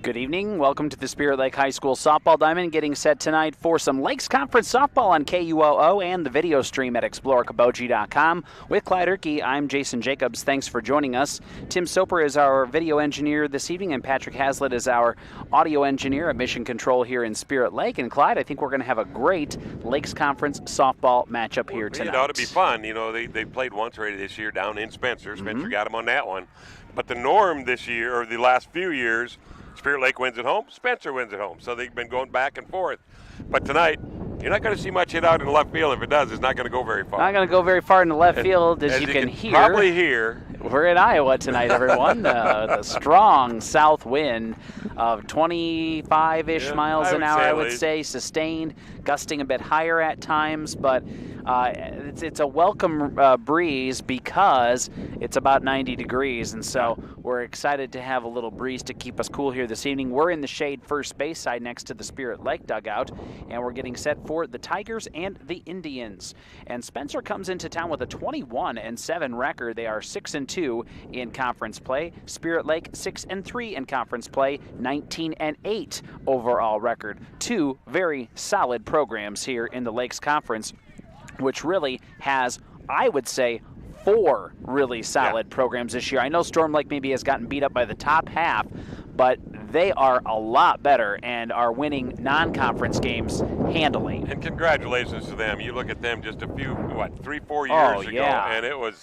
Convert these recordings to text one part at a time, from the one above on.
Good evening. Welcome to the Spirit Lake High School Softball Diamond, getting set tonight for some Lakes Conference softball on KUOO and the video stream at explorecabogie.com. With Clyde Erke, I'm Jason Jacobs. Thanks for joining us. Tim Soper is our video engineer this evening, and Patrick Haslett is our audio engineer at Mission Control here in Spirit Lake. And Clyde, I think we're going to have a great Lakes Conference softball matchup here tonight. It ought to be fun. You know, they played once already this year down in Spencer. Spencer got them on that one. But the norm this year, or the last few years, Spirit Lake wins at home, Spencer wins at home. So they've been going back and forth. But tonight, you're not going to see much hit out in the left field. If it does, it's not going to go very far. Not going to go very far in the left field, as you can hear. Probably hear. We're in Iowa tonight, everyone. The strong south wind of 25-ish miles an hour, I would say, sustained, gusting a bit higher at times, but it's a welcome breeze because it's about 90 degrees, and so we're excited to have a little breeze to keep us cool here this evening. We're in the shade first base side next to the Spirit Lake dugout, and we're getting set for the Tigers and the Indians. And Spencer comes into town with a 21-7 record. They are 6-2 in conference play. Spirit Lake 6-3 in conference play, 19-8 overall record. Two very solid programs here in the Lakes Conference, which really has, I would say, four really solid programs this year. I know Storm Lake maybe has gotten beat up by the top half, but they are a lot better and are winning non-conference games handily. And congratulations to them. You look at them just a few, 3-4 years ago, and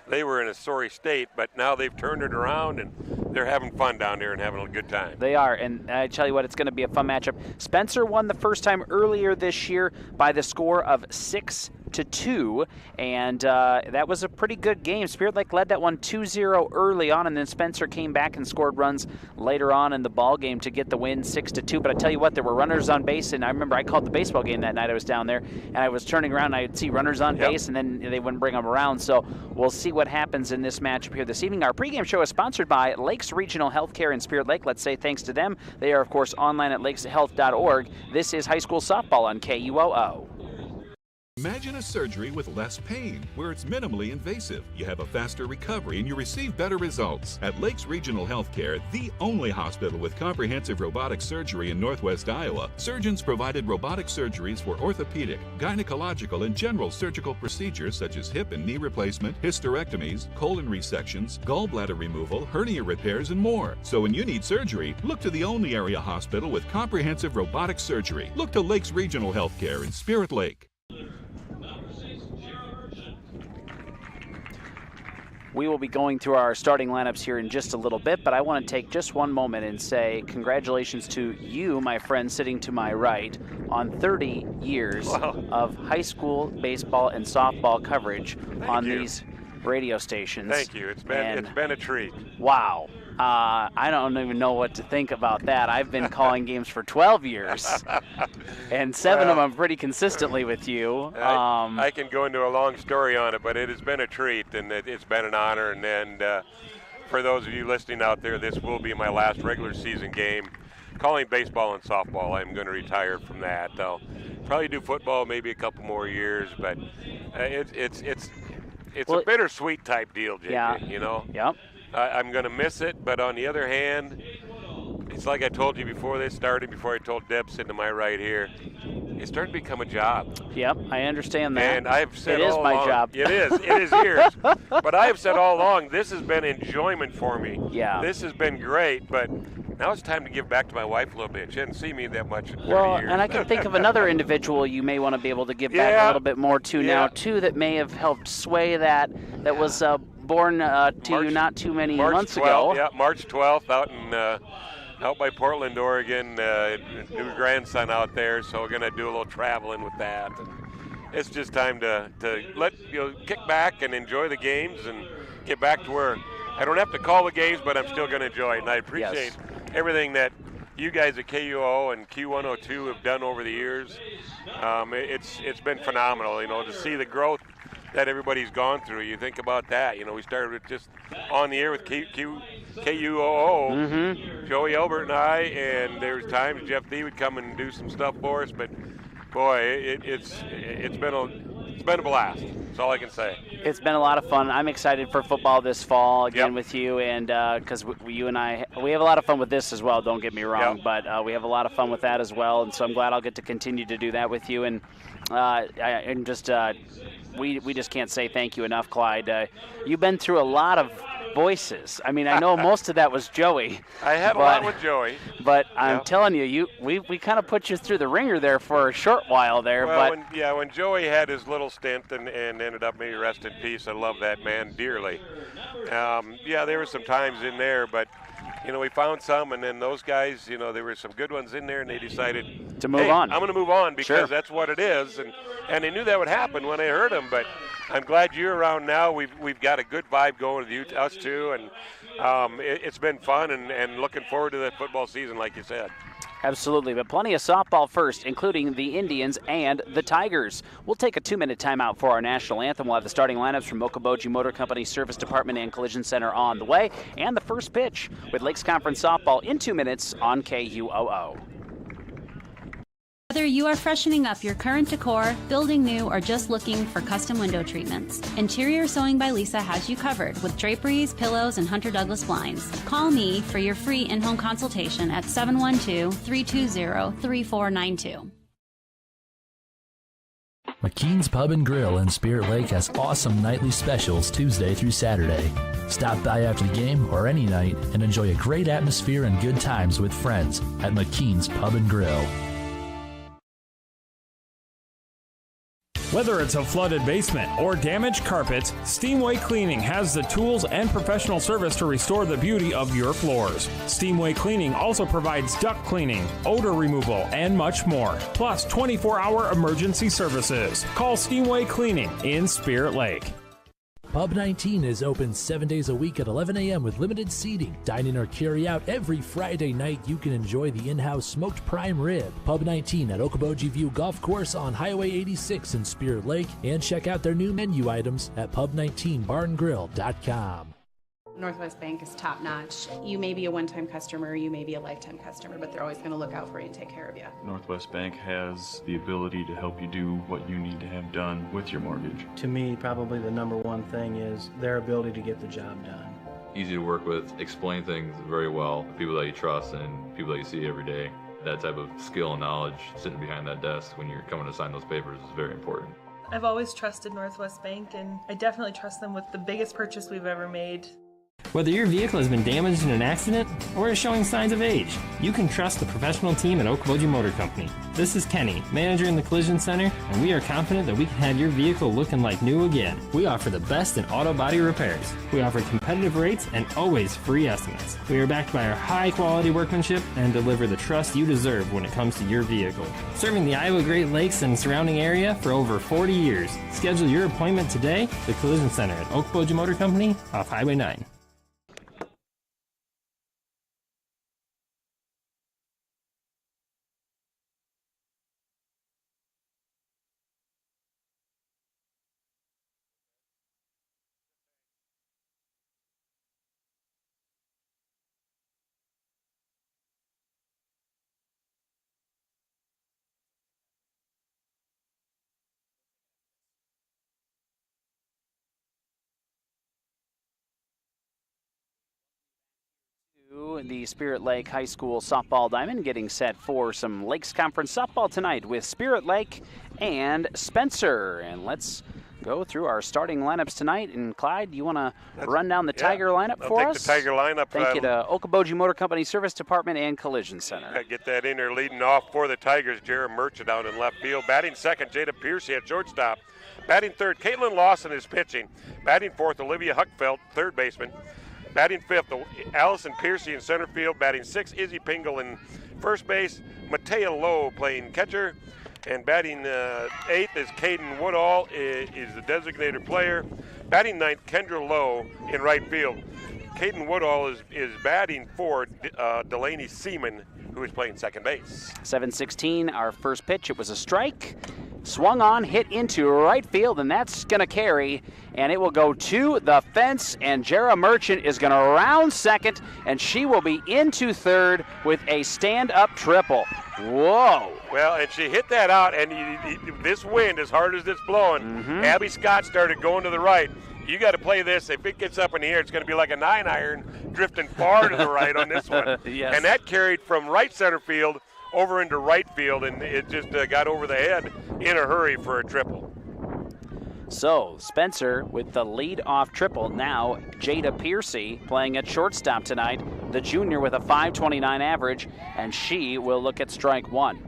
they were in a sorry state, but now they've turned it around and they're having fun down there and having a good time. They are, and I tell you what, it's going to be a fun matchup. Spencer won the first time earlier this year by the score of 6-2, and that was a pretty good game. Spirit Lake led that one 2-0 early on, and then Spencer came back and scored runs later on in the ball game to get the win 6-2. But I tell you what, there were runners on base, and I remember I called the baseball game that night. I was down there, and I was turning around, and I'd see runners on base, and then they wouldn't bring them around. So we'll see what happens in this matchup here this evening. Our pregame show is sponsored by Lakes Regional Healthcare in Spirit Lake. Let's say thanks to them. They are, of course, online at lakeshealth.org. This is high school softball on KUOO. Imagine a surgery with less pain, where it's minimally invasive. You have a faster recovery and you receive better results. At Lakes Regional Healthcare, the only hospital with comprehensive robotic surgery in Northwest Iowa, surgeons provided robotic surgeries for orthopedic, gynecological, and general surgical procedures such as hip and knee replacement, hysterectomies, colon resections, gallbladder removal, hernia repairs, and more. So when you need surgery, look to the only area hospital with comprehensive robotic surgery. Look to Lakes Regional Healthcare in Spirit Lake. We will be going through our starting lineups here in just a little bit, but I want to take just one moment and say congratulations to you, my friend sitting to my right, on 30 years of high school baseball and softball coverage on these radio stations. Thank you. It's been a treat. Wow. I don't even know what to think about that. I've been calling games for 12 years, and 7 of them pretty consistently with you. I can go into a long story on it, but it has been a treat, and it's been an honor. And for those of you listening out there, this will be my last regular season game. Calling baseball and softball, I'm going to retire from that. I'll probably do football maybe a couple more years, but it's a bittersweet type deal, JJ, you know? Yep. I'm going to miss it, but on the other hand, it's like I told you before this started, before I told Deb sitting to my right here, it's starting to become a job. Yep, I understand that. And I've said all along. It is my job. It is yours. But I have said all along, this has been enjoyment for me. Yeah. This has been great, but now it's time to give back to my wife a little bit. She hasn't seen me that much in 30 years. And I can think of another individual you may want to be able to give back a little bit more to now, too, that may have helped sway that was born to you not too many months ago. Yeah, March 12th out by Portland, Oregon. New grandson out there, so we're going to do a little traveling with that. And it's just time to let kick back and enjoy the games and get back to where I don't have to call the games, but I'm still going to enjoy it. And I appreciate everything that you guys at KUO and Q102 have done over the years. It's been phenomenal, to see the growth that everybody's gone through. You think about that. We started with just on the air with KUOO, Joey Elbert and I, and there was times Jeff D would come and do some stuff for us, but boy, it's been it's been a blast. That's all I can say. It's been a lot of fun. I'm excited for football this fall again with you, and because you and I, we have a lot of fun with this as well. Don't get me wrong, but we have a lot of fun with that as well, and so I'm glad I'll get to continue to do that with you. And we just can't say thank you enough, Clyde. You've been through a lot of voices. I mean, I know most of that was Joey. I had a lot with Joey. But I'm telling you, we kind of put you through the ringer there for a short while there. Well, when Joey had his little stint and ended up, maybe rest in peace, I love that man dearly. There were some times in there, but we found some, and then those guys, there were some good ones in there, and they decided to move on. I'm going to move on because that's what it is, and they knew that would happen when they heard them. But I'm glad you're around now. We've got a good vibe going with us too, and it's been fun, and looking forward to that football season, like you said. Absolutely, but plenty of softball first, including the Indians and the Tigers. We'll take a 2-minute timeout for our national anthem. We'll have the starting lineups from Okoboji Motor Company Service Department and Collision Center on the way, and the first pitch with Lakes Conference Softball in 2 minutes on KUOO. Whether you are freshening up your current decor, building new, or just looking for custom window treatments, Interior Sewing by Lisa has you covered with draperies, pillows, and Hunter Douglas blinds. Call me for your free in-home consultation at 712-320-3492. McKean's Pub and Grill in Spirit Lake has awesome nightly specials Tuesday through Saturday. Stop by after the game or any night and enjoy a great atmosphere and good times with friends at McKean's Pub and Grill. Whether it's a flooded basement or damaged carpets, Steamway Cleaning has the tools and professional service to restore the beauty of your floors. Steamway Cleaning also provides duct cleaning, odor removal, and much more, plus 24-hour emergency services. Call Steamway Cleaning in Spirit Lake. Pub 19 is open 7 days a week at 11 a.m. with limited seating. Dine in or carry out every Friday night. You can enjoy the in-house smoked prime rib. Pub 19 at Okoboji View Golf Course on Highway 86 in Spirit Lake. And check out their new menu items at pub19barngrill.com. Northwest Bank is top notch. You may be a one-time customer, you may be a lifetime customer, but they're always going to look out for you and take care of you. Northwest Bank has the ability to help you do what you need to have done with your mortgage. To me, probably the number one thing is their ability to get the job done. Easy to work with, explain things very well, people that you trust and people that you see every day. That type of skill and knowledge sitting behind that desk when you're coming to sign those papers is very important. I've always trusted Northwest Bank, and I definitely trust them with the biggest purchase we've ever made. Whether your vehicle has been damaged in an accident or is showing signs of age, you can trust the professional team at Okoboji Motor Company. This is Kenny, manager in the Collision Center, and we are confident that we can have your vehicle looking like new again. We offer the best in auto body repairs. We offer competitive rates and always free estimates. We are backed by our high-quality workmanship and deliver the trust you deserve when it comes to your vehicle. Serving the Iowa Great Lakes and surrounding area for over 40 years. Schedule your appointment today, the Collision Center at Okoboji Motor Company off Highway 9. The Spirit Lake High School softball diamond getting set for some Lakes Conference softball tonight with Spirit Lake and Spencer. And let's go through our starting lineups tonight. And Clyde, you want to run down the Tiger lineup for us? I'll take the Tiger lineup. Thank you to Okoboji Motor Company Service Department and Collision Center. Get that in there leading off for the Tigers. Jared Merchant down in left field. Batting second, Jada Piercy at shortstop. Batting third, Caitlyn Lawson is pitching. Batting fourth, Olivia Huckfeld, third baseman. Batting fifth, Allison Piercy in center field. Batting sixth, Izzy Pingle in first base. Matea Lowe playing catcher. And batting eighth is Kaden Woodall, is the designated player. Batting ninth, Kendra Lowe in right field. Kaden Woodall is batting for Delaney Seaman, who is playing second base. 7:16, our first pitch. It was a strike. Swung on, hit into right field, and that's going to carry, and it will go to the fence, and Jera Merchant is going to round second, and she will be into third with a stand-up triple. Whoa. Well, and she hit that out, and this wind, as hard as it's blowing, Abby Scott started going to the right. You got to play this. If it gets up in the air, it's going to be like a 9-iron drifting far to the right on this one. Yes. And that carried from right center field over into right field, and it just got over the head in a hurry for a triple. So Spencer with the lead-off triple. Now Jada Piercy playing at shortstop tonight, the junior with a .529 average, and she will look at strike one.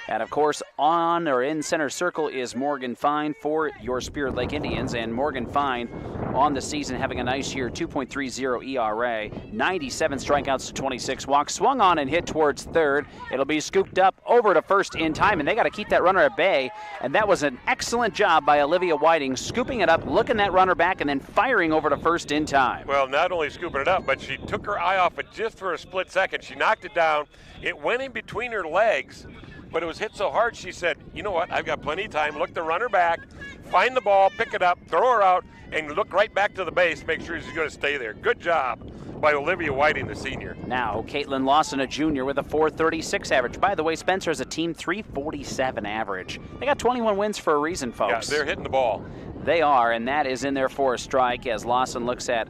And, of course, on or in center circle is Morgan Fine for your Spirit Lake Indians. And Morgan Fine on the season having a nice year, 2.30 ERA, 97 strikeouts to 26 walks. Swung on and hit towards third. It'll be scooped up over to first in time, and they got to keep that runner at bay. And that was an excellent job by Olivia Whiting, scooping it up, looking that runner back, and then firing over to first in time. Well, not only scooping it up, but she took her eye off it just for a split second. She knocked it down. It went in between her legs. But it was hit so hard, she said, you know what, I've got plenty of time. Look the runner back, find the ball, pick it up, throw her out, and look right back to the base, make sure she's going to stay there. Good job by Olivia Whiting, the senior. Now, Caitlyn Lawson, a junior, with a .436 average. By the way, Spencer has a team .347 average. They got 21 wins for a reason, folks. Yeah, they're hitting the ball. They are, and that is in there for a strike as Lawson looks at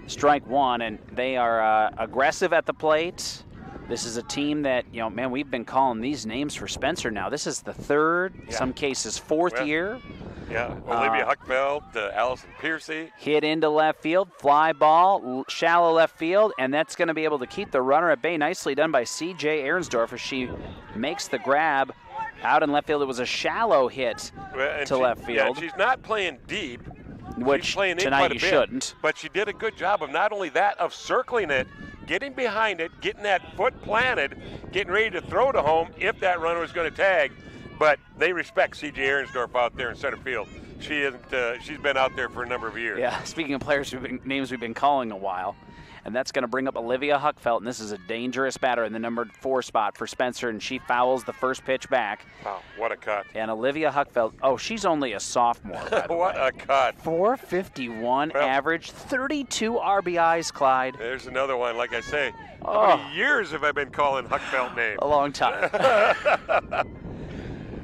strike one, and they are aggressive at the plate. This is a team that, you know, man, we've been calling these names for Spencer now. This is the third, some cases fourth year. Yeah, Olivia Huckfeld, Allison Piercy. Hit into left field, fly ball, shallow left field, and that's going to be able to keep the runner at bay. Nicely done by C.J. Ahrensdorf as she makes the grab out in left field. It was a shallow hit to left field. Yeah, she's not playing deep. Which she's playing in tonight quite a you bit, shouldn't. But she did a good job of not only that, of circling it, getting behind it, getting that foot planted, getting ready to throw to home if that runner was going to tag. But they respect C.J. Ahrensdorf out there in center field. She isn't. She's been out there for a number of years. Yeah, speaking of players names we've been calling a while, and that's going to bring up Olivia Huckfeld, and this is a dangerous batter in the number 4 spot for Spencer, and she fouls the first pitch back. Wow, what a cut. And Olivia Huckfeld, she's only a sophomore, by the What way. a cut. .451 average, 32 RBIs, Clyde. There's another one, like I say. How many years have I been calling Huckfeld names? A long time.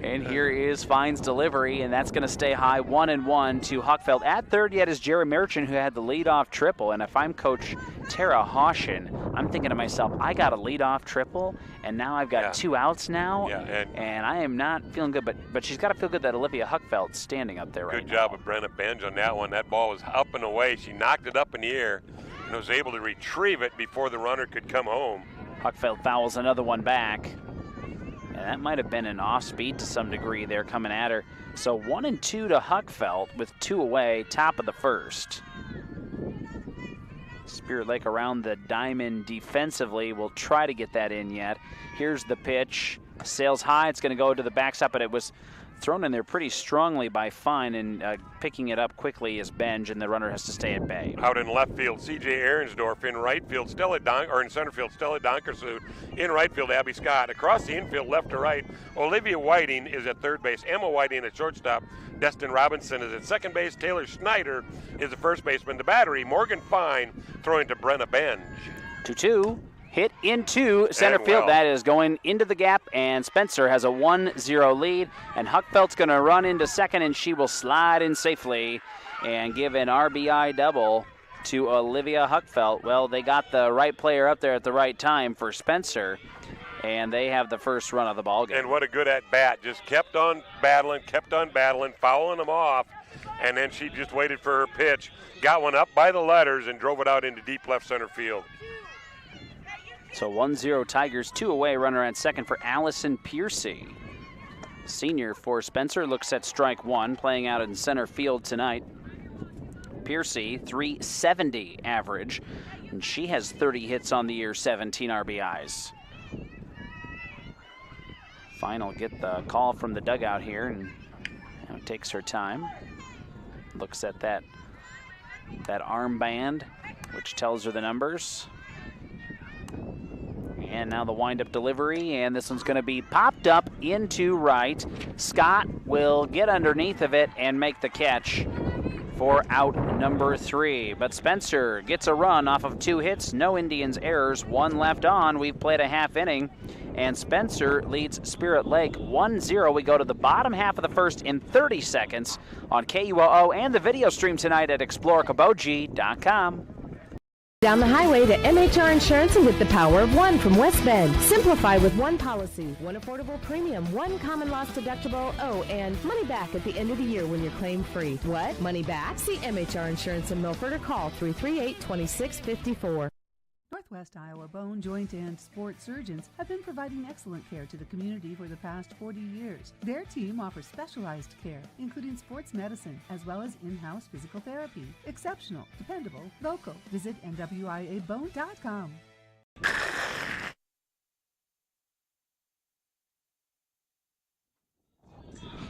And here is Fine's delivery, and that's going to stay high, 1-1 to Huckfeld. At third yet is Jerry Merchant, who had the leadoff triple. And if I'm Coach Tara Hoshin, I'm thinking to myself, I got a leadoff triple, and now I've got 2 outs now, and I am not feeling good. But she's got to feel good that Olivia Huckfeld's standing up there right now. Good job of Brenna Benj on that one. That ball was up and away. She knocked it up in the air and was able to retrieve it before the runner could come home. Huckfeld fouls another one back. And that might have been an off-speed to some degree there coming at her. So 1-2 to Huckfeld with 2 away, top of the first. Spirit Lake around the diamond defensively. Will try to get that in yet. Here's the pitch. Sails high. It's going to go to the backstop, but it was thrown in there pretty strongly by Fine, and picking it up quickly is Benj, and the runner has to stay at bay. Out in left field, C.J. Ahrensdorf. In right field, in center field, Stella Donkersud. In right field, Abby Scott. Across the infield, left to right, Olivia Whiting is at third base. Emma Whiting at shortstop. Dustin Robinson is at second base. Taylor Schneider is the first baseman. The battery, Morgan Fine throwing to Brenna Benj. 2-2. Hit into center field. That is going into the gap, and Spencer has a 1-0 lead. And Huckfeld's going to run into second, and she will slide in safely and give an RBI double to Olivia Huckfeld. Well, they got the right player up there at the right time for Spencer, and they have the first run of the ball game. And what a good at-bat. Just kept on battling, fouling them off, and then she just waited for her pitch, got one up by the letters, and drove it out into deep left center field. So 1-0 Tigers, 2 away, runner at second for Allison Piercy. Senior for Spencer looks at strike one, playing out in center field tonight. Piercy, .370 average, and she has 30 hits on the year, 17 RBIs. Fine will get the call from the dugout here, and takes her time. Looks at that armband, which tells her the numbers. And now the wind-up delivery, and this one's going to be popped up into right. Scott will get underneath of it and make the catch for out number 3. But Spencer gets a run off of 2 hits, no Indians errors, 1 left on. We've played a half inning, and Spencer leads Spirit Lake 1-0. We go to the bottom half of the first in 30 seconds on KUOO and the video stream tonight at explorekoboji.com. Down the highway to MHR Insurance and get the power of one from West Bend. Simplify with one policy, one affordable premium, one common loss deductible, and money back at the end of the year when you're claim free. What? Money back? See MHR Insurance in Milford or call 338-2654. Northwest Iowa Bone, Joint, and Sport surgeons have been providing excellent care to the community for the past 40 years. Their team offers specialized care, including sports medicine, as well as in-house physical therapy. Exceptional, dependable, local. Visit NWIABone.com.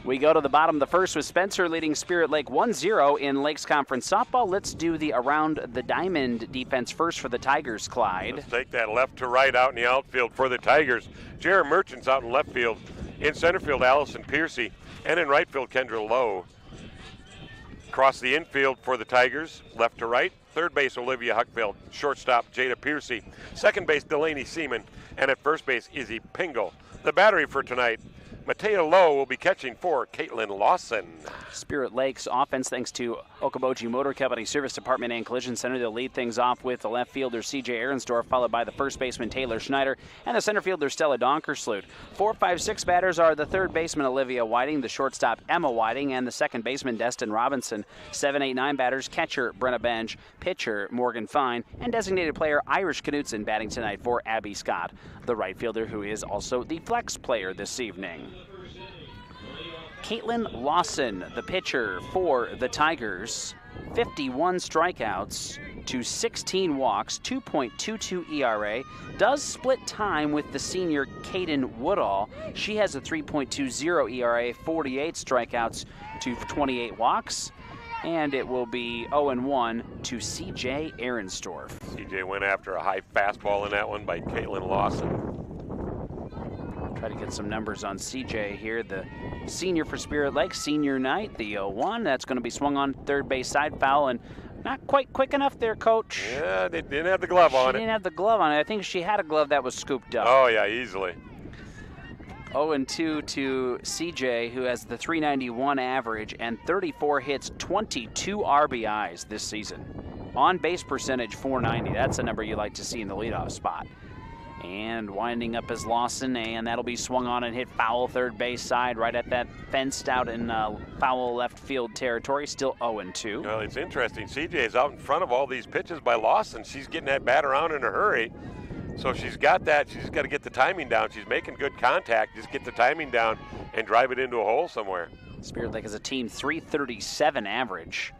We go to the bottom of the first with Spencer leading Spirit Lake 1-0 in Lakes Conference softball. Let's do the around the diamond defense first for the Tigers, Clyde. Let's take that left to right out in the outfield for the Tigers. Jared Merchant's out in left field. In center field, Allison Piercy. And in right field, Kendra Lowe. Across the infield for the Tigers, left to right. Third base, Olivia Huckfeld. Shortstop, Jada Piercy. Second base, Delaney Seaman. And at first base, Izzy Pingle. The battery for tonight, Mateo Lowe will be catching for Caitlyn Lawson. Spirit Lakes offense, thanks to Okoboji Motor Company Service Department and Collision Center. They'll lead things off with the left fielder C.J. Ahrensdorf, followed by the first baseman Taylor Schneider, and the center fielder Stella Donkersloot. 4, 5, 6 batters are the third baseman Olivia Whiting, the shortstop Emma Whiting, and the second baseman Dustin Robinson. 7, 8, 9 batters, catcher Brenna Benj, pitcher Morgan Fine, and designated player Irish Knutson batting tonight for Abby Scott, the right fielder who is also the flex player this evening. Caitlyn Lawson, the pitcher for the Tigers, 51 strikeouts to 16 walks, 2.22 ERA, does split time with the senior Kaden Woodall. She has a 3.20 ERA, 48 strikeouts to 28 walks, and it will be 0-1 to C.J. Ahrensdorf. C.J. went after a high fastball in that one by Caitlyn Lawson. Try to get some numbers on CJ here, the senior for Spirit Lake, senior night, the 0-1. That's going to be swung on third base side foul, and not quite quick enough there, Coach. Yeah, they didn't have the glove on it. She didn't have the glove on it. I think she had a glove that was scooped up. Oh, yeah, easily. 0-2 to CJ, who has the .391 average and 34 hits, 22 RBIs this season. On base percentage, .490. That's a number you like to see in the leadoff spot. And winding up as Lawson, and that'll be swung on and hit foul third base side right at that fenced out in foul left field territory, still 0-2. Well, it's interesting. CJ is out in front of all these pitches by Lawson. She's getting that bat around in a hurry. So she's got that. She's got to get the timing down. She's making good contact. Just get the timing down and drive it into a hole somewhere. Spirit Lake as a team, .337 average.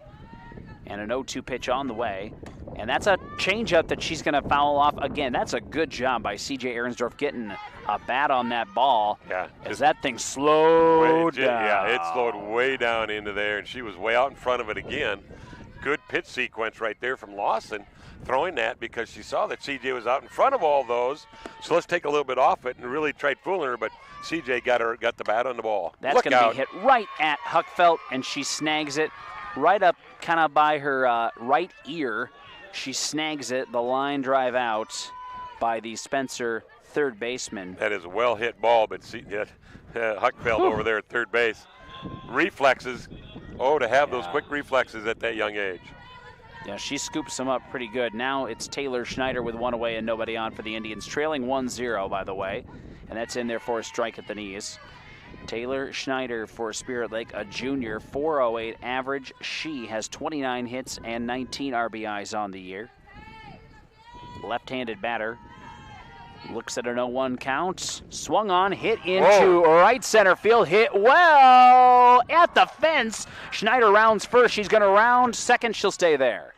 And an 0-2 pitch on the way. And that's a changeup that she's going to foul off again. That's a good job by C.J. Ahrensdorf getting a bat on that ball. Yeah. As that thing slowed down. Yeah, it slowed way down into there, and she was way out in front of it again. Good pitch sequence right there from Lawson, throwing that because she saw that C.J. was out in front of all those. So let's take a little bit off it and really tried fooling her, but C.J. got the bat on the ball. That's going to be hit right at Huckfeld, and she snags it right up kind of by her right ear. She snags it, the line drive out by the Spencer third baseman. That is a well-hit ball, but Huckfeld over there at third base. Reflexes. Oh, to have those quick reflexes at that young age. Yeah, she scoops them up pretty good. Now it's Taylor Schneider with one away and nobody on for the Indians, trailing 1-0, by the way. And that's in there for a strike at the knees. Taylor Schneider for Spirit Lake, a junior, .408 average. She has 29 hits and 19 RBIs on the year. Left-handed batter. Looks at an 0-1 count. Swung on, hit into right center field. Hit well at the fence. Schneider rounds first. She's going to round second. She'll stay there.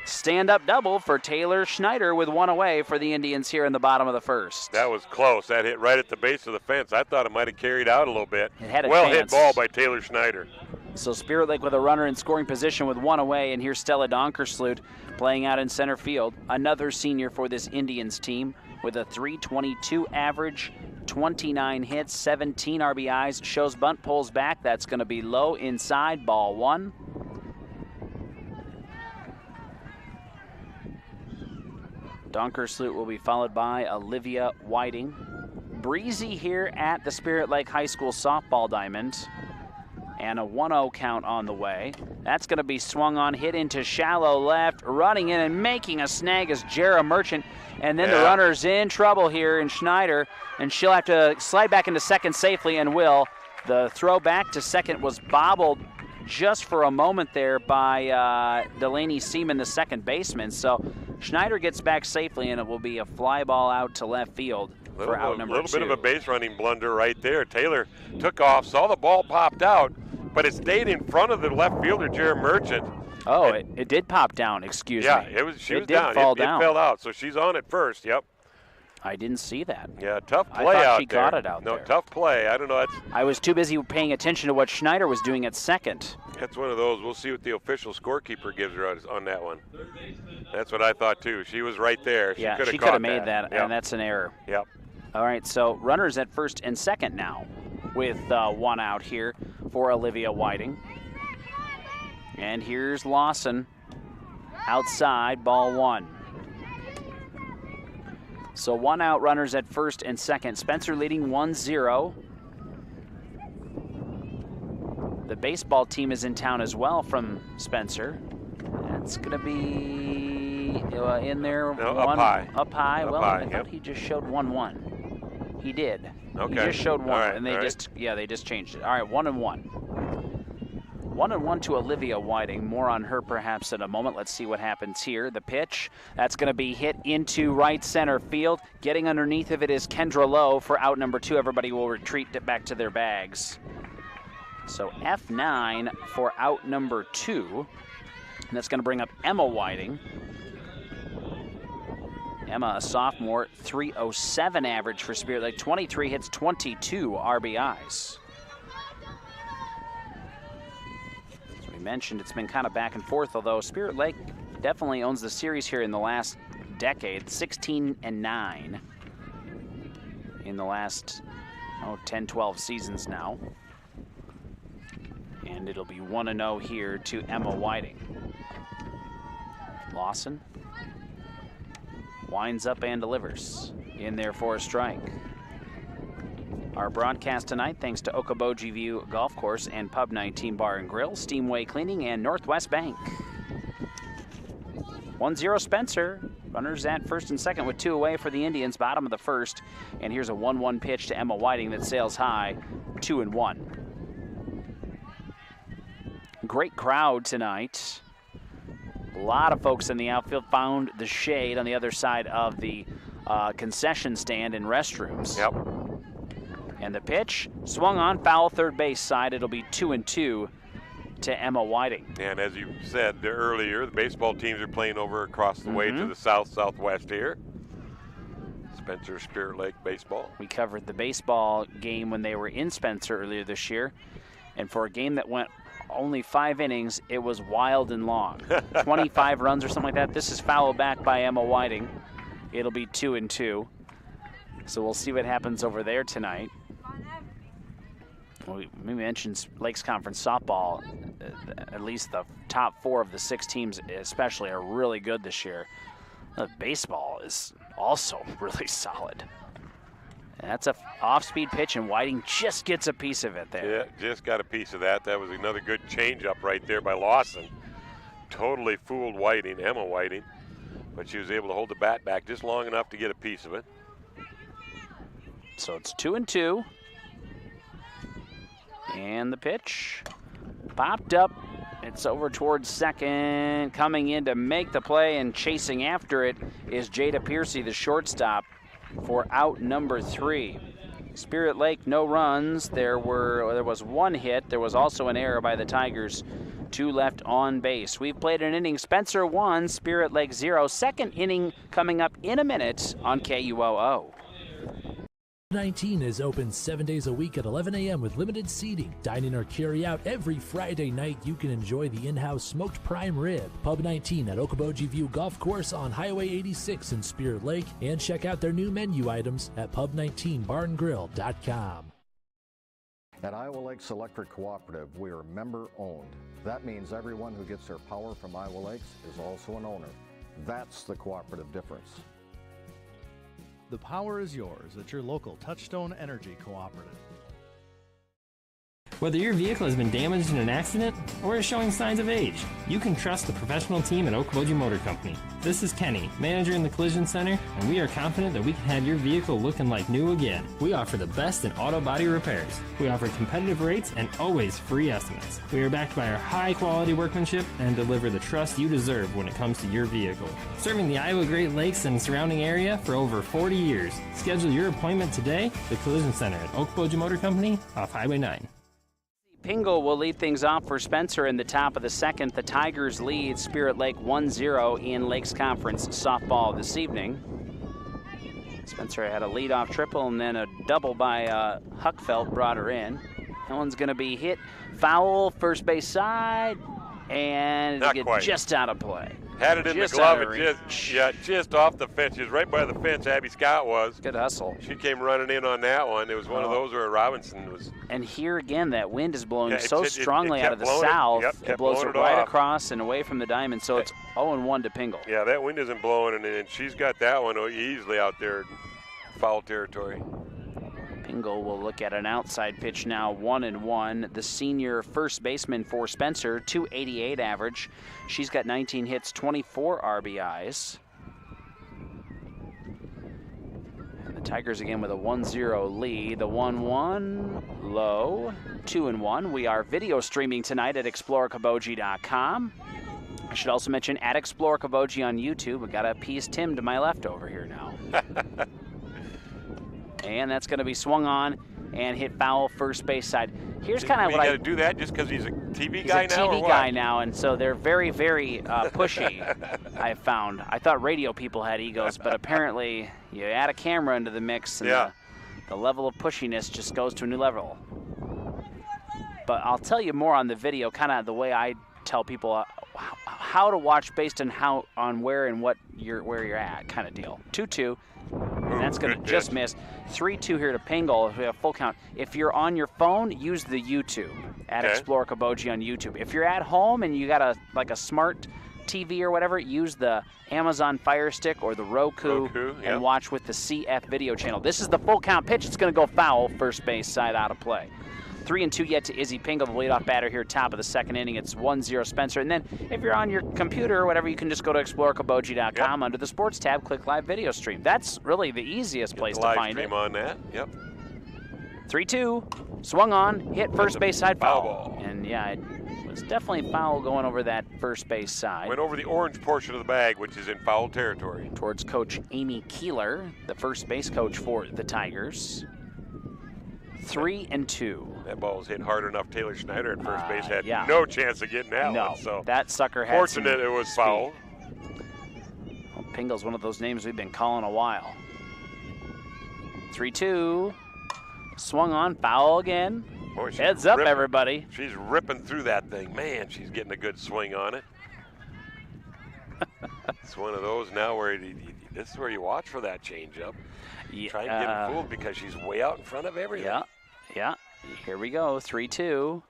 Stand-up double for Taylor Schneider with one away for the Indians here in the bottom of the first. That was close. That hit right at the base of the fence. I thought it might have carried out a little bit. It had a well-hit ball by Taylor Schneider. So Spirit Lake with a runner in scoring position with one away, and here's Stella Donkersloot playing out in center field. Another senior for this Indians team with a .322 average, 29 hits, 17 RBIs. Shows bunt, pulls back. That's going to be low inside, ball one. Donkersloot will be followed by Olivia Whiting. Breezy here at the Spirit Lake High School softball diamond. And a 1-0 count on the way. That's going to be swung on, hit into shallow left, running in and making a snag is Jara Merchant. And then the runner's in trouble here in Schneider, and she'll have to slide back into second safely and will. The throw back to second was bobbled just for a moment there by Delaney Seaman, the second baseman. So Schneider gets back safely, and it will be a fly ball out to left field for out number 2. A little bit of a base running blunder right there. Taylor took off, saw the ball popped out, but it stayed in front of the left fielder, Jared Merchant. Oh, it did pop down, excuse me. Yeah, she was down. Fall it down. It fell out, so she's on it first, yep. I didn't see that. Yeah, tough play I thought out she there. got it out there. No, tough play. I don't know. I was too busy paying attention to what Schneider was doing at second. That's one of those. We'll see what the official scorekeeper gives her on that one. That's what I thought, too. She was right there. She could have made that, yep. and that's an error. Yep. All right, so runners at first and second now with 1 out here for Olivia Whiting. And here's Lawson outside, ball 1. So 1 out, runners at first and second. Spencer leading 1-0. The baseball team is in town as well from Spencer. That's going to be in there. No, up high. Up high. Up well, high, I thought he just showed 1-1. He did. Okay. He just showed 1, right, and they just changed it. All right, 1-1. 1-1 to Olivia Whiting. More on her perhaps in a moment. Let's see what happens here. The pitch, that's going to be hit into right center field. Getting underneath of it is Kendra Lowe for out number 2. Everybody will retreat back to their bags. So F9 for out number 2. And that's going to bring up Emma Whiting. Emma, a sophomore, 307 average for Spirit Lake, 23 hits, 22 RBIs. As we mentioned, it's been kind of back and forth, although Spirit Lake definitely owns the series here in the last decade, 16-9 in the last 10, 12 seasons now. And it'll be 1-0 here to Emma Whiting. Lawson winds up and delivers in there for a strike. Our broadcast tonight, thanks to Okoboji View Golf Course and Pub 19 Bar and Grill, Steamway Cleaning, and Northwest Bank. 1-0 Spencer. Runners at first and second with 2 away for the Indians, bottom of the first. And here's a 1-1 pitch to Emma Whiting that sails high, 2-1. Great crowd tonight. A lot of folks in the outfield found the shade on the other side of the concession stand and restrooms. Yep. And the pitch swung on, foul third base side. It'll be 2-2 to Emma Whiting. And as you said earlier, the baseball teams are playing over across the way to the southwest here. Spencer Spirit Lake baseball. We covered the baseball game when they were in Spencer earlier this year. And for a game that went only 5 innings, it was wild and long. 25 runs or something like that. This is fouled back by Emma Whiting. It'll be 2-2. So we'll see what happens over there tonight. We mentioned Lakes Conference softball. At least the top 4 of the 6 teams especially are really good this year. Baseball is also really solid. And that's a off-speed pitch, and Whiting just gets a piece of it there. Yeah, just got a piece of that. That was another good changeup right there by Lawson. Totally fooled Whiting, Emma Whiting, but she was able to hold the bat back just long enough to get a piece of it. So it's 2-2. And the pitch popped up. It's over towards second. Coming in to make the play and chasing after it is Jada Piercy, the shortstop, for out number 3. Spirit Lake, no runs. There was 1 hit. There was also an error by the Tigers. 2 left on base. We've played an inning. Spencer 1, Spirit Lake 0. Second inning coming up in a minute on KUOO. 19 is open 7 days a week at 11 a.m. with limited seating. Dine in or carry out every Friday night. You can enjoy the in-house smoked prime rib. Pub 19 at Okoboji View Golf Course on Highway 86 in Spirit Lake. And check out their new menu items at pub19barngrill.com. At Iowa Lakes Electric Cooperative, we are member-owned. That means everyone who gets their power from Iowa Lakes is also an owner. That's the cooperative difference. The power is yours at your local Touchstone Energy Cooperative. Whether your vehicle has been damaged in an accident or is showing signs of age, you can trust the professional team at Okoboji Motor Company. This is Kenny, manager in the Collision Center, and we are confident that we can have your vehicle looking like new again. We offer the best in auto body repairs. We offer competitive rates and always free estimates. We are backed by our high-quality workmanship and deliver the trust you deserve when it comes to your vehicle. Serving the Iowa Great Lakes and surrounding area for over 40 years. Schedule your appointment today, the Collision Center at Okoboji Motor Company off Highway 9. Pingle will lead things off for Spencer in the top of the second. The Tigers lead Spirit Lake 1-0 in Lakes Conference softball this evening. Spencer had a leadoff triple and then a double by Huckfeld brought her in. That one's going to be hit foul, first base side, and Not get quite. Just out of play. Had it in Just the glove, out of and just off the fence. She was right by the fence, Abby Scott was. Good hustle. She came running in on that one. It was one of those where Robinson was. And here again, that wind is blowing Yeah, so strongly kept out of the blowing south. Kept It blows blowing it right off. across and away from the diamond, so it's 0-1 to Pingle. Yeah, that wind isn't blowing, and she's got that one easily out there in foul territory. Pingle will look at an outside pitch now, 1-1. The senior first baseman for Spencer, 288 average. She's got 19 hits, 24 RBIs. And the Tigers again with a 1-0 lead. The 1-1 low, 2-1. We are video streaming tonight at explorecabogie.com. I should also mention at Explore Cabogie on YouTube. We got to appease Tim to my left over here now. And that's going to be swung on and hit foul first base side. Here's kind of what you got to do that just because he's a TV guy now, or He's a TV what? guy now, and so they're very, very pushy. I've found. I thought radio people had egos, but apparently you add a camera into the mix, and the level of pushiness just goes to a new level. But I'll tell you more on the video, kind of the way I tell people how to watch based on where and where you're at, kind of deal. 2-2. And that's going to just miss. 3-2 here to Pingle. If we have full count. If you're on your phone, use the YouTube at Explore Cabogie on YouTube. If you're at home and you got a smart TV or whatever, use the Amazon Fire Stick or the Roku and watch with the CF video channel. This is the full count pitch. It's going to go foul, first base side out of play. 3-2 yet to Izzy Pingle, the leadoff batter here, top of the second inning. It's 1-0 Spencer. And then if you're on your computer or whatever, you can just go to explorecabogie.com under the sports tab, click live video stream. That's really the easiest place to find it. Live stream on that, yep. 3-2, swung on, hit first base side, foul ball. And yeah, it was definitely foul going over that first base side. Went over the orange portion of the bag, which is in foul territory. Towards Coach Amy Keeler, the first base coach for the Tigers. 3-2. That ball was hit hard enough. Taylor Schneider at first base had no chance of getting that one. So that sucker had fortunate it was foul. Well, Pingle's one of those names we've been calling a while. 3-2. Swung on, foul again. Boy, Heads up, everybody. She's ripping through that thing. Man, she's getting a good swing on it. It's one of those now where this is where you watch for that changeup. Try and get him fooled because she's way out in front of everything. Yeah. Here we go, 3-2.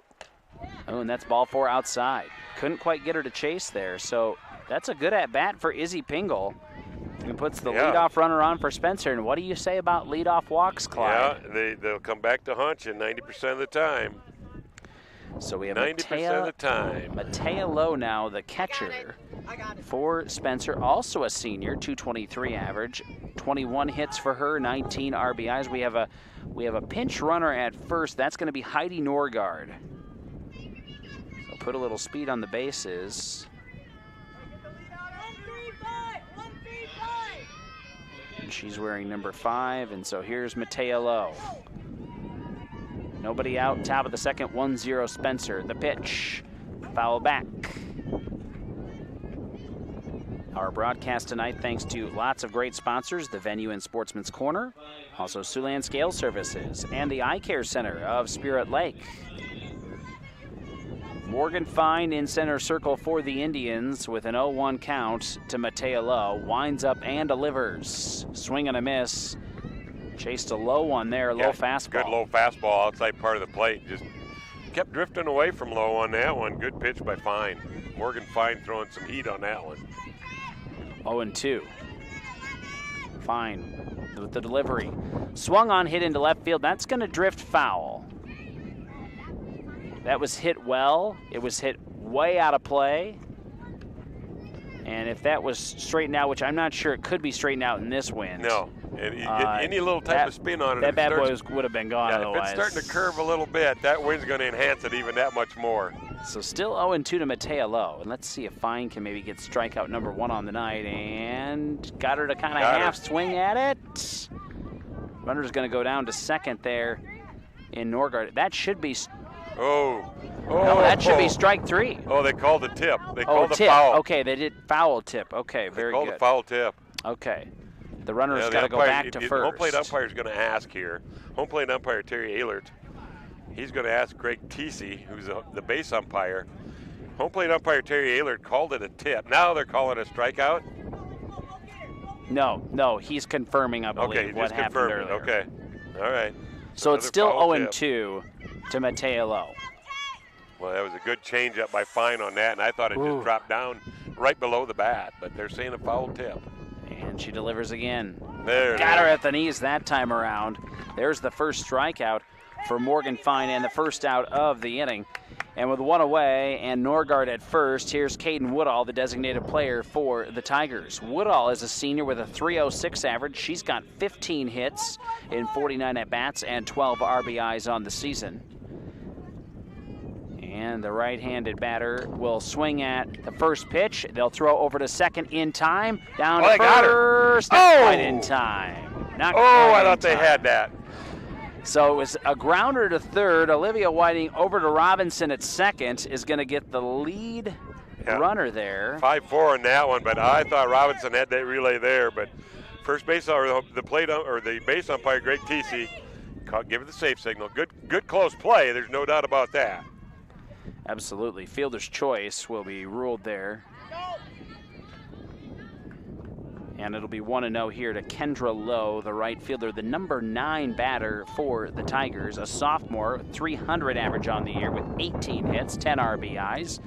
Oh, and that's ball 4 outside. Couldn't quite get her to chase there, so that's a good at-bat for Izzy Pingle. And puts the leadoff runner on for Spencer. And what do you say about leadoff walks, Clyde? Yeah, they'll come back to hunch in 90% of the time. So we have 90% of the time. Matea Lowe now, the catcher for Spencer, also a senior, 223 average, 21 hits for her, 19 RBIs. We have a pinch runner at first. That's going to be Heidi Norgard. So put a little speed on the bases. And she's wearing number 5, and so here's Matea Lowe. Nobody out, top of the second, 1-0 Spencer. The pitch, foul back. Our broadcast tonight, thanks to lots of great sponsors, the venue in Sportsman's Corner, also Siouxland Scale Services, and the Eye Care Center of Spirit Lake. Morgan Fine in center circle for the Indians with an 0-1 count to Matea Lowe. Winds up and delivers. Swing and a miss. Chased a low one there, low fastball. Good low fastball outside part of the plate. Just kept drifting away from Lowe on that one. Good pitch by Fine. Morgan Fine throwing some heat on that one. 0-2. Fine with the delivery. Swung on, hit into left field. That's going to drift foul. That was hit well. It was hit way out of play. And if that was straightened out, which I'm not sure it could be straightened out in this wind. No. And you get any little type of spin on it. That bad boy would have been gone otherwise. If it's starting to curve a little bit, that wind's going to enhance it even that much more. So still 0-2 to Mattea Lowe. And let's see if Fine can maybe get strikeout number 1 on the night. And got her to kind of half swing at it. Runner's going to go down to second there in Norgard. That should be... No, that should be strike 3. Oh, they called the tip. They called the tip. foul. Okay, they did foul tip. Okay, very good. They called the foul tip. Okay. The runner's got to go back to first. Home plate umpire's going to ask here. Home plate umpire Terry Ehlert. He's going to ask Greg Teesey, who's the base umpire. Home plate umpire Terry Ehlert called it a tip. Now they're calling it a strikeout? No, he's confirming, I believe, what happened earlier. Okay, all right. So it's still 0-2 to Mattea Lowe. Well, that was a good changeup by Fine on that, and I thought it just dropped down right below the bat, but they're saying a foul tip. And she delivers again. Got her at the knees that time around. There's the first strikeout for Morgan Fine and the first out of the inning. And with 1 away and Norgard at first, here's Kaden Woodall, the designated player for the Tigers. Woodall is a senior with a .306 average. She's got 15 hits in 49 at-bats and 12 RBIs on the season. And the right-handed batter will swing at the first pitch. They'll throw over to second in time. Down to first. Not quite in time. I thought they had that. So it was a grounder to third. Olivia Whiting over to Robinson at second is going to get the lead runner there. 5-4 on that one, but I thought Robinson had that relay there. But first base or the base umpire Greg Teesey give it the safe signal. Good close play. There's no doubt about that. Absolutely. Fielder's choice will be ruled there. And it'll be 1-0 here to Kendra Lowe, the right fielder, the number 9 batter for the Tigers, a sophomore, 300 average on the year with 18 hits, 10 RBIs.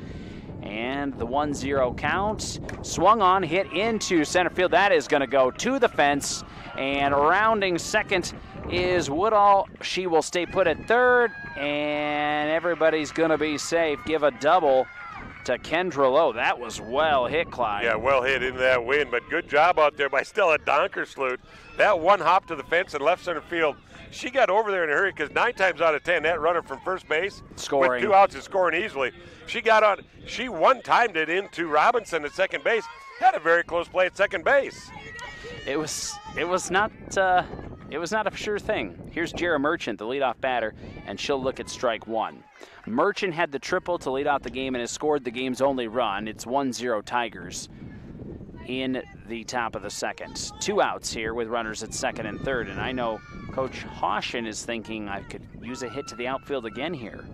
And the 1-0 count, swung on, hit into center field. That is going to go to the fence. And rounding second is Woodall. She will stay put at third, and everybody's going to be safe. Give a double to Kendra Lowe. That was well hit, Clyde. Yeah, well hit into that wind, but good job out there by Stella Donkersloot. That one hop to the fence in left center field, she got over there in a hurry because 9 times out of 10, that runner from first base scoring with 2 outs is scoring easily. She got on. She one-timed it into Robinson at second base. Had a very close play at second base. It was not a sure thing. Here's Jara Merchant, the leadoff batter, and she'll look at strike 1. Merchant had the triple to lead out the game and has scored the game's only run. It's 1-0 Tigers in the top of the second. 2 outs here with runners at second and third, and I know Coach Hoshin is thinking I could use a hit to the outfield again here.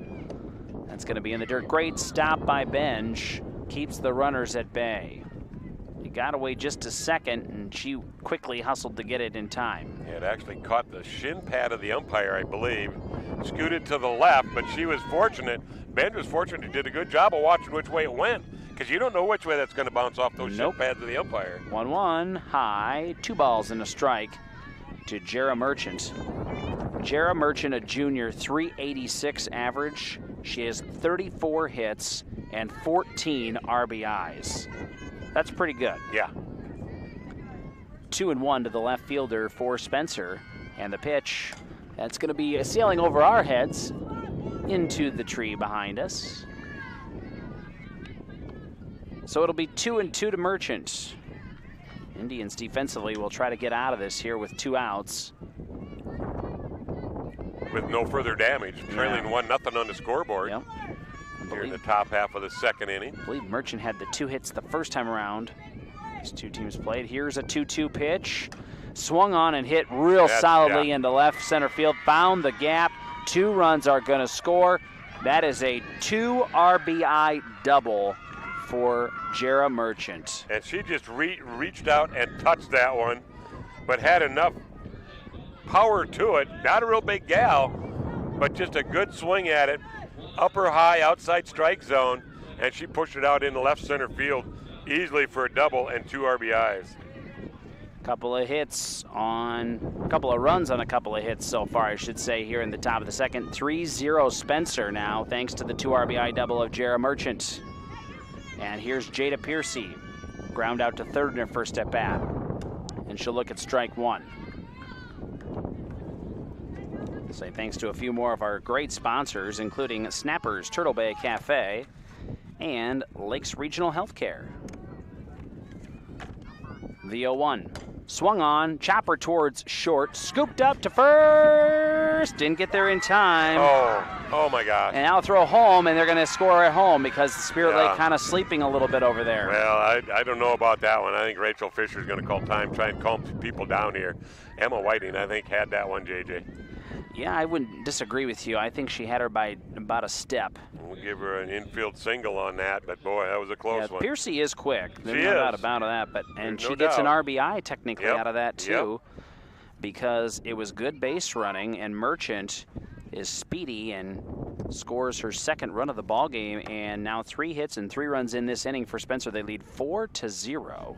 That's going to be in the dirt. Great stop by Benj. Keeps the runners at bay. He got away just a second, and she quickly hustled to get it in time. Yeah, it actually caught the shin pad of the umpire, I believe. Scooted to the left, but she was fortunate. Benj was fortunate. He did a good job of watching which way it went, because you don't know which way that's going to bounce off those shin pads of the umpire. 1-1, high, 2 balls and a strike to Jara Merchant. Jara Merchant, a junior, 386 average. She has 34 hits and 14 RBIs. That's pretty good. Yeah. 2-1 to the left fielder for Spencer. And the pitch, that's going to be sailing over our heads into the tree behind us. So it'll be 2-2 to Merchant. Indians defensively will try to get out of this here with 2 outs. With no further damage, trailing 1-0 on the scoreboard. Yep. Here in the top half of the second inning. I believe Merchant had the 2 hits the first time around. These 2 teams played. Here's a 2-2 pitch. Swung on and hit real solidly into left center field. Found the gap. 2 runs are going to score. That is a 2 RBI double for Jara Merchant. And she just reached out and touched that one, but had enough power to it. Not a real big gal, but just a good swing at it. Upper high outside strike zone, and she pushed it out into left center field easily for a double and 2 RBIs. Couple of runs on a couple of hits so far, I should say, here in the top of the second. 3-0 Spencer now, thanks to the 2 RBI double of Jara Merchant. And here's Jada Piercy, ground out to third in her first at bat. And she'll look at strike one. Say thanks to a few more of our great sponsors, including Snappers, Turtle Bay Cafe, and Lakes Regional Healthcare. The 0-1. Swung on, chopper towards short, scooped up to first, didn't get there in time. Oh my gosh. And now throw home, and they're going to score at home because the Spirit Lake kind of sleeping a little bit over there. Well, I don't know about that one. I think Rachel Fisher's going to call time, try and calm people down here. Emma Whiting, I think, had that one, JJ. Yeah, I wouldn't disagree with you. I think she had her by about a step. We'll give her an infield single on that, but boy, that was a close one. Piercy is quick. There's no doubt about that, and she gets an RBI technically out of that too, because it was good base running, and Merchant is speedy and scores her second run of the ball game, and now 3 hits and 3 runs in this inning for Spencer. They lead 4-0.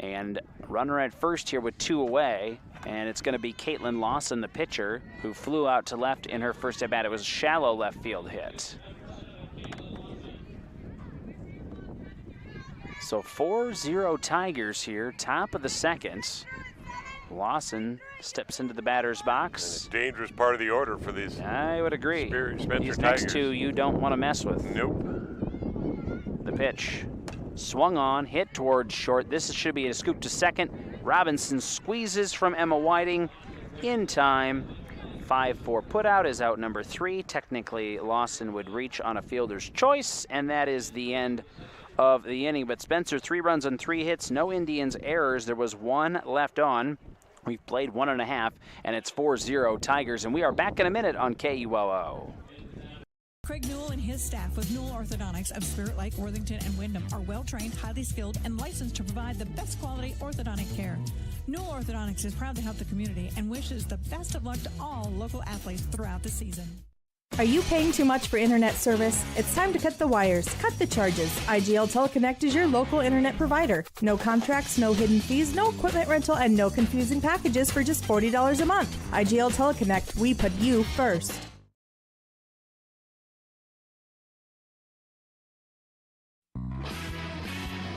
And runner at first here with 2 away, and it's going to be Caitlyn Lawson, the pitcher, who flew out to left in her first at bat. It was a shallow left field hit. So 4-0 Tigers here, top of the second. Lawson steps into the batter's box. And a dangerous part of the order for these. I would agree. Spencer These Tigers. next 2 you don't want to mess with. Nope. The pitch. Swung on, hit towards short. This should be a scoop to second. Robinson squeezes from Emma Whiting in time. 5-4 putout is out number 3. Technically, Lawson would reach on a fielder's choice, and that is the end of the inning. But Spencer, 3 runs on 3 hits, no Indians errors. There was 1 left on. We've played 1.5, and it's 4-0 Tigers, and we are back in a minute on KUOO. Craig Newell and his staff with Newell Orthodontics of Spirit Lake, Worthington, and Wyndham are well-trained, highly skilled, and licensed to provide the best quality orthodontic care. Newell Orthodontics is proud to help the community and wishes the best of luck to all local athletes throughout the season. Are you paying too much for internet service? It's time to cut the wires, cut the charges. IGL Teleconnect is your local internet provider. No contracts, no hidden fees, no equipment rental, and no confusing packages for just $40 a month. IGL Teleconnect, we put you first.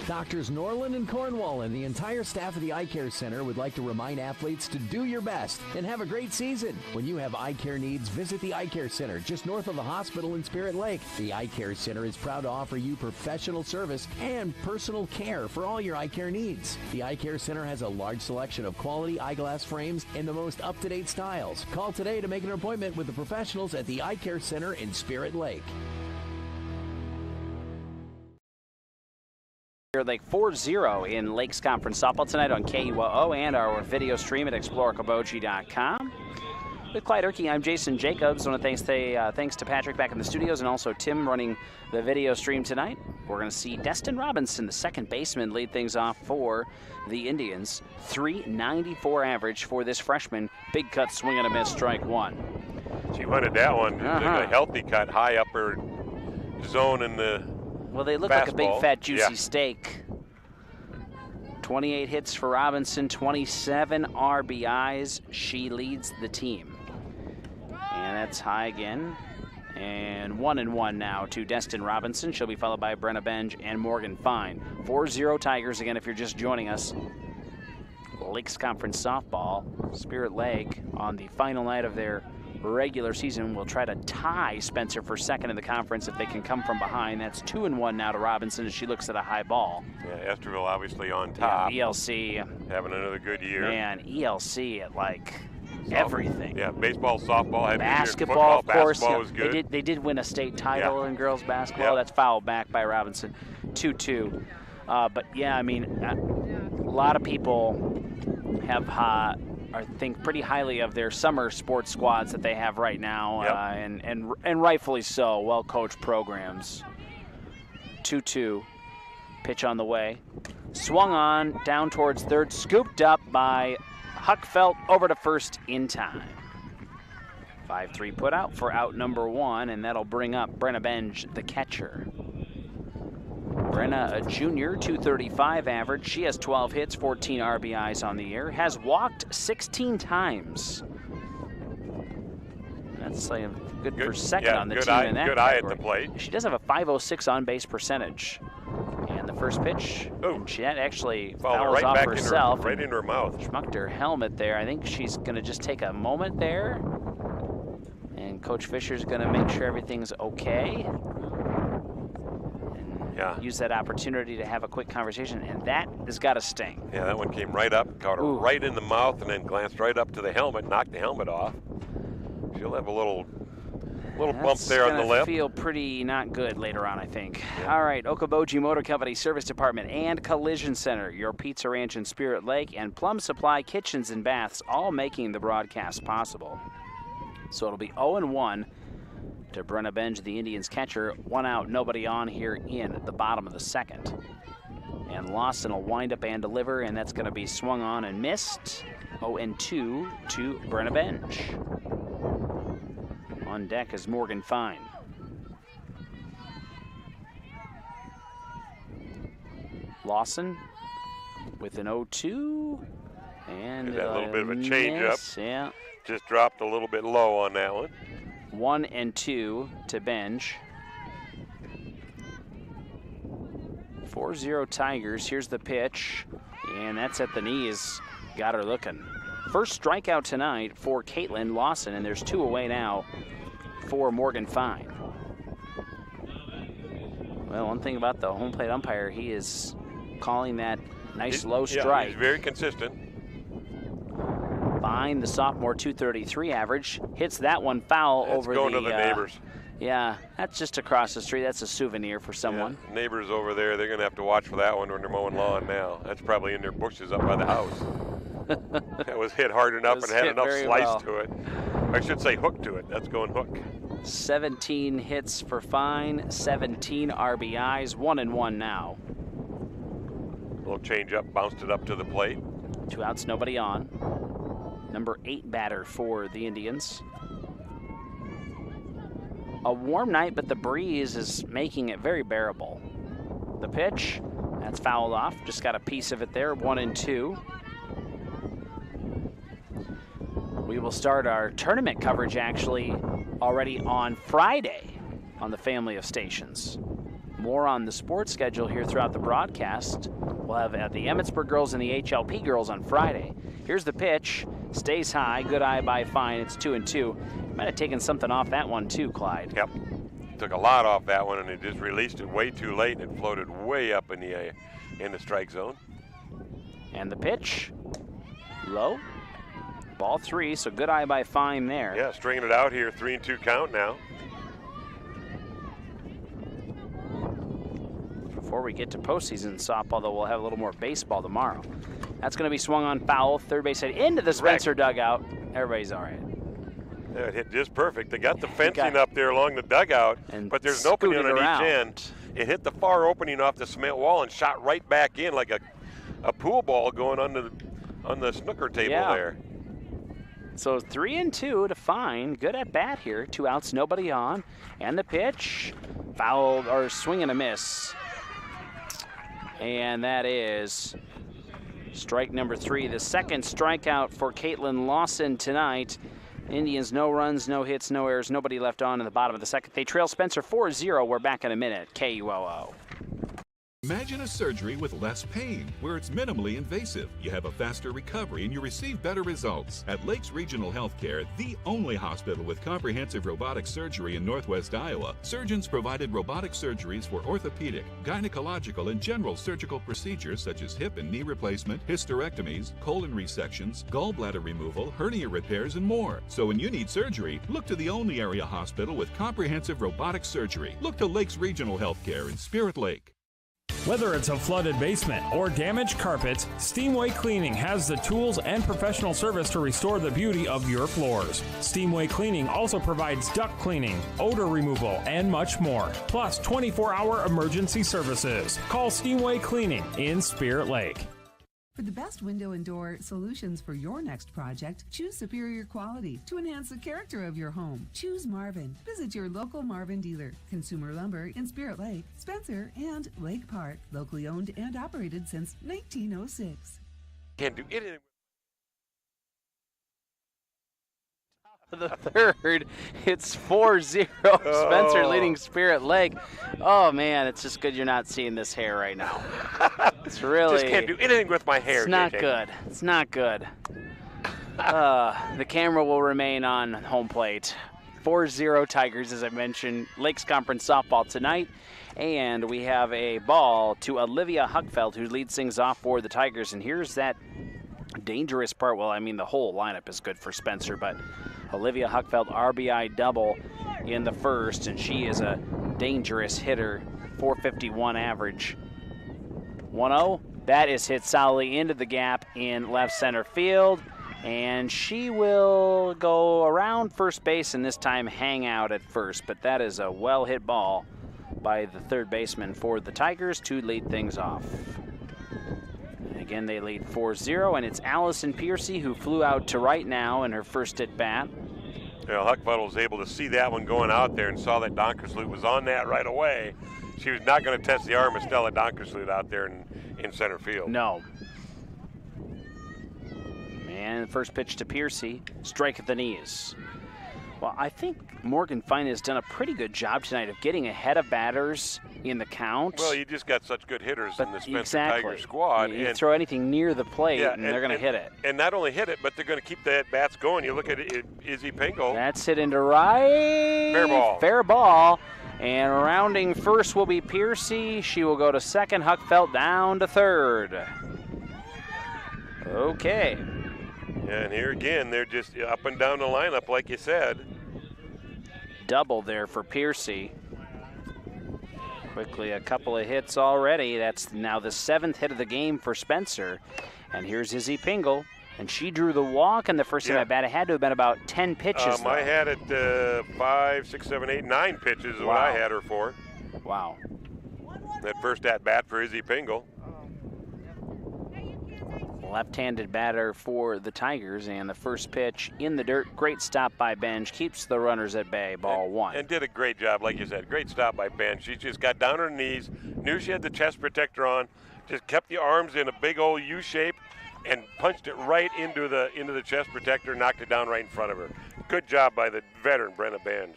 Doctors Norland and Cornwall and the entire staff of the Eye Care Center would like to remind athletes to do your best and have a great season. When you have eye care needs, visit the Eye Care Center just north of the hospital in Spirit Lake. The Eye Care Center is proud to offer you professional service and personal care for all your eye care needs. The Eye Care Center has a large selection of quality eyeglass frames and the most up-to-date styles. Call today to make an appointment with the professionals at the Eye Care Center in Spirit Lake. Lake 4-0 in Lakes Conference softball tonight on KUOO and our video stream at exploreokoboji.com. With Clyde Erkey, I'm Jason Jacobs. I want to thanks to Patrick back in the studios and also Tim running the video stream tonight. We're going to see Dustin Robinson, the second baseman, lead things off for the Indians. .394 average for this freshman. Big cut, swing and a miss, strike 1. She wanted that one. A healthy cut, high upper zone in the Well, they look fastball. like a big, fat, juicy steak. 28 hits for Robinson, 27 RBIs. She leads the team. And that's high again. And 1-1 now to Destin Robinson. She'll be followed by Brenna Benj and Morgan Fine. 4-0 Tigers again if you're just joining us. Lakes Conference softball. Spirit Lake on the final night of their regular season will try to tie Spencer for second in the conference if they can come from behind. That's 2-1 now to Robinson as she looks at a high ball. Yeah, Esterville obviously on top. Yeah, ELC. Having another good year. Man, ELC at like everything. Yeah, baseball, softball. Had basketball, of course. Basketball was good. They did win a state title in girls basketball. That's fouled back by Robinson. 2-2. But yeah, I mean, a lot of people have think pretty highly of their summer sports squads that they have right now, and rightfully so. Well-coached programs. 2-2. Pitch on the way. Swung on, down towards third, scooped up by Huckfeld over to first in time. 5-3 put out for out number 1, and that'll bring up Brenna Benj, the catcher. Brenna, a junior, 235 average. She has 12 hits, 14 RBIs on the year. Has walked 16 times. That's like a good for second on the team in that good category. eye at the plate. She does have a .506 on-base percentage. And the first pitch, and she actually fouls right off back herself. right into her mouth. Schmucked her helmet there. I think she's going to just take a moment there. And Coach Fisher's going to make sure everything's okay. And use that opportunity to have a quick conversation. And that has got to sting. Yeah, that one came right up, caught her right in the mouth, and then glanced right up to the helmet, knocked the helmet off. She'll have a little bump there on the lip. Feel pretty not good later on, I think. Yeah. All right, Okoboji Motor Company Service Department and Collision Center, your Pizza Ranch in Spirit Lake, and Plum Supply Kitchens and Baths, all making the broadcast possible. So it'll be 0-1 to Brenna Benj, the Indians catcher. 1 out, nobody on here in the bottom of the second. And Lawson will wind up and deliver, and that's going to be swung on and missed. 0-2 to Brenna Benj. On deck is Morgan Fine. Lawson with an 0-2. And that little bit of a change-up. Yeah. Just dropped a little bit low on that one. 1-2 to Benj. 4-0 Tigers. Here's the pitch. And that's at the knees. Got her looking. First strikeout tonight for Caitlyn Lawson, and there's 2 away now for Morgan Fine. Well, one thing about the home plate umpire, he is calling that nice low strike. He's very consistent. Fine, the sophomore, 233 average, hits that one foul over going to the neighbors. Yeah, that's just across the street. That's a souvenir for someone. Yeah, neighbors over there, they're going to have to watch for that one when they're mowing lawn now. That's probably in their bushes up by the house. It was hit hard enough and had enough slice to it. I should say hook to it. That's going hook. 17 hits for Fine, 17 RBIs, 1-1 now. Little change up, bounced it up to the plate. 2 outs, nobody on. Number 8 batter for the Indians. A warm night, but the breeze is making it very bearable. The pitch, that's fouled off. Just got a piece of it there, 1-2. We will start our tournament coverage actually already on Friday on the family of stations. More on the sports schedule here throughout the broadcast. We'll have the Emmetsburg girls and the HLP girls on Friday. Here's the pitch. Stays high. Good eye by Fine. It's 2-2. Might have taken something off that one too, Clyde. Yep. Took a lot off that one, and it just released it way too late, and it floated way up in the strike zone. And the pitch. Low. Ball 3, so good eye by Fine there. Yeah, stringing it out here, 3-2 count now. Before we get to postseason softball, though, we'll have a little more baseball tomorrow. That's going to be swung on foul, third base head into the Spencer dugout. Everybody's all right. Yeah, it hit just perfect. They got the fencing up there along the dugout, but there's an opening on each end. It hit the far opening off the cement wall and shot right back in like a pool ball going on the snooker table there. So 3-2 to Fine. Good at bat here. 2 outs, nobody on. And the pitch, foul or swing and a miss. And that is strike number 3. The second strikeout for Caitlyn Lawson tonight. Indians, no runs, no hits, no errors, nobody left on in the bottom of the second. They trail Spencer 4-0. We're back in a minute. KUOO. Imagine a surgery with less pain, where it's minimally invasive. You have a faster recovery and you receive better results. At Lakes Regional Healthcare, the only hospital with comprehensive robotic surgery in Northwest Iowa, surgeons provided robotic surgeries for orthopedic, gynecological, and general surgical procedures such as hip and knee replacement, hysterectomies, colon resections, gallbladder removal, hernia repairs, and more. So when you need surgery, look to the only area hospital with comprehensive robotic surgery. Look to Lakes Regional Healthcare in Spirit Lake. Whether it's a flooded basement or damaged carpets, Steamway Cleaning has the tools and professional service to restore the beauty of your floors. Steamway Cleaning also provides duct cleaning, odor removal, and much more, plus 24-hour emergency services. Call Steamway Cleaning in Spirit Lake. For the best window and door solutions for your next project, choose superior quality to enhance the character of your home. Choose Marvin. Visit your local Marvin dealer. Consumer Lumber in Spirit Lake, Spencer, and Lake Park. Locally owned and operated since 1906. Can't do anything. The third, it's 4-0. Spencer leading Spirit Lake. Oh man, it's just good you're not seeing this hair right now. It's really just can't do anything with my hair. It's not JJ. good. It's not good. The camera will remain on home plate. 4-0 Tigers, as I mentioned. Lakes Conference softball tonight. And we have a ball to Olivia Huckfeld, who leads things off for the Tigers. And here's that dangerous part. Well, I mean, the whole lineup is good for Spencer, but Olivia Huckfeld RBI double in the first, and she is a dangerous hitter, 451 average. 1-0, that is hit solidly into the gap in left center field, and she will go around first base and this time hang out at first, but that is a well-hit ball by the third baseman for the Tigers to lead things off. Again, they lead 4-0, and it's Allison Piercy who flew out to right now in her first at bat. Huckfeld was able to see that one going out there and saw that Donkersloot was on that right away. She was not going to test the arm of Stella Donkersloot out there in center field. No. And the first pitch to Piercy, strike at the knees. Well, I think Morgan Fine has done a pretty good job tonight of getting ahead of batters in the count. Well, you just got such good hitters in the Spencer exactly. Tiger squad. You throw anything near the plate, and they're going to hit it. And not only hit it, but they're going to keep the at-bats going. You look at Izzy Pingle. That's hit into right. Fair ball. Fair ball. And rounding first will be Piercy. She will go to second. Huckfeld down to third. Okay. And here again, they're just up and down the lineup, like you said. Double there for Piercy. Quickly, a couple of hits already. That's now the 7th hit of the game for Spencer. And here's Izzy Pingle. And she drew the walk in the first at bat. It had to have been about 10 pitches. I had it 5, 6, 7, 8, 9 pitches is what I had her for. Wow. That first at bat for Izzy Pingle. Left-handed batter for the Tigers, and the first pitch in the dirt. Great stop by Benj, keeps the runners at bay, ball one. And did a great job, like you said. Great stop by Benj. She just got down on her knees, knew she had the chest protector on, just kept the arms in a big old U shape, and punched it right into the chest protector, knocked it down right in front of her. Good job by the veteran Brenna Benj.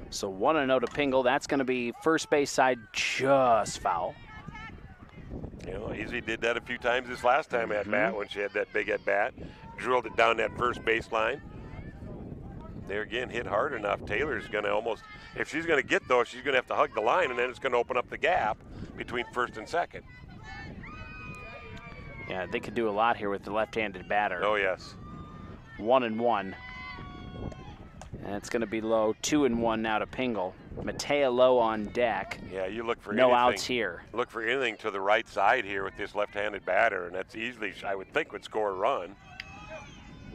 So 1-0 to Pingle. That's going to be first base side, just foul. You know, Izzy did that a few times this last time at bat when she had that big at bat, drilled it down that first baseline. There again, hit hard enough. Taylor's going to almost, if she's going to get those, she's going to have to hug the line, and then it's going to open up the gap between first and second. Yeah, they could do a lot here with the left-handed batter. Oh, yes. 1-1. And it's going to be low. 2-1 now to Pingle. Matea Lowe on deck. Yeah, you look for no anything, outs here. Look for anything to the right side here with this left-handed batter, and that's easily, I would think, would score a run.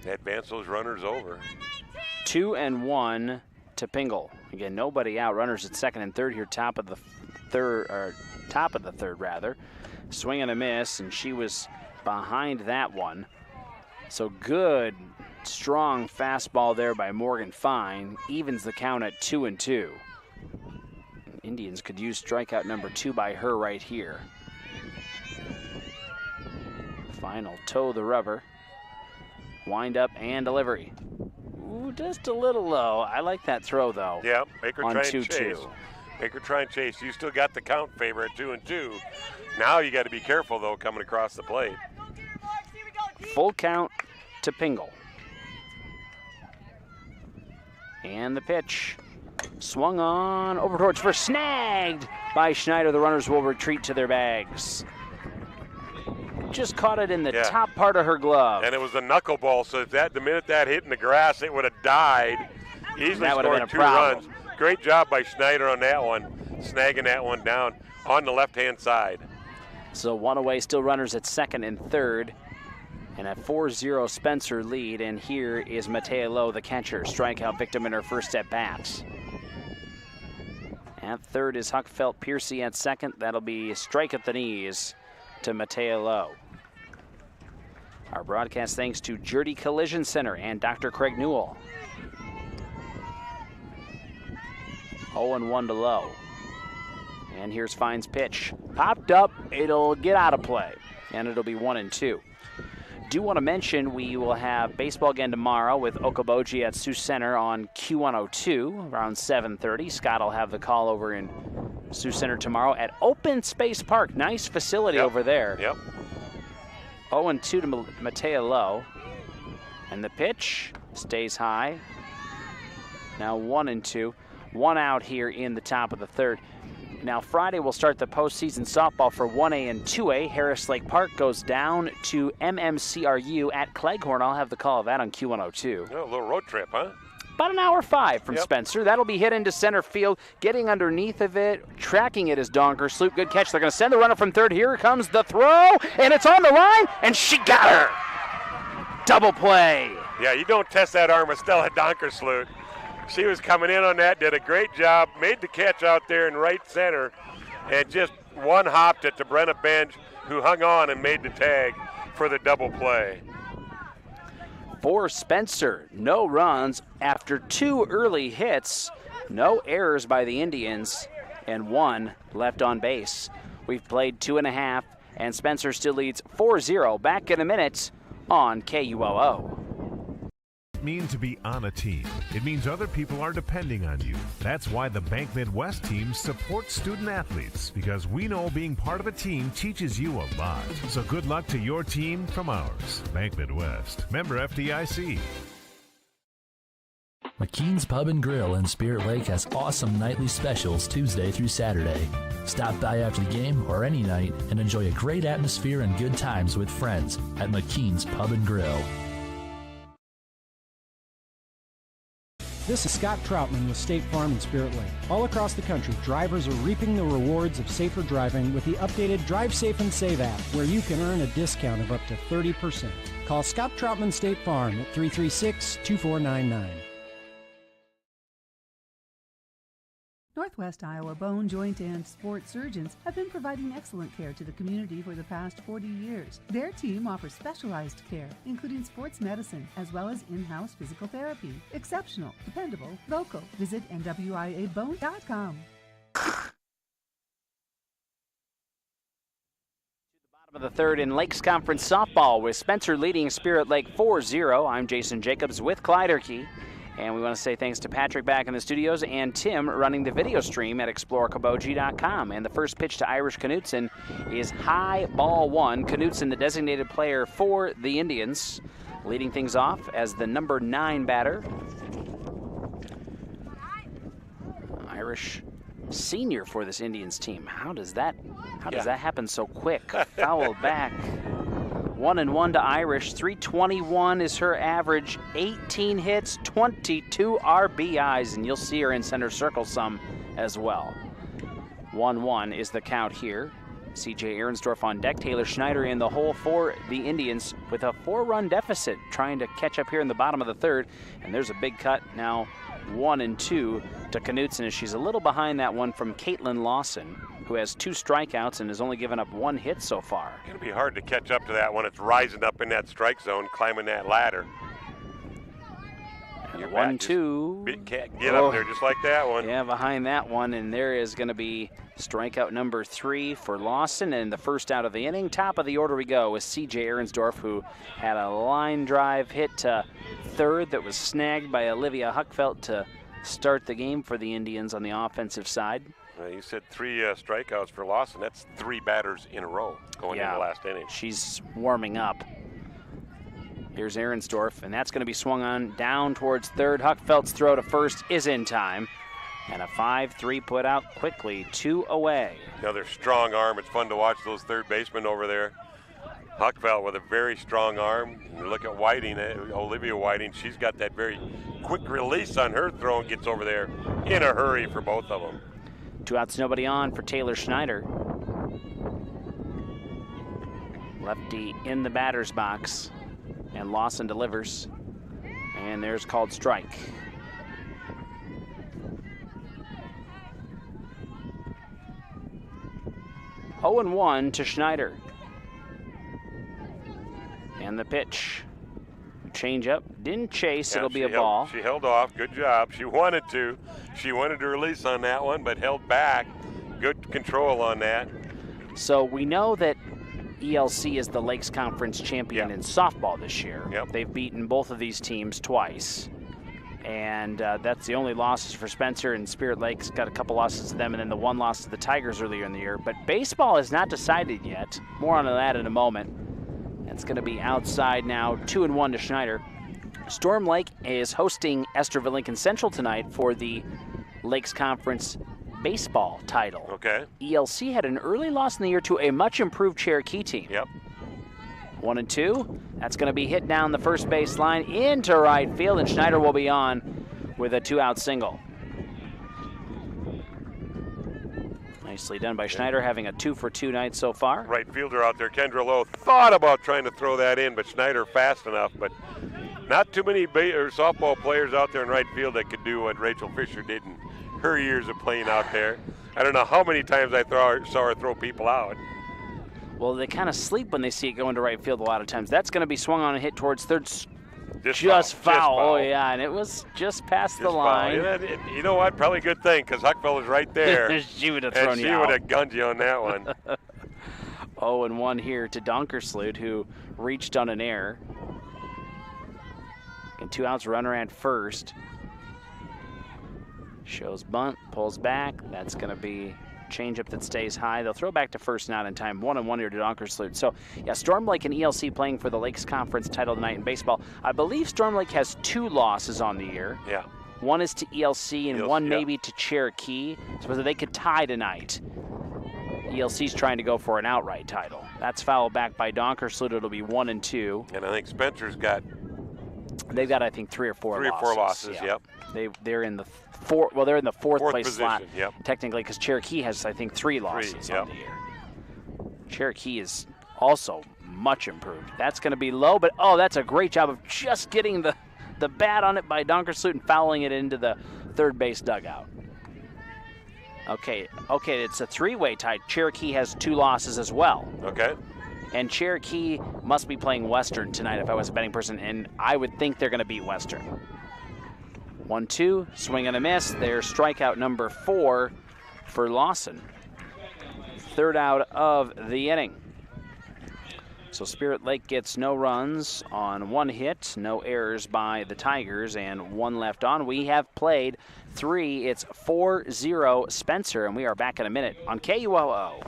Advance those runners over. 2-1 to Pingle. Again, nobody out. Runners at second and third here. Top of the third rather. Swing and a miss, and she was behind that one. So good, strong fastball there by Morgan Fine. Evens the count at 2-2. Indians could use strikeout number 2 by her right here. Final toe the rubber. Wind up and delivery. Ooh, just a little low. I like that throw though. Yeah, make her on try and 2-2. chase. Make her try and chase. You still got the count favor at 2-2. Now you got to be careful though coming across the plate. Full count to Pingle. And the pitch. Swung on over towards first, snagged by Schneider. The runners will retreat to their bags. Just caught it in the top part of her glove. And it was a knuckleball, so if the minute that hit in the grass, it would have died. Easily that would have been a scored 2 problem. runs. Great job by Schneider on that one, snagging that one down on the left-hand side. So one away, still runners at second and third. And a 4-0 Spencer lead, and here is Matea Lowe, the catcher, strikeout victim in her first at-bat. At third is Huckfeld Piercy at second. That'll be strike at the knees to Matea Lowe. Our broadcast thanks to Jurdy Collision Center and Dr. Craig Newell. 0-1 to Lowe. And here's Fine's pitch. Popped up, it'll get out of play, and it'll be 1-2. Do want to mention we will have baseball again tomorrow with Okoboji at Sioux Center on Q102 around 7:30. Scott will have the call over in Sioux Center tomorrow at Open Space Park. Nice facility over there. Yep. 0-2 to Mateo Lowe. And the pitch stays high. Now 1-2. 1 out here in the top of the third. Now Friday we'll start the postseason softball for 1A and 2A. Harris Lake Park goes down to MMCRU at Cleghorn. I'll have the call of that on Q102. Oh, a little road trip, huh? About an hour 5 from Spencer. That'll be hit into center field. Getting underneath of it, tracking it is Donker Sloop. Good catch. They're going to send the runner from third. Here comes the throw, and it's on the line, and she got her. Double play. Yeah, you don't test that arm with Stella Donker Sloop. She was coming in on that, did a great job, made the catch out there in right center, and just one-hopped it to Brenna Benj, who hung on and made the tag for the double play. For Spencer, no runs after 2 early hits, no errors by the Indians, and 1 left on base. We've played 2.5, and Spencer still leads 4-0. Back in a minute on KUOO. Mean to be on a team. It means other people are depending on you. That's why the Bank Midwest team supports student athletes, because we know being part of a team teaches you a lot. So good luck to your team from ours. Bank Midwest. Member FDIC. McKean's Pub and Grill in Spirit Lake has awesome nightly specials Tuesday through Saturday. Stop by after the game or any night and enjoy a great atmosphere and good times with friends at McKean's Pub and Grill. This is Scott Troutman with State Farm in Spirit Lake. All across the country, drivers are reaping the rewards of safer driving with the updated Drive Safe and Save app, where you can earn a discount of up to 30%. Call Scott Troutman State Farm at 336-2499. Northwest Iowa Bone, Joint, and Sports Surgeons have been providing excellent care to the community for the past 40 years. Their team offers specialized care, including sports medicine, as well as in-house physical therapy. Exceptional, dependable, local. Visit NWIABone.com. Bottom of the third in Lakes Conference softball with Spencer leading Spirit Lake 4-0. I'm Jason Jacobs with Clyde Erkey. And we want to say thanks to Patrick back in the studios and Tim running the video stream at explorekoboji.com. And the first pitch to Irish Knutson is high ball 1. Knutson, the designated player for the Indians, leading things off as the number 9 batter. Irish senior for this Indians team. How does that happen so quick? Fouled back. 1-1 to Irish. 321 is her average. 18 hits, 22 RBIs, and you'll see her in center circle some as well. 1-1 is the count here. C.J. Ahrensdorf on deck. Taylor Schneider in the hole for the Indians with a 4-run deficit, trying to catch up here in the bottom of the third. And there's a big cut now, 1-2 to Knutson, as she's a little behind that one from Caitlyn Lawson, who has 2 strikeouts and has only given up 1 hit so far. It's going to be hard to catch up to that when it's rising up in that strike zone, climbing that ladder. And the 1-2. Get up there just like that one. Yeah, behind that one, and there is going to be strikeout number 3 for Lawson, and the first out of the inning. Top of the order we go with C.J. Ahrensdorf, who had a line drive hit to third that was snagged by Olivia Huckfeld to start the game for the Indians on the offensive side. You said 3 strikeouts for Lawson. That's 3 batters in a row going into the last inning. She's warming up. Here's Ahrensdorf, and that's going to be swung on down towards third. Huckfeld's throw to first is in time. And a 5-3 put out quickly, 2 away. Another strong arm. It's fun to watch those third basemen over there. Huckfeld with a very strong arm. You look at Whiting, Olivia Whiting, she's got that very quick release on her throw and gets over there in a hurry for both of them. 2 outs, nobody on for Taylor Schneider. Lefty in the batter's box, and Lawson delivers. And there's called strike. Oh, 0-1 to Schneider. And the pitch. Change up. Didn't chase. Yeah, It'll be a ball. She held off. Good job. She wanted to. She wanted to release on that one, but held back. Good control on that. So we know that ELC is the Lakes Conference champion in softball this year. Yep. They've beaten both of these teams twice. And that's the only losses for Spencer, and Spirit Lakes got a couple losses to them, and then the one loss to the Tigers earlier in the year. But baseball is not decided yet. More on that in a moment. It's going to be outside now, 2-1 to Schneider. Storm Lake is hosting Esterville Lincoln Central tonight for the Lakes Conference baseball title. Okay. ELC had an early loss in the year to a much improved Cherokee team. Yep. 1-2. That's going to be hit down the first base line into right field, and Schneider will be on with a 2-out single. Nicely done by Schneider, having a 2-for-2 night so far. Right fielder out there, Kendra Lowe, thought about trying to throw that in, but Schneider fast enough. But not too many softball players out there in right field that could do what Rachel Fisher did in her years of playing out there. I don't know how many times I saw her throw people out. Well, they kind of sleep when they see it go into right field a lot of times. That's going to be swung on and hit towards third. Just foul. Oh, yeah, and it was just past the line. You know what? Probably a good thing, because Huckfeld was right there. She would have thrown you out. And she would have gunned you on that one. 0-1 here to Donkersloot, who reached on an error. And 2 outs, runner at first. Shows bunt, pulls back. That's going to be changeup that stays high. They'll throw back to first, not in time. 1-1 here to Donkersloot. So, yeah, Storm Lake and ELC playing for the Lakes Conference title tonight in baseball. I believe Storm Lake has 2 losses on the year. Yeah. One is to ELC and one maybe to Cherokee. So they could tie tonight. ELC's trying to go for an outright title. That's fouled back by Donkersloot. It'll be 1-2. And I think Spencer's got... They've got, I think, 3 or 4 losses. 3 or 4 losses, yep. They're in the they're in the fourth place position, slot, yep. technically, because Cherokee has, I think, 3 losses yep. on the year. Cherokee is also much improved. That's going to be low, but that's a great job of just getting the bat on it by Donkersloot and fouling it into the third base dugout. Okay, it's a 3-way tie. Cherokee has 2 losses as well. Okay. And Cherokee must be playing Western tonight if I was a betting person, and I would think they're going to beat Western. 1-2, swing and a miss. There's strikeout number 4 for Lawson. 3rd out of the inning. So Spirit Lake gets no runs on 1 hit, no errors by the Tigers, and 1 left on. We have played 3. It's 4-0 Spencer, and we are back in a minute on KUOO.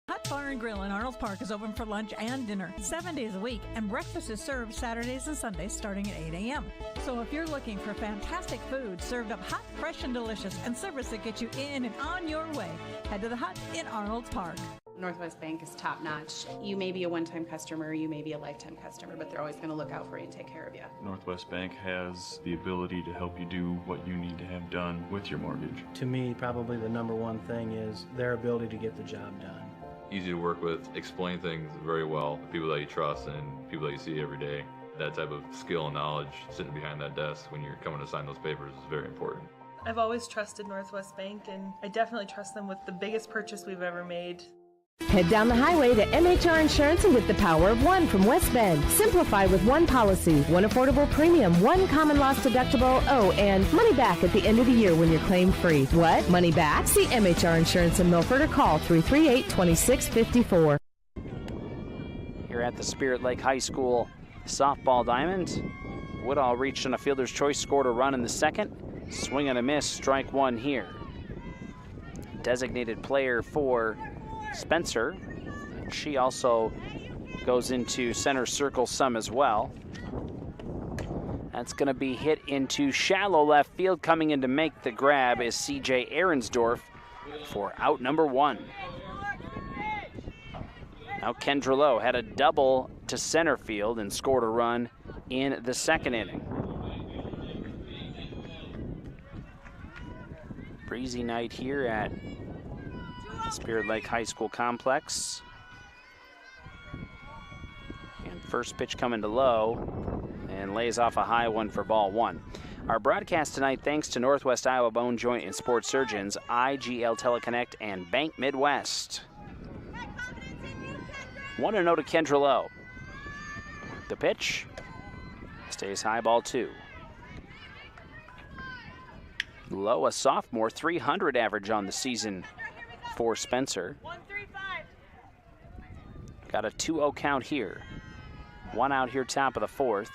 Hot Bar and Grill in Arnold Park is open for lunch and dinner 7 days a week, and breakfast is served Saturdays and Sundays starting at 8 a.m. So if you're looking for fantastic food served up hot, fresh, and delicious, and service that gets you in and on your way, head to the Hut in Arnold Park. Northwest Bank is top-notch. You may be a one-time customer, you may be a lifetime customer, but they're always going to look out for you and take care of you. Northwest Bank has the ability to help you do what you need to have done with your mortgage. To me, probably the number one thing is their ability to get the job done. Easy to work with, explain things very well, people that you trust and people that you see every day. That type of skill and knowledge sitting behind that desk when you're coming to sign those papers is very important. I've always trusted Northwest Bank, and I definitely trust them with the biggest purchase we've ever made. Head down the highway to MHR Insurance and get the power of 1 from West Bend. Simplify with 1 policy, 1 affordable premium, 1 common loss deductible, and money back at the end of the year when you're claim free. What? Money back? See MHR Insurance in Milford or call 338-2654. Here at the Spirit Lake High School softball diamond, Woodall reached on a fielder's choice, scored a run in the second. Swing and a miss, strike 1 here. Designated player for Spencer. She also goes into center circle some as well. That's going to be hit into shallow left field. Coming in to make the grab is C.J. Ahrensdorf for out number 1. Now Kendra Lowe had a double to center field and scored a run in the second inning. Breezy night here at Spirit Lake High School Complex. And first pitch coming to Lowe and lays off a high one for ball 1. Our broadcast tonight thanks to Northwest Iowa Bone Joint and Sports Surgeons, IGL Teleconnect, and Bank Midwest. 1-0 to Kendra Lowe. The pitch stays high, ball 2. Lowe, a sophomore, 300 average on the season for Spencer. Got a 2-0 count here. 1 out here, top of the 4th.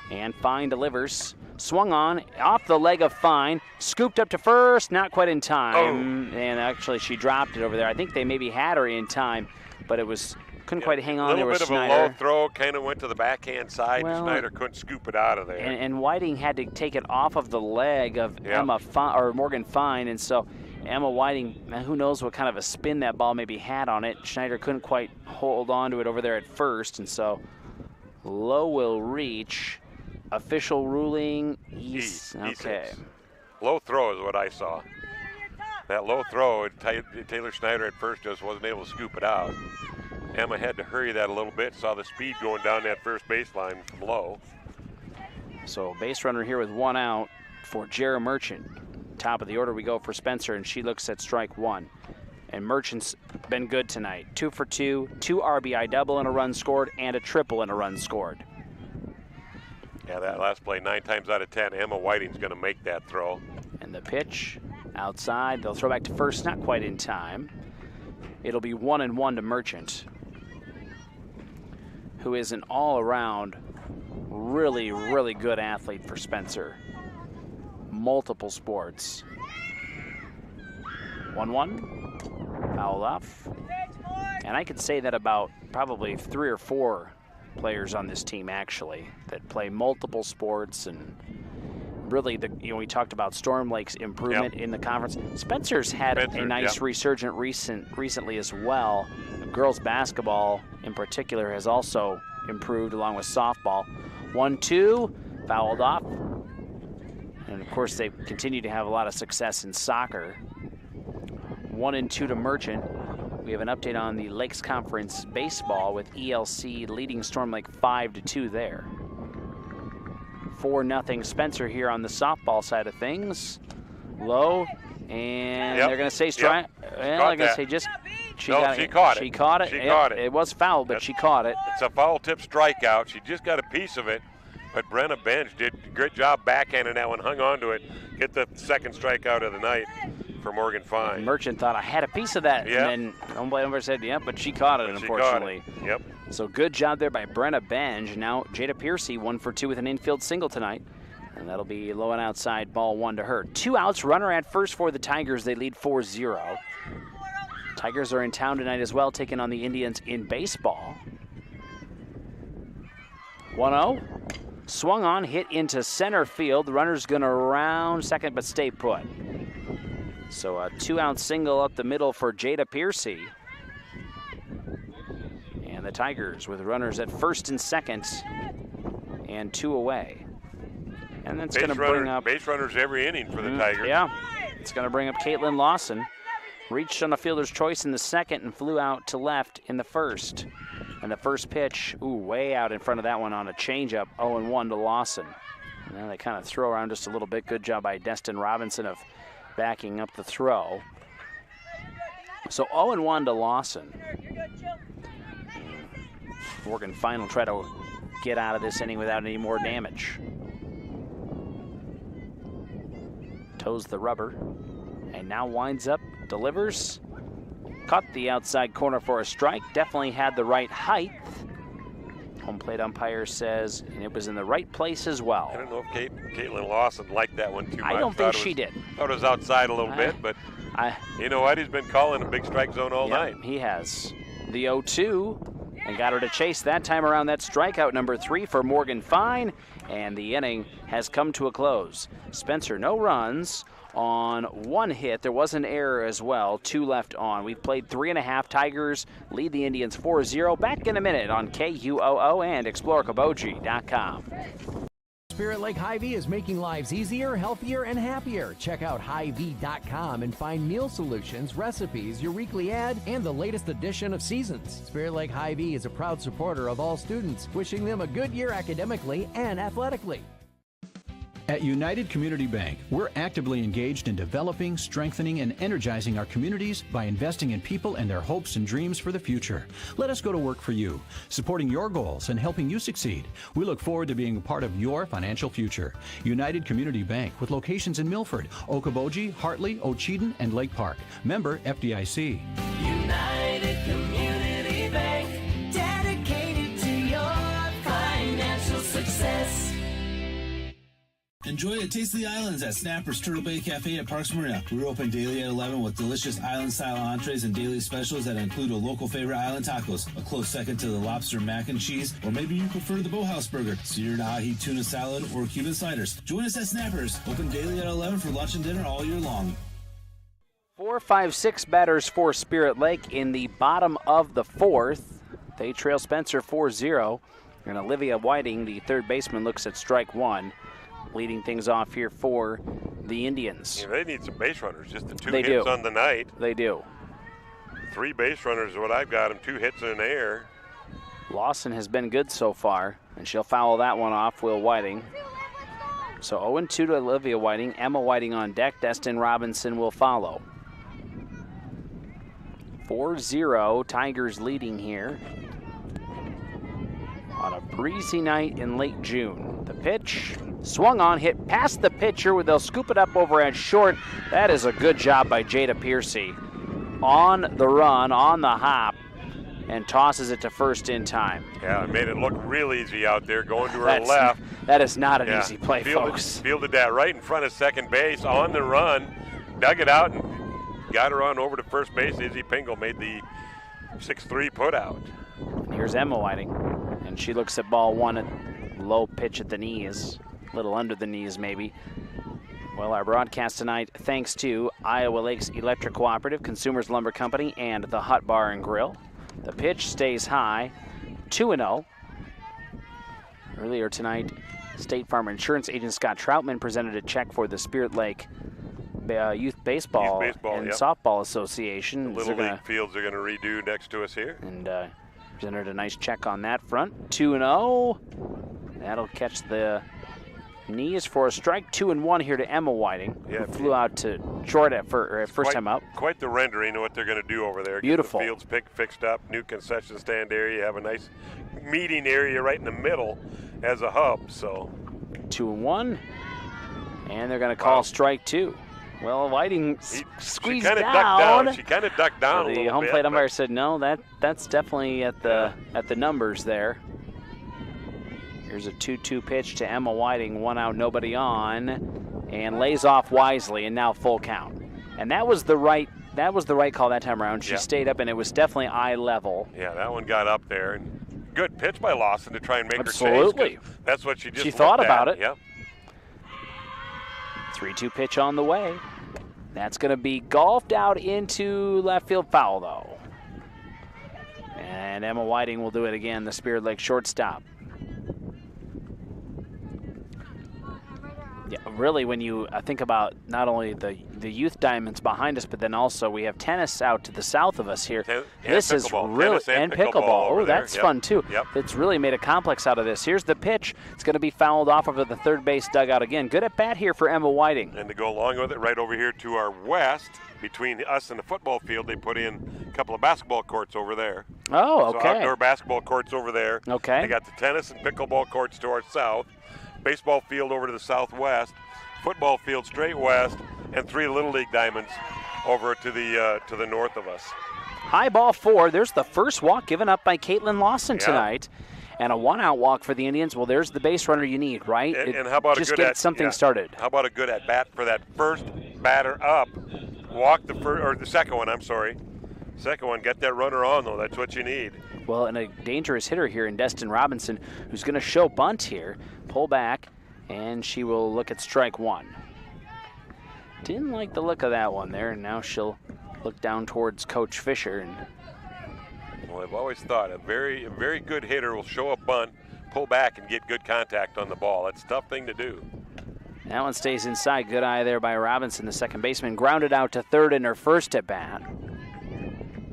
And Fine delivers. Swung on, off the leg of Fine. Scooped up to first, not quite in time. And actually, she dropped it over there. I think they maybe had her in time, but it was couldn't quite hang on there with Schneider. A little bit of a low throw, kind of went to the backhand side, and Schneider couldn't scoop it out of there. And Whiting had to take it off of the leg of Morgan Fine, and so Emma Whiting, who knows what kind of a spin that ball maybe had on it. Schneider couldn't quite hold on to it over there at first, and so Lowe will reach. Official ruling, okay. Low throw is what I saw. That low throw, Taylor Schneider at first just wasn't able to scoop it out. Emma had to hurry that a little bit, saw the speed going down that first baseline from Lowe. So base runner here with 1 out for Jara Merchant. Top of the order we go for Spencer, and she looks at strike 1. And Merchant's been good tonight. 2 for 2, 2 RBI double and a run scored, and a triple and a run scored. Yeah, that last play, 9 times out of 10, Emma Whiting's going to make that throw. And the pitch outside. They'll throw back to first, not quite in time. It'll be 1-1 to Merchant, who is an all-around really, really good athlete for Spencer. Multiple sports. 1-1, foul off. And I could say that about probably 3 or 4 players on this team actually that play multiple sports, and really we talked about Storm Lake's improvement in the conference. Spencer's had a nice resurgent recently as well. Girls basketball in particular has also improved along with softball. 1-2, fouled off. And of course they continue to have a lot of success in soccer. 1-2 to Merchant. We have an update on the Lakes Conference baseball with ELC leading Storm Lake 5-2 there. 4-0 Spencer here on the softball side of things. Low, and they're going to say strike. Well, they're going to say just. She caught it. She caught it. It was foul, but she caught it. It's a foul tip strikeout. She just got a piece of it, but Brenna Bench did a great job backhanding that one, hung on to it, get the second strikeout of the night for Morgan Fine. Merchant thought I had a piece of that, and then nobody said, but she caught it, unfortunately. Yep. So good job there by Brenna Benj. Now Jada Piercy, 1 for 2 with an infield single tonight. And that'll be low and outside, ball 1 to her. 2 outs, runner at first for the Tigers. They lead 4-0. Tigers are in town tonight as well, taking on the Indians in baseball. 1-0. Swung on, hit into center field. The runner's going to round second, but stay put. So a 2-out single up the middle for Jada Piercy. And the Tigers with runners at first and second and 2 away. And that's going to bring up base runners every inning for the Tigers. Yeah, it's going to bring up Caitlyn Lawson. Reached on a fielder's choice in the second and flew out to left in the first. And the first pitch, way out in front of that one on a changeup, 0-1 to Lawson. And now they kind of throw around just a little bit. Good job by Dustin Robinson of backing up the throw. So 0-1 to Lawson. Morgan Fine will try to get out of this inning without any more damage. Toes the rubber, and now winds up, delivers. Caught the outside corner for a strike. Definitely had the right height. Home plate umpire says, and it was in the right place as well. I don't know if Caitlyn Lawson liked that one too much. I don't think she did. Thought it was outside a little bit, but you know what? He's been calling a big strike zone all night. He has. The 0-2, and got her to chase that time around. That strikeout number 3 for Morgan Fine, and the inning has come to a close. Spencer, no runs on 1 hit. There was an error as well, 2 left on. We've played 3.5. Tigers lead the Indians 4-0. Back in a minute on KUOO and ExploreKaboji.com. Spirit Lake Hy-Vee is making lives easier, healthier, and happier. Check out Hy-Vee.com and find meal solutions, recipes, your weekly ad, and the latest edition of Seasons. Spirit Lake Hy-Vee is a proud supporter of all students, wishing them a good year academically and athletically. At United Community Bank, we're actively engaged in developing, strengthening, and energizing our communities by investing in people and their hopes and dreams for the future. Let us go to work for you, supporting your goals and helping you succeed. We look forward to being a part of your financial future. United Community Bank, with locations in Milford, Okoboji, Hartley, Ocheyedan, and Lake Park. Member FDIC. United Community Bank, dedicated to your financial success. Enjoy a taste of the islands at Snapper's Turtle Bay Cafe at Parks Marina. We're open daily at 11 with delicious island-style entrees and daily specials that include a local favorite island tacos, a close second to the lobster mac and cheese, or maybe you prefer the Boathouse burger, seared ahi tuna salad, or Cuban sliders. Join us at Snapper's, open daily at 11 for lunch and dinner all year long. 4, 5, 6 batters for Spirit Lake in the bottom of the fourth. They trail Spencer 4-0. And Olivia Whiting, the third baseman, looks at strike one, leading things off here for the Indians. Yeah, they need some base runners, just the 2 They hits do. on the night. They do. 3 base runners is what I've got them, 2 hits in the air. Lawson has been good so far, and she'll foul that one off, Will Whiting. So 0-2 to Olivia Whiting. Emma Whiting on deck. Dustin Robinson will follow. 4-0, Tigers leading here on a breezy night in late June. The pitch swung on, hit past the pitcher. They'll scoop it up over at short. That is a good job by Jada Piercy. On the run, on the hop, and tosses it to first in time. Yeah, it made it look real easy out there, going to her left. That is not an easy play, folks. Fielded that right in front of second base, on the run, dug it out, and got her on over to first base. Izzy Pingle made the 6-3 put out. And here's Emma Whiting, and she looks at ball one at low pitch at the knees, a little under the knees maybe. Well, our broadcast tonight, thanks to Iowa Lakes Electric Cooperative, Consumers Lumber Company, and the Hut Bar and Grill. The pitch stays high, 2-0. Earlier tonight, State Farm Insurance agent Scott Troutman presented a check for the Spirit Lake Youth Baseball and Softball Association. The Little League fields are going to redo next to us here. And presented a nice check on that front. 2-0. That'll catch the knees for a strike. 2-1 here to Emma Whiting, who flew out to short at first time up. Quite the rendering of what they're going to do over there. Beautiful. Get the fields fixed up, new concession stand area. You have a nice meeting area right in the middle as a hub. So 2-1, and they're going to call strike two. Well, Whiting squeezed down. She kind of ducked down a little bit. The home plate umpire said, no, that's definitely at the numbers there. Here's a 2-2 pitch to Emma Whiting, 1 out, nobody on, and lays off wisely, and now full count. And that was the right call that time around. She stayed up, and it was definitely eye level. Yeah, that one got up there, and good pitch by Lawson to try and make her chase. Absolutely. That's what she thought about it. Yep. 3-2 pitch on the way. That's going to be golfed out into left field foul, though. And Emma Whiting will do it again, the Spirit Lake shortstop. Yeah, really, when you think about not only the youth diamonds behind us, but then also we have tennis out to the south of us here. This is really, and pickleball. Oh, that's fun too. Yep. It's really made a complex out of this. Here's the pitch. It's going to be fouled off of the third base dugout again. Good at bat here for Emma Whiting. And to go along with it, right over here to our west, between us and the football field, they put in a couple of basketball courts over there. Oh, okay. So outdoor basketball courts over there. Okay. They got the tennis and pickleball courts to our south, baseball field over to the southwest, football field straight west, and 3 Little League diamonds over to the north of us. High ball 4. There's the first walk given up by Caitlyn Lawson tonight. And a 1-out walk for the Indians. Well, there's the base runner you need, right? And how about just a good get something started? How about a good at bat for that first batter up? Walk the second one, I'm sorry. Second one, get that runner on, though. That's what you need. Well, and a dangerous hitter here in Dustin Robinson, who's going to show bunt here. Pull back, and she will look at strike one. Didn't like the look of that one there, and now she'll look down towards Coach Fisher. And well, I've always thought a very good hitter will show a bunt, pull back, and get good contact on the ball. That's a tough thing to do. That one stays inside. Good eye there by Robinson, the second baseman. Grounded out to third in her first at bat.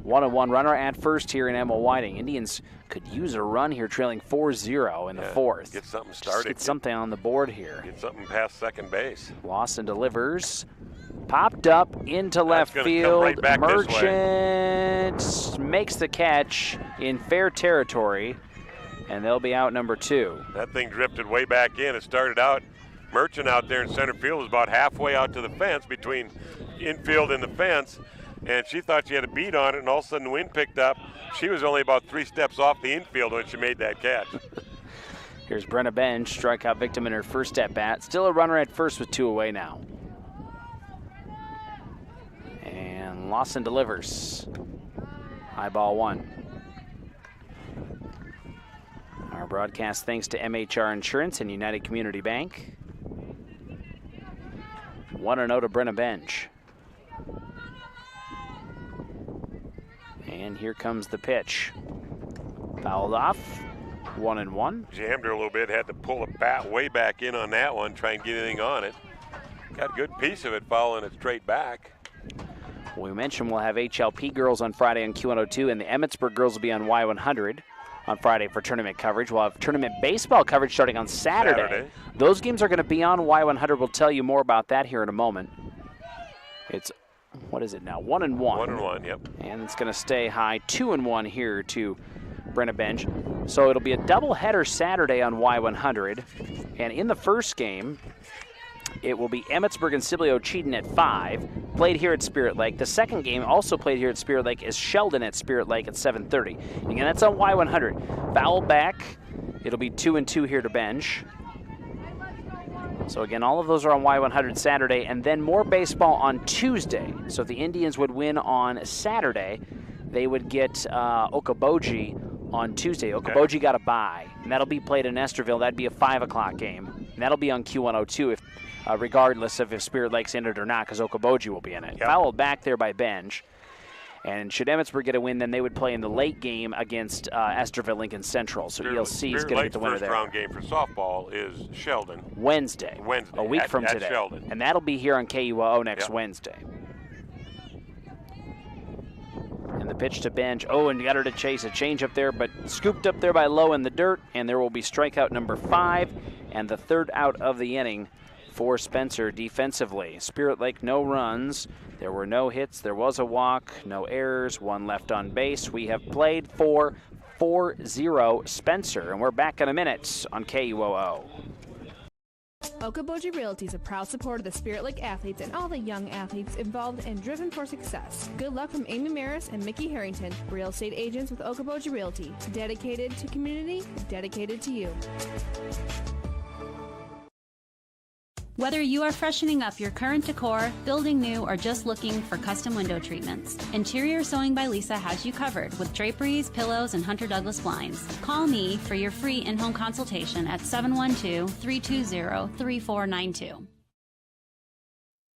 1-1 runner at first here in Emma Whiting. Indians could use a run here, trailing 4-0 in the fourth. Get something started. Get something on the board here. Get something past second base. Lawson delivers. Popped up into left field. Right back Merchant makes the catch in fair territory, and they'll be out number 2. That thing drifted way back in. It started out, Merchant out there in center field was about halfway out to the fence between infield and the fence, and she thought she had a beat on it, and all of a sudden the wind picked up. She was only about 3 steps off the infield when she made that catch. Here's Brenna Bench, strikeout victim in her first at-bat. Still a runner at first with 2 away now. And Lawson delivers. High ball 1. Our broadcast thanks to MHR Insurance and United Community Bank. 1-0 to Brenna Bench. And here comes the pitch. Fouled off. 1-1. Jammed her a little bit, had to pull the bat way back in on that one, try and get anything on it. Got a good piece of it following it straight back. We mentioned we'll have HLP girls on Friday on Q102, and the Emmetsburg girls will be on Y100 on Friday for tournament coverage. We'll have tournament baseball coverage starting on Saturday. Those games are going to be on Y100. We'll tell you more about that here in a moment. It's, what is it now? 1-1. 1-1, yep. And it's going to stay high. 2-1 here to Brenna Bench. So it'll be a doubleheader Saturday on Y100. And in the first game, it will be Emmetsburg and Sibley Cheaton at 5, played here at Spirit Lake. The second game, also played here at Spirit Lake, is Sheldon at Spirit Lake at 7:30. Again, that's on Y100. Foul back. It'll be 2-2 here to Bench. So again, all of those are on Y100 Saturday, and then more baseball on Tuesday. So if the Indians would win on Saturday, they would get Okoboji on Tuesday. Okoboji got a bye, and that'll be played in Esterville. That'd be a 5 o'clock game, and that'll be on Q102 if, regardless of if Spirit Lake's in it or not, because Okoboji will be in it. Yep. Fouled back there by Bench. And should Emmetsburg get a win, then they would play in the late game against Esterville Lincoln Central. So ELC is going to get the winner there. First round game for softball is Sheldon. Wednesday. A week from today. Sheldon. And that'll be here on KUOO next Wednesday. And the pitch to Bench. Oh, and got her to chase a change up there, but scooped up there by Lowe in the dirt. And there will be strikeout number 5 and the third out of the inning for Spencer defensively. Spirit Lake, no runs. There were no hits. There was a walk, no errors, 1 left on base. We have played for 4-0 Spencer, and we're back in a minute on KUOO. Okoboji Realty is a proud supporter of the Spirit Lake athletes and all the young athletes involved and driven for success. Good luck from Amy Maris and Mickey Harrington, real estate agents with Okoboji Realty. Dedicated to community, dedicated to you. Whether you are freshening up your current decor, building new, or just looking for custom window treatments, Interior Sewing by Lisa has you covered with draperies, pillows, and Hunter Douglas blinds. Call me for your free in-home consultation at 712-320-3492.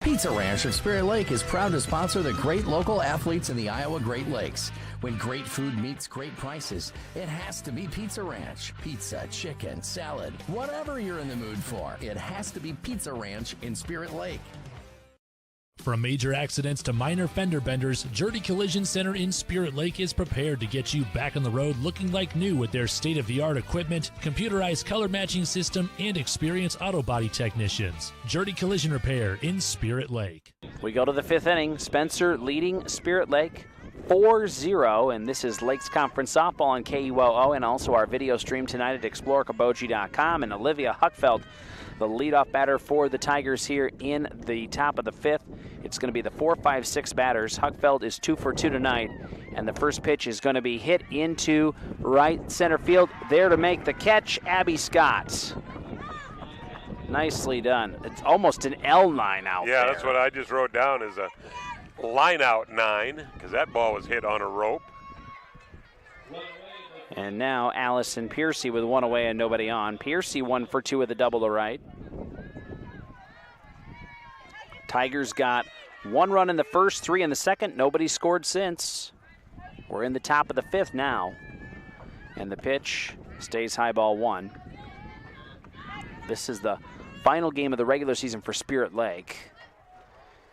Pizza Ranch of Spirit Lake is proud to sponsor the great local athletes in the Iowa Great Lakes. When great food meets great prices, it has to be Pizza Ranch. Pizza, chicken, salad, whatever you're in the mood for, it has to be Pizza Ranch in Spirit Lake. From major accidents to minor fender benders, Journey Collision Center in Spirit Lake is prepared to get you back on the road looking like new with their state-of-the-art equipment, computerized color matching system, and experienced auto body technicians. Journey Collision Repair in Spirit Lake. We go to the 5th inning. Spencer leading Spirit Lake 4-0, and this is Lakes Conference Softball on KUOO, and also our video stream tonight at exploreokoboji.com. And Olivia Huckfeld, the leadoff batter for the Tigers here in the top of the 5th. It's going to be the 4, 5, 6 batters. Huckfeld is 2 for 2 tonight, and the first pitch is going to be hit into right center field. There to make the catch, Abby Scott. Nicely done. It's almost an L9 out there. Yeah, that's what I just wrote down as a line out 9, because that ball was hit on a rope. And now Allison Piercy with 1 away and nobody on. Piercy 1 for 2 with a double to right. Tigers got 1 run in the first, 3 in the second. Nobody scored since. We're in the top of the 5th now. And the pitch stays high ball 1. This is the final game of the regular season for Spirit Lake.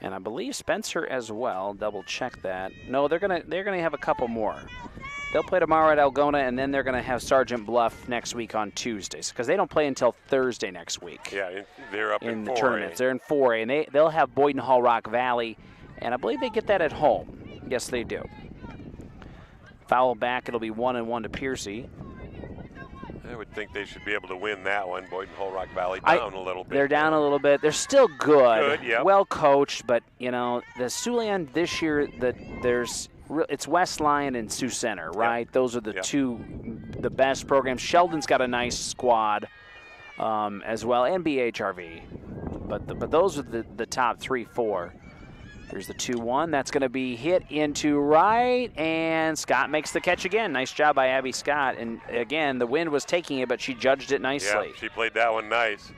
And I believe Spencer as well. Double check that. No, they're gonna have a couple more. They'll play tomorrow at Algona, and then they're gonna have Sergeant Bluff next week on Tuesdays because they don't play until Thursday next week. Yeah, they're up in the 4A. tournaments. They're in 4A, and they'll have Boyden Hall Rock Valley, and I believe they get that at home. Yes, they do. Foul back. It'll be 1-1 to Piercy. I would think they should be able to win that one. Boyden Hull Rock Valley down a little bit. They're down a little bit. They're still good. Good, yep. Well coached, but the Siouxland this year, it's West Lyon and Sioux Center, right? Yep. Those are the best programs. Sheldon's got a nice squad as well, and BHRV. But those are the top 3-4. Here's the 2-1. That's going to be hit into right, and Scott makes the catch again. Nice job by Abby Scott. And, again, the wind was taking it, but she judged it nicely. Yeah, she played that one nice.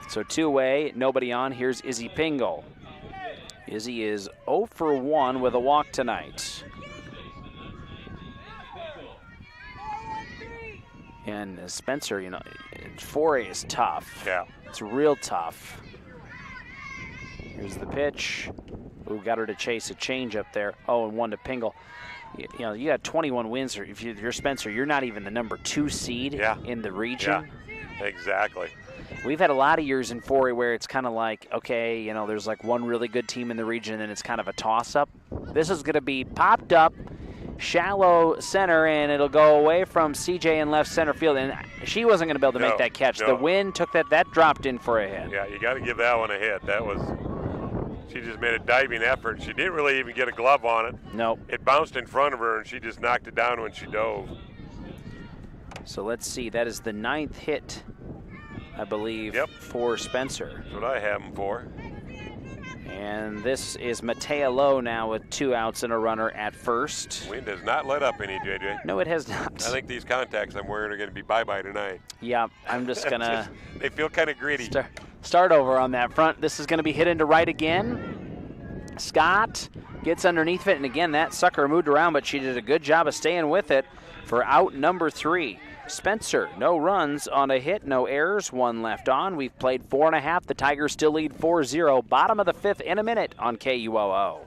So two-way, nobody on. Here's Izzy Pingle. Izzy is 0 for 1 with a walk tonight. And Spencer, 4A is tough. Yeah. It's real tough. Here's the pitch. Ooh, got her to chase a change up there. 0-1 to Pingle. You got 21 wins. If you're Spencer, you're not even the number 2 seed in the region. Yeah, exactly. We've had a lot of years in 4A where it's kind of like, okay, there's like one really good team in the region, and then it's kind of a toss-up. This is going to be popped up, shallow center, and it'll go away from CJ in left center field. And she wasn't going to be able to make that catch. No. The wind took that dropped in for a hit. Yeah, you got to give that one a hit. She just made a diving effort. She didn't really even get a glove on it. Nope. It bounced in front of her, and she just knocked it down when she dove. So let's see. That is the 9th hit, I believe, for Spencer. That's what I have him for. And this is Matea Lowe now with 2 outs and a runner at first. Wind has not let up any, JJ. No, it has not. I think these contacts I'm wearing are going to be bye-bye tonight. Yeah, I'm just going to... They feel kind of gritty. Start over on that front. This is going to be hit into right again. Scott gets underneath it, and again, that sucker moved around, but she did a good job of staying with it for out number 3. Spencer, no runs on a hit, no errors, 1 left on. We've played 4.5. The Tigers still lead 4-0. Bottom of the 5th in a minute on KUOO.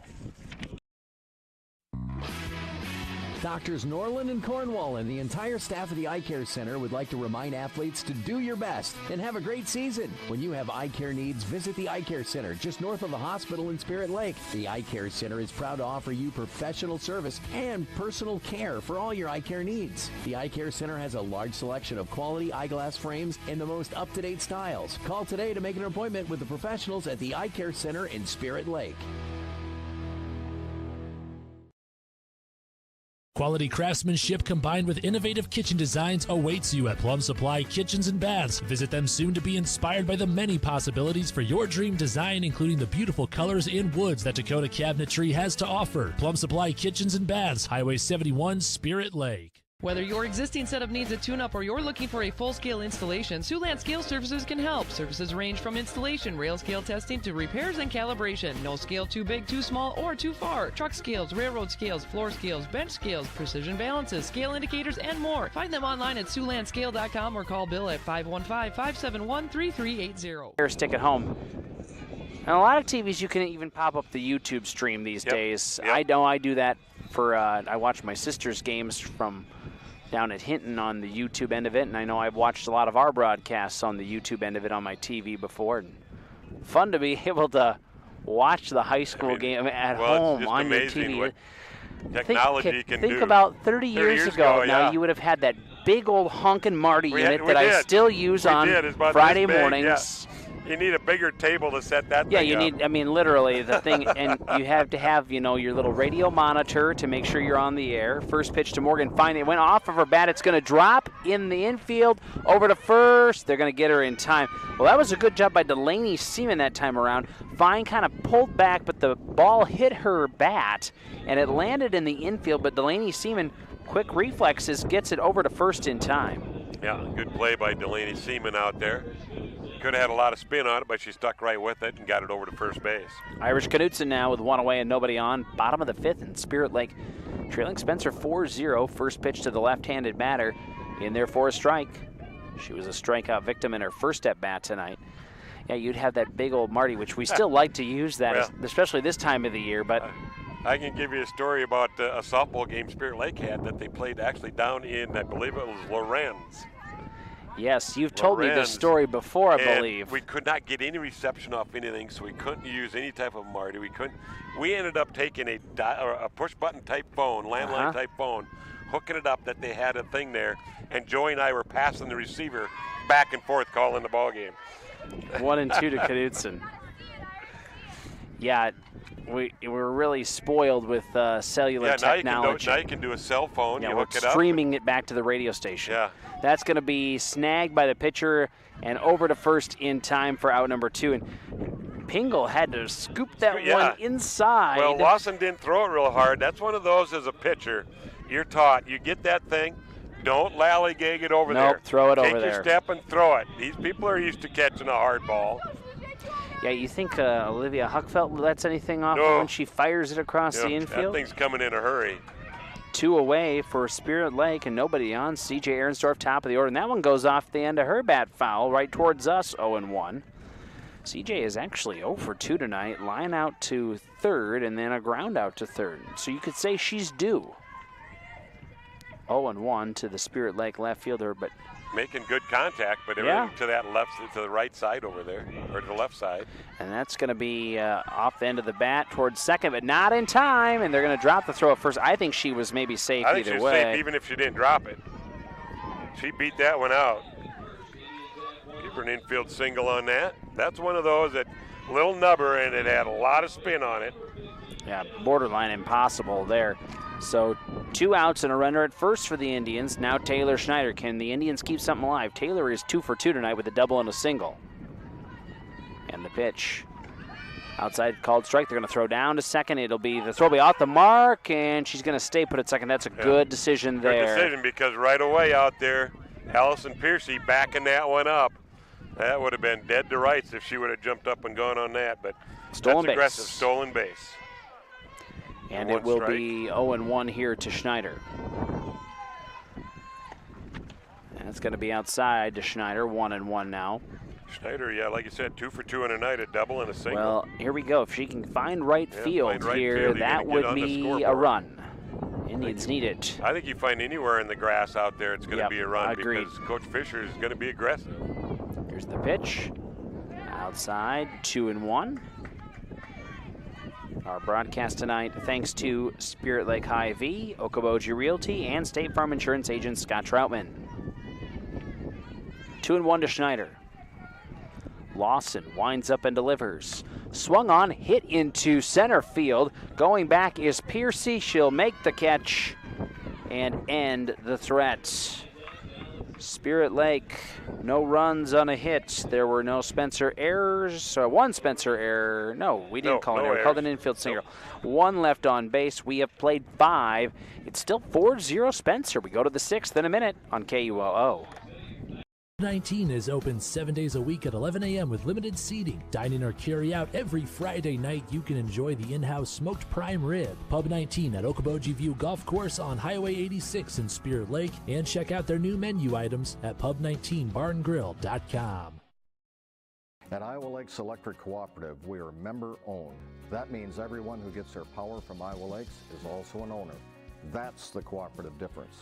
Doctors Norland and Cornwall and the entire staff of the Eye Care Center would like to remind athletes to do your best and have a great season. When you have eye care needs, visit the Eye Care Center just north of the hospital in Spirit Lake. The Eye Care Center is proud to offer you professional service and personal care for all your eye care needs. The Eye Care Center has a large selection of quality eyeglass frames and the most up-to-date styles. Call today to make an appointment with the professionals at the Eye Care Center in Spirit Lake. Quality craftsmanship combined with innovative kitchen designs awaits you at Plum Supply Kitchens and Baths. Visit them soon to be inspired by the many possibilities for your dream design, including the beautiful colors and woods that Dakota Cabinetry has to offer. Plum Supply Kitchens and Baths, Highway 71, Spirit Lake. Whether your existing setup needs a tune-up or you're looking for a full-scale installation, Siouxland Scale Services can help. Services range from installation, rail scale testing, to repairs and calibration. No scale too big, too small, or too far. Truck scales, railroad scales, floor scales, bench scales, precision balances, scale indicators, and more. Find them online at SiouxlandScale.com or call Bill at 515-571-3380. Stick at home. And a lot of TVs, you can even pop up the YouTube stream these days. I know I do that for, I watch my sister's games from down at Hinton on the YouTube end of it, and I know I've watched a lot of our broadcasts on the YouTube end of it on my TV before. And fun to be able to watch the high school game at home on your TV. What technology can do. Think about 30 years ago now, you would have had that big old honkin' Marty unit that I still use on Friday mornings. Yeah. You need a bigger table to set that thing up. Yeah, you need, literally the thing, and you have to have, your little radio monitor to make sure you're on the air. First pitch to Morgan Fine. It went off of her bat. It's going to drop in the infield over to first. They're going to get her in time. Well, that was a good job by Delaney Seaman that time around. Fine kind of pulled back, but the ball hit her bat, and it landed in the infield, but Delaney Seaman, quick reflexes, gets it over to first in time. Yeah, good play by Delaney Seaman out there. Could have had a lot of spin on it, but she stuck right with it and got it over to first base. Irish Knutson now with 1 away and nobody on. Bottom of the 5th in Spirit Lake, trailing Spencer 4-0. First pitch to the left-handed batter in there for a strike. She was a strikeout victim in her first at-bat tonight. Yeah, you'd have that big old Marty, which we still like to use that, especially this time of the year. But I can give you a story about a softball game Spirit Lake had that they played actually down in, I believe it was Lorenz. Yes, you've told me this story before, I believe. We could not get any reception off anything, so we couldn't use any type of Marty. We ended up taking a push-button type phone, landline type phone, hooking it up that they had a thing there, and Joey and I were passing the receiver back and forth calling the ball game. 1-2 to Knudsen. Yeah, we're really spoiled with cellular technology. Now you can do a cell phone. Yeah, you we're hook it up. streaming it back to the radio station. Yeah. That's going to be snagged by the pitcher and over to first in time for out number 2. And Pingle had to scoop that one inside. Well, Lawson didn't throw it real hard. That's one of those as a pitcher. You're taught. You get that thing, don't lollygag it over there. Nope, throw it over there. Take your step and throw it. These people are used to catching a hard ball. Yeah, you think Olivia Huckfeld lets anything off when she fires it across the infield? That thing's coming in a hurry. 2 away for Spirit Lake and nobody on. C.J. Ahrensdorf, top of the order. And that one goes off the end of her bat foul right towards us, 0-1. C.J. is actually 0 for 2 tonight. Line out to third and then a ground out to third. So you could say she's due. 0-1 to the Spirit Lake left fielder, but making good contact, but everything to that to the right side over there, or to the left side. And that's going to be off the end of the bat towards second, but not in time, and they're going to drop the throw at first. I think she was maybe safe either way. I think she was safe even if she didn't drop it. She beat that one out. Give her an infield single on that. That's one of those that little nubber, and it had a lot of spin on it. Yeah, borderline impossible there. So 2 outs and a runner at first for the Indians. Now Taylor Schneider. Can the Indians keep something alive? Taylor is 2 for 2 tonight with a double and a single. And the pitch. Outside called strike. They're going to throw down to second. The throw will be off the mark, and she's going to stay put at second. That's a good decision there. Good decision, because right away out there, Allison Piercy backing that one up. That would have been dead to rights if she would have jumped up and gone on that. But stolen that's aggressive, stolen base. And it will be 0-1 here to Schneider. And it's going to be outside to Schneider, 1-1 now. Schneider, yeah, like you said, 2 for 2 in a night, a double and a single. Well, here we go. If she can find right field here, that would be a run. Indians need it. I think you find anywhere in the grass out there, it's going to be a run agreed. Because Coach Fisher is going to be aggressive. Here's the pitch. Outside, 2-1. Our broadcast tonight, thanks to Spirit Lake Hy-Vee, Okoboji Realty, and State Farm Insurance agent Scott Troutman. 2-1 to Schneider. Lawson winds up and delivers. Swung on, hit into center field. Going back is Piercy. She'll make the catch and end the threat. Spirit Lake, no runs on a hit. There were no Spencer errors. One Spencer error. No, we didn't call an error. We called an infield single. One left on base. We have played 5. It's still 4-0 Spencer. We go to the 6th in a minute on KUOO. 19 is open 7 days a week at 11 a.m. with limited seating. Dine in or carry out every Friday night. You can enjoy the in-house smoked prime rib. Pub 19 at Okoboji View Golf Course on Highway 86 in Spirit Lake. And check out their new menu items at pub19barngrill.com. At Iowa Lakes Electric Cooperative, we are member-owned. That means everyone who gets their power from Iowa Lakes is also an owner. That's the cooperative difference.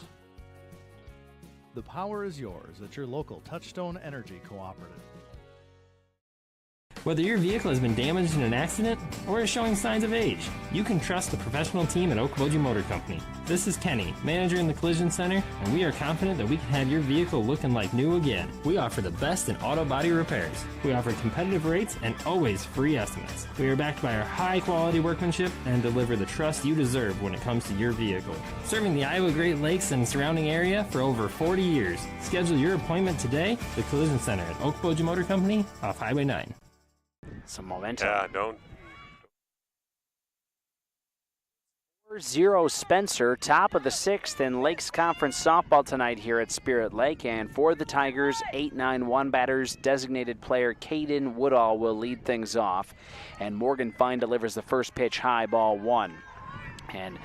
The power is yours at your local Touchstone Energy Cooperative. Whether your vehicle has been damaged in an accident or is showing signs of age, you can trust the professional team at Okoboji Motor Company. This is Kenny, manager in the Collision Center, and we are confident that we can have your vehicle looking like new again. We offer the best in auto body repairs. We offer competitive rates and always free estimates. We are backed by our high-quality workmanship and deliver the trust you deserve when it comes to your vehicle. Serving the Iowa Great Lakes and surrounding area for over 40 years. Schedule your appointment today, the Collision Center at Okoboji Motor Company off Highway 9. Some momentum. Yeah, don't. 4-0 Spencer, top of the 6th in Lakes Conference softball tonight here at Spirit Lake. And for the Tigers, 8-9-1 batters, designated player Kaden Woodall will lead things off. And Morgan Fine delivers the first pitch, high, ball 1. And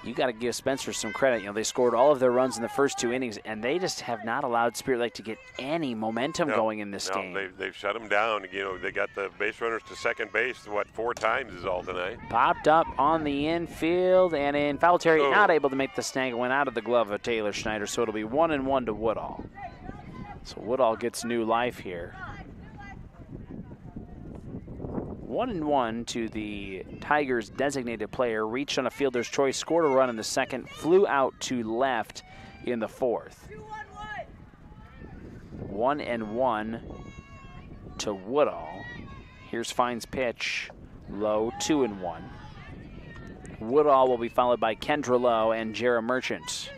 you got to give Spencer some credit. You know, they scored all of their runs in the first 2 innings, and they just have not allowed Spirit Lake to get any momentum going in this game. They've shut them down. You know, they got the base runners to second base, 4 times is all tonight. Popped up on the infield, and in foul territory, not able to make the snag. It went out of the glove of Taylor Schneider, so it'll be 1-1 to Woodall. So Woodall gets new life here. 1-1 to the Tigers' designated player. Reached on a fielder's choice, scored a run in the second, flew out to left in the fourth. 1-1 to Woodall. Here's Fine's pitch. Low, 2-1. Woodall will be followed by Kendra Lowe and Jarrah Merchant.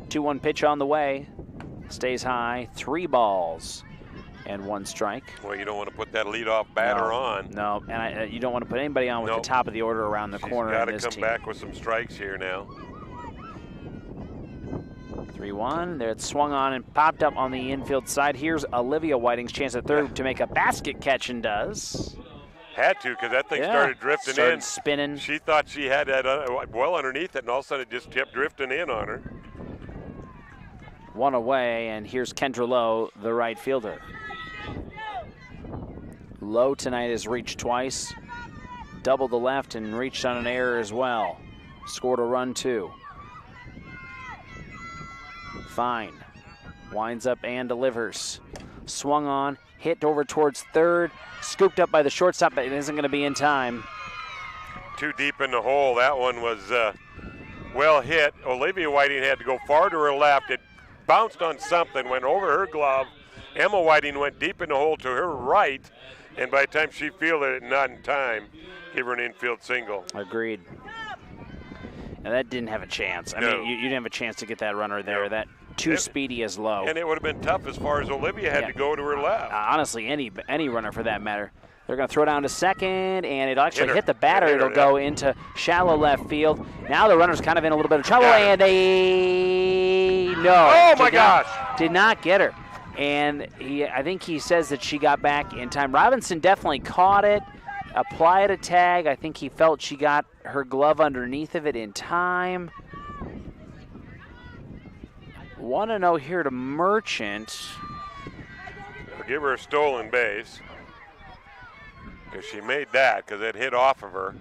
2-1 pitch on the way. Stays high. 3 balls and 1 strike. Well, you don't want to put that leadoff batter on. No, and you don't want to put anybody on with the top of the order around the corner. Got to come back with some strikes here now. 3-1. There it's swung on and popped up on the infield side. Here's Olivia Whiting's chance at third to make a basket catch, and does. Had to, because that thing started drifting in. Spinning. She thought she had that well underneath it, and all of a sudden it just kept drifting in on her. 1 away, and here's Kendra Lowe, the right fielder. Lowe tonight has reached twice, doubled the left, and reached on an error as well. Scored a run, too. Fine. Winds up and delivers. Swung on, hit over towards third, scooped up by the shortstop, but it isn't going to be in time. Too deep in the hole. That one was well hit. Olivia Whiting had to go far to her left. It bounced on something, went over her glove. Emma Whiting went deep in the hole to her right, and by the time she fielded it, not in time, give her an infield single. Agreed. And that didn't have a chance. I mean, you didn't have a chance to get that runner there. That too speedy as Lowe. And it would have been tough as far as Olivia had to go to her left. Honestly, any runner for that matter. They're going to throw down to second, and it'll actually hit the batter. It'll go into shallow left field. Now the runner's kind of in a little bit of trouble, and Oh, my gosh! Did not get her. And I think he says that she got back in time. Robinson definitely caught it, applied a tag. I think he felt she got her glove underneath of it in time. 1-0 here to Merchant. I'll give her a stolen base. Because she made that, because it hit off of her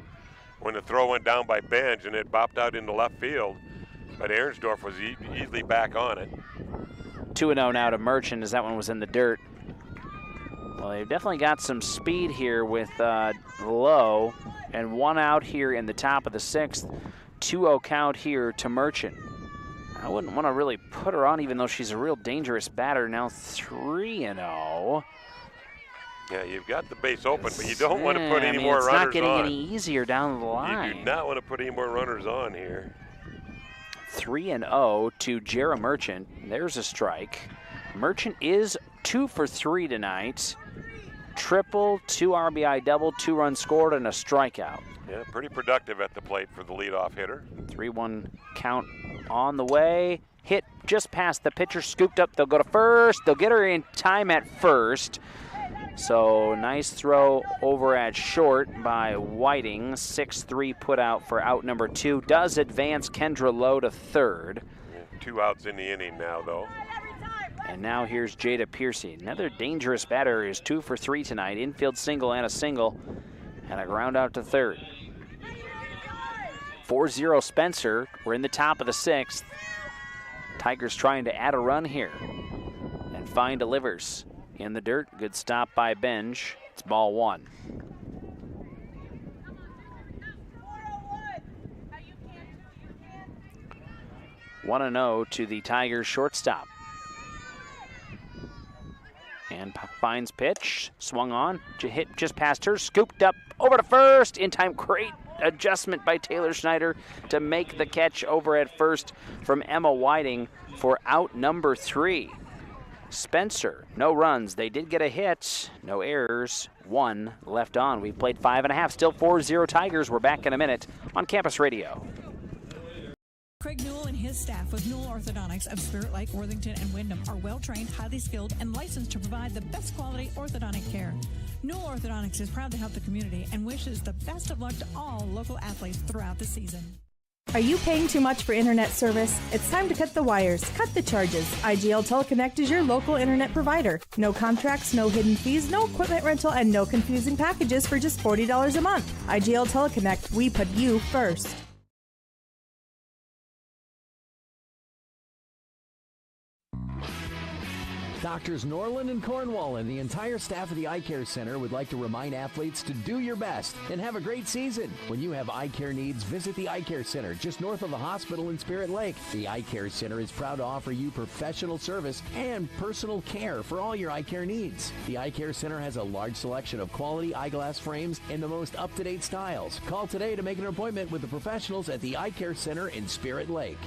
when the throw went down by Benj, and it bopped out into left field. But Ahrensdorf was easily back on it. 2-0 now to Merchant, as that one was in the dirt. Well, they've definitely got some speed here with Lowe, and 1 out here in the top of the 6th. 2-0 count here to Merchant. I wouldn't want to really put her on, even though she's a real dangerous batter. Now 3-0. Yeah, you've got the base open, but you don't want to put any more runners on. It's not getting any easier down the line. You do not want to put any more runners on here. 3-0 to Jarrah Merchant. There's a strike. Merchant is 2 for 3 tonight. Triple, 2 RBI double, 2 runs scored, and a strikeout. Yeah, pretty productive at the plate for the leadoff hitter. 3-1 count on the way. Hit just past the pitcher, scooped up. They'll go to first. They'll get her in time at first. So nice throw over at short by Whiting. 6-3 put out for out number 2. Does advance Kendra Lowe to third. Yeah, 2 outs in the inning now, though. And now here's Jada Piercy. Another dangerous batter is 2 for 3 tonight. Infield single and a single. And a ground out to third. 4-0 Spencer. We're in the top of the 6th. Tigers trying to add a run here. And Fine delivers. In the dirt, good stop by Benj. It's ball 1. One and 0 to the Tigers shortstop. And Fine's pitch, swung on, hit just past her, scooped up over to first. In time, great adjustment by Taylor Schneider to make the catch over at first from Emma Whiting for out number 3. Spencer, no runs. They did get a hit, no errors, 1 left on. We've played 5.5, still 4-0 Tigers. We're back in a minute on Campus Radio. Craig Newell and his staff with Newell Orthodontics of Spirit Lake, Worthington, and Wyndham are well-trained, highly skilled, and licensed to provide the best quality orthodontic care. Newell Orthodontics is proud to help the community and wishes the best of luck to all local athletes throughout the season. Are you paying too much for internet service? It's time to cut the wires, cut the charges. IGL Teleconnect is your local internet provider. No contracts, no hidden fees, no equipment rental, and no confusing packages for just $40 a month. IGL Teleconnect, we put you first. Doctors Norland and Cornwall and the entire staff of the Eye Care Center would like to remind athletes to do your best and have a great season. When you have eye care needs, visit the Eye Care Center just north of the hospital in Spirit Lake. The Eye Care Center is proud to offer you professional service and personal care for all your eye care needs. The Eye Care Center has a large selection of quality eyeglass frames and the most up-to-date styles. Call today to make an appointment with the professionals at the Eye Care Center in Spirit Lake.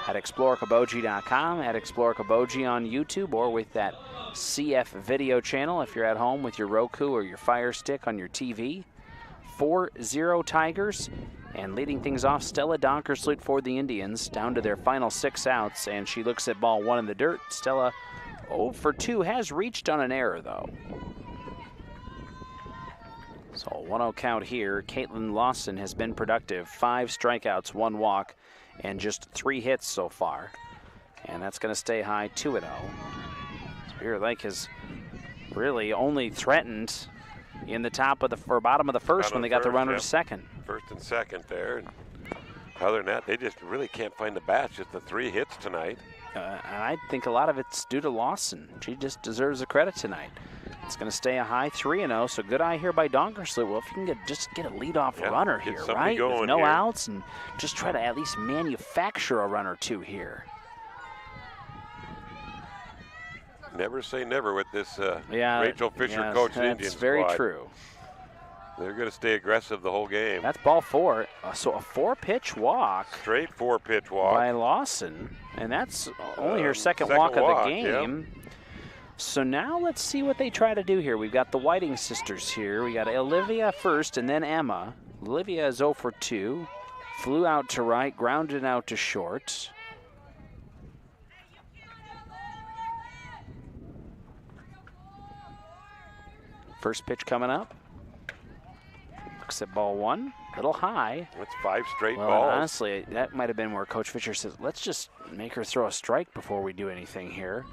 At ExploreKaboji.com, at ExploreKaboji on YouTube, or with that CF video channel if you're at home with your Roku or your Fire Stick on your TV. 4-0 Tigers, and leading things off, Stella Donkersloot for the Indians, down to their final 6 outs, and she looks at ball 1 in the dirt. Stella 0 for 2, has reached on an error, though. So 1-0 count here. Caitlyn Lawson has been productive. 5 strikeouts, 1 walk, and just 3 hits so far. And that's going to stay high, 2-0. Spirit Lake has really only threatened in the top of the or bottom of the first when they got the runner to second. First and second there. And other than that, they just really can't find the bats. Just the 3 hits tonight. And I think a lot of it's due to Lawson. She just deserves the credit tonight. It's going to stay a high 3-0, so good eye here by Donkersloot. Well, if you can just get a leadoff runner here, right? With no outs, and just try to at least manufacture a run or 2 here. Never say never with this Rachel Fisher coached Indian squad. That's very true. They're going to stay aggressive the whole game. That's ball 4. So a 4-pitch walk. Straight 4-pitch walk. By Lawson. And that's only her second walk of the game. Yep. So now let's see what they try to do here. We've got the Whiting sisters here. We got Olivia first and then Emma. Olivia is 0 for 2. Flew out to right, grounded out to short. First pitch coming up. Looks at ball 1. A little high. That's 5 straight balls. balls. Honestly, that might have been where Coach Fisher says, let's just make her throw a strike before we do anything here.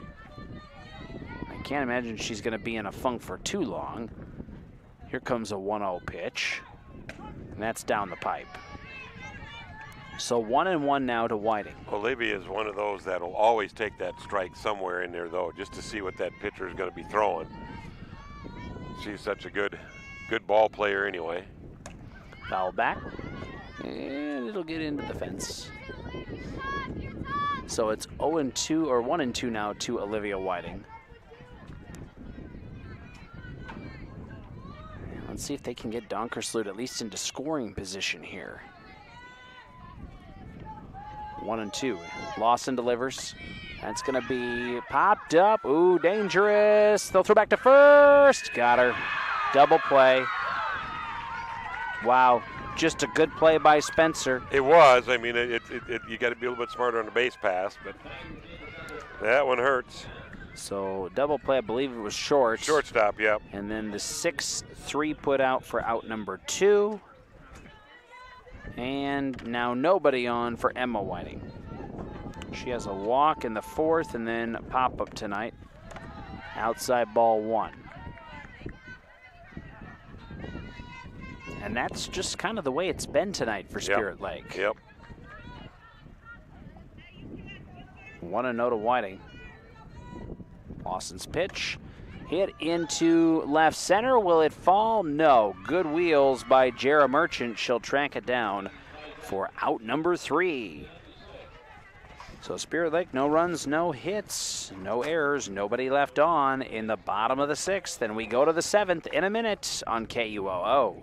I can't imagine she's going to be in a funk for too long. Here comes a 1-0 pitch, and that's down the pipe. So 1-1 now to Whiting. Olivia is one of those that will always take that strike somewhere in there, though, just to see what that pitcher is going to be throwing. She's such a good ball player anyway. Foul back, and it'll get into the fence. So it's 0-2 or 1-2 now to Olivia Whiting. Let's see if they can get Donkersloot at least into scoring position here. 1-2. Lawson delivers. That's going to be popped up. Ooh, dangerous. They'll throw back to first. Got her. Double play. Wow. Just a good play by Spencer. It was. I mean, you got to be a little bit smarter on the base pass, but that one hurts. So double play, I believe it was short. Shortstop, yep. And then the 6-3 put out for out number 2. And now nobody on for Emma Whiting. She has a walk in the 4th and then a pop-up tonight. Outside ball 1. And that's just kind of the way it's been tonight for Spirit Lake. Yep. 1-0 to Whiting. Lawson's pitch hit into left center. Will it fall? No. Good wheels by Jara Merchant. She'll track it down for out number 3. So Spirit Lake, no runs, no hits, no errors, nobody left on in the bottom of the 6th. And we go to the 7th in a minute on KUOO.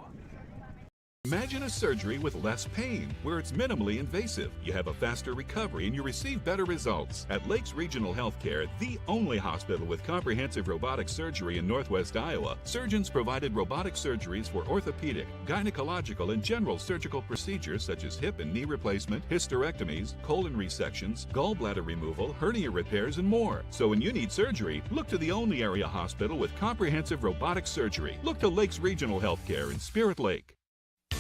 Imagine a surgery with less pain, where it's minimally invasive. You have a faster recovery and you receive better results. At Lakes Regional Healthcare, the only hospital with comprehensive robotic surgery in Northwest Iowa, surgeons provided robotic surgeries for orthopedic, gynecological, and general surgical procedures such as hip and knee replacement, hysterectomies, colon resections, gallbladder removal, hernia repairs, and more. So when you need surgery, look to the only area hospital with comprehensive robotic surgery. Look to Lakes Regional Healthcare in Spirit Lake.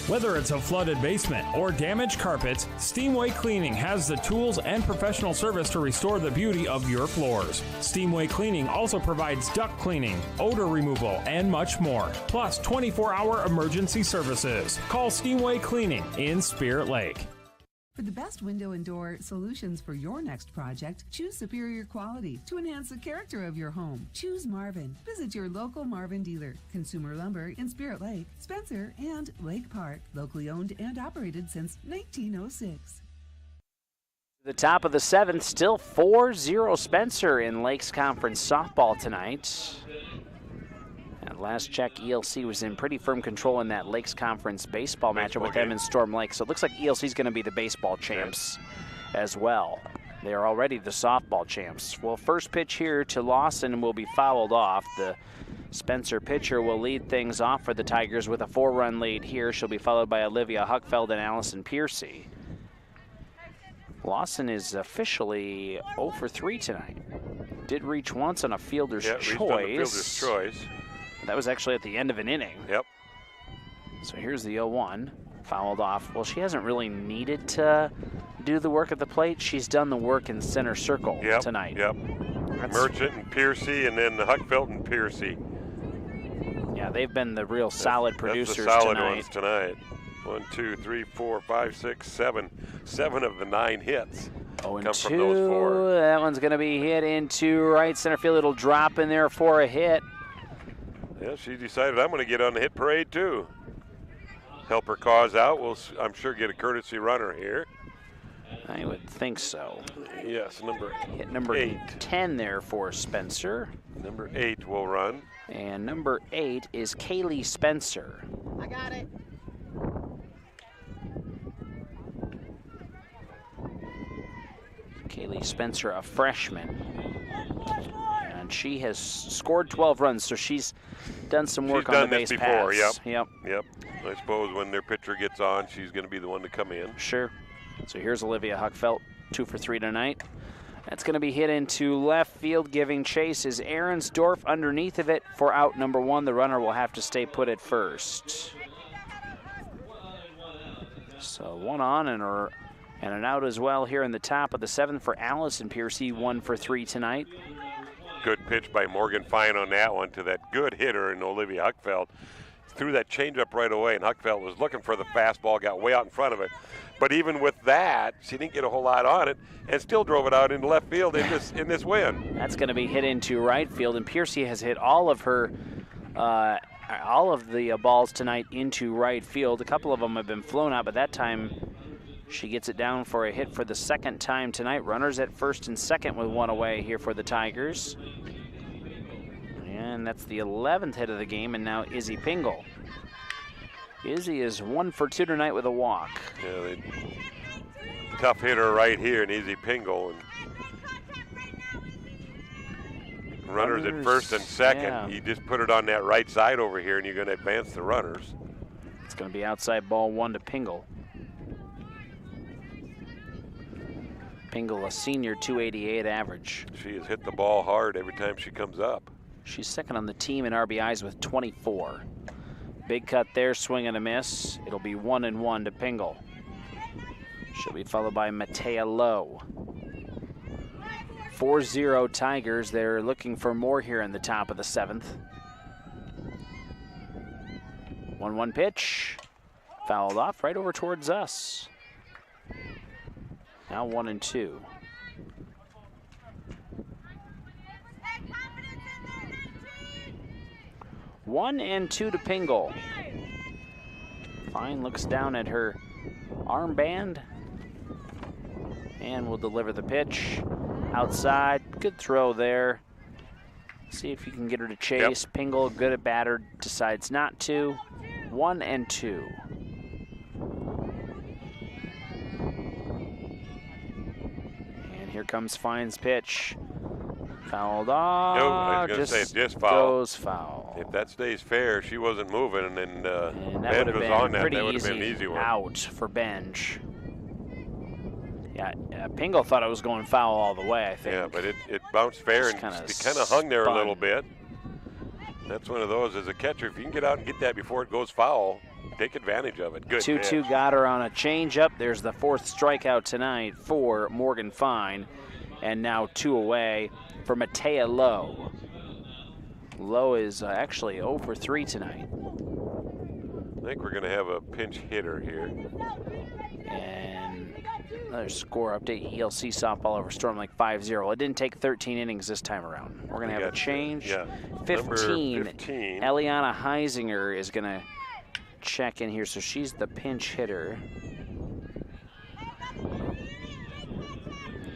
Whether it's a flooded basement or damaged carpets, Steamway Cleaning has the tools and professional service to restore the beauty of your floors. Steamway Cleaning also provides duct cleaning, odor removal, and much more, plus 24-hour emergency services. Call Steamway Cleaning in Spirit Lake. For the best window and door solutions for your next project, choose superior quality to enhance the character of your home. Choose Marvin. Visit your local Marvin dealer. Consumer Lumber in Spirit Lake, Spencer, and Lake Park. Locally owned and operated since 1906. The top of the 7th, still 4-0 Spencer in Lakes Conference softball tonight. At last check, ELC was in pretty firm control in that Lakes Conference baseball matchup with them in Storm Lake. So it looks like ELC is going to be the baseball champs as well. They are already the softball champs. Well, first pitch here to Lawson will be fouled off. The Spencer pitcher will lead things off for the Tigers with a 4-run lead here. She'll be followed by Olivia Huckfeld and Allison Piercy. Lawson is officially 0 for 3 tonight. Did reach once on a fielder's choice. Reached on the fielder's choice. That was actually at the end of an inning. Yep. So here's the 0-1, fouled off. Well, she hasn't really needed to do the work at the plate. She's done the work in center circle tonight. Yep. Merchant and Piercy, and then the Huckfeld and Piercy. Yeah, they've been the real solid producers that's the solid tonight. ones tonight. 1, 2, 3, 4, 5, 6, 7. 7 of the 9 hits come from those 4. That one's going to be hit into right center field. It'll drop in there for a hit. Yeah, she decided I'm going to get on the hit parade too. Help her cause out. We'll, I'm sure, get a courtesy runner here. I would think so. Yes, hit number 8. 10 there for Spencer. Number 8 will run. And number 8 is Kaylee Spencer. I got it. Kaylee Spencer, a freshman. And she has scored 12 runs, so she's done some work on the base paths. Yep. I suppose when their pitcher gets on, she's going to be the one to come in. Sure. So here's Olivia Huckfeld, 2 for 3 tonight. That's going to be hit into left field. Giving chase is Ahrensdorf underneath of it for out number 1. The runner will have to stay put at first. So 1 on and an out as well here in the top of the 7th for Allison Piercy, 1 for 3 tonight. Good pitch by Morgan Fine on that one to that good hitter in Olivia Huckfeld. Threw that changeup right away, and Huckfeld was looking for the fastball, got way out in front of it. But even with that, she didn't get a whole lot on it and still drove it out into left field in this win. That's going to be hit into right field, and Piercy has hit all of her all of the balls tonight into right field. A couple of them have been flown out, but that time she gets it down for a hit for the 2nd time tonight. Runners at first and second with 1 away here for the Tigers. And that's the 11th hit of the game, and now Izzy Pingle. Izzy is 1 for 2 tonight with a walk. Yeah, tough hitter right here in Izzy Pingle. And runners at first and second. Yeah. You just put it on that right side over here, and you're going to advance the runners. It's going to be outside ball 1 to Pingle. Pingle, a senior, 288 average. She has hit the ball hard every time she comes up. She's second on the team in RBIs with 24. Big cut there, swing and a miss. It'll be 1-1 to Pingle. She'll be followed by Matea Lowe. 4-0 Tigers. They're looking for more here in the top of the 7th. 1-1 pitch. Fouled off right over towards us. Now 1-2. One and 2 to Pingle. Fine looks down at her armband and will deliver the pitch. Outside, good throw there. See if you can get her to chase. Pingle, good at batter, decides not to. 1-2. Here comes Fine's pitch. Fouled off. No, I was going to say just foul. Goes foul. If that stays fair, she wasn't moving, and that Benj would have was been on that. pretty That would have easy been an easy one. out for Benj. Yeah, Pingle thought it was going foul all the way, I think. Yeah, but it bounced fair, and it kind of hung there a little bit. That's one of those, as a catcher, if you can get out and get that before it goes foul, take advantage of it. Good 2-2 got her on a changeup. There's the 4th strikeout tonight for Morgan Fine. And now 2 away for Matea Lowe. Lowe is actually 0 for 3 tonight. I think we're going to have a pinch hitter here. And another score update. ELC softball over Storm Lake 5-0. It didn't take 13 innings this time around. We're going to have a change. Yeah. 15. 15. Eliana Heisinger is going to check in here. So she's the pinch hitter.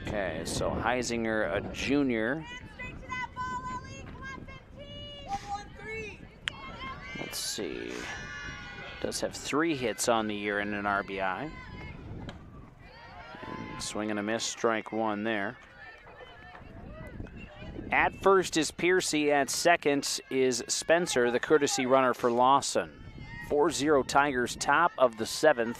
Okay, so Heisinger, a junior. Let's see. Does have 3 hits on the year and an RBI. And swing and a miss, strike 1 there. At first is Piercy. At second is Spencer, the courtesy runner for Lawson. 4-0 Tigers, top of the 7th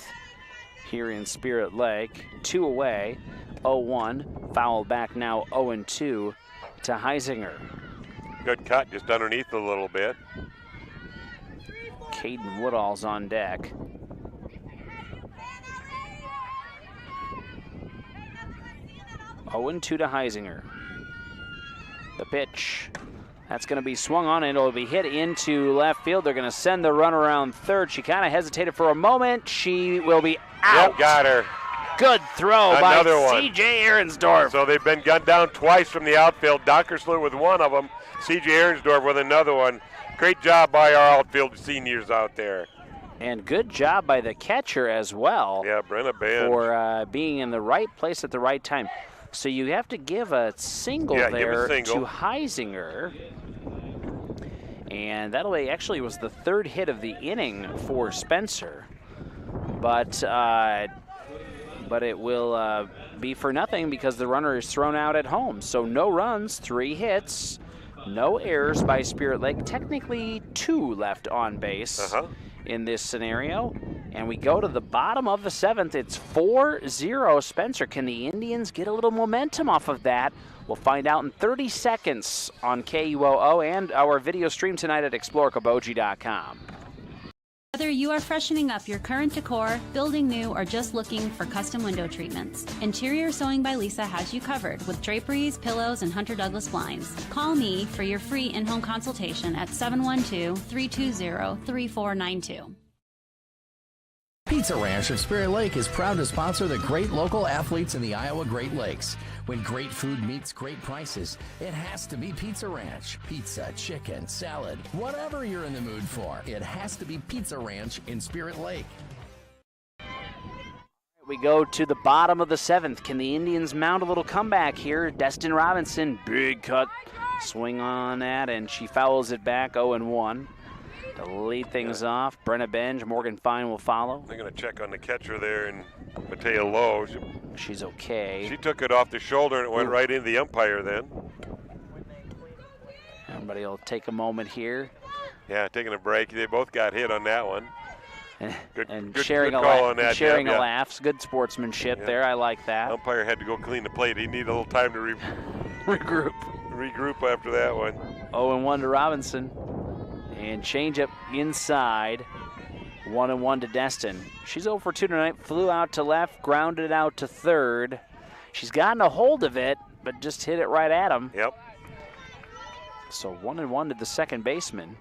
here in Spirit Lake. 2 away. 0-1, foul back now 0-2 to Heisinger. Good cut, just underneath a little bit. Kaden Woodall's on deck. (0-2) to Heisinger. The pitch. That's going to be swung on, and it'll be hit into left field. They're going to send the run around third. She kind of hesitated for a moment. She will be out. Yep, got her. Good throw Another by one. C.J. Ahrensdorf. So they've been gunned down twice from the outfield. Dockersler with one of them. C.J. Ahrensdorf with another one. Great job by our outfield seniors out there. And good job by the catcher as well. Yeah, Brenna Benj. For being in the right place at the right time. So you have to give a single there to Heisinger. And that'll actually was the 3rd hit of the inning for Spencer. But it will be for nothing because the runner is thrown out at home. So no runs, 3 hits, no errors by Spirit Lake. Technically 2 left on base in this scenario. And we go to the bottom of the 7th. It's 4-0 Spencer. Can the Indians get a little momentum off of that? We'll find out in 30 seconds on KUOO and our video stream tonight at explorekoboji.com. Whether you are freshening up your current decor, building new, or just looking for custom window treatments, Interior Sewing by Lisa has you covered with draperies, pillows, and Hunter Douglas blinds. Call me for your free in-home consultation at 712-320-3492. Pizza Ranch of Spirit Lake is proud to sponsor the great local athletes in the Iowa Great Lakes. When great food meets great prices, it has to be Pizza Ranch. Pizza, chicken, salad, whatever you're in the mood for, it has to be Pizza Ranch in Spirit Lake. We go to the bottom of the 7th. Can the Indians mount a little comeback here? Dustin Robinson, big cut, swing on that, and she fouls it back 0-1. To lead things off, Brenna Benj, Morgan Fine will follow. They're going to check on the catcher there, and Matea Lowe. She's okay. She took it off the shoulder, and it went right into the umpire then. Everybody will take a moment here. Yeah, taking a break. They both got hit on that one. And good sharing call on that. Sharing a laughs. Good sportsmanship there. I like that. Umpire had to go clean the plate. He needed a little time to regroup after that one. 0-1 to Robinson. And changeup inside. 1-1 to Destin. She's 0 for 2 tonight. Flew out to left, grounded out to third. She's gotten a hold of it, but just hit it right at him. Yep. So 1-1 to the second baseman.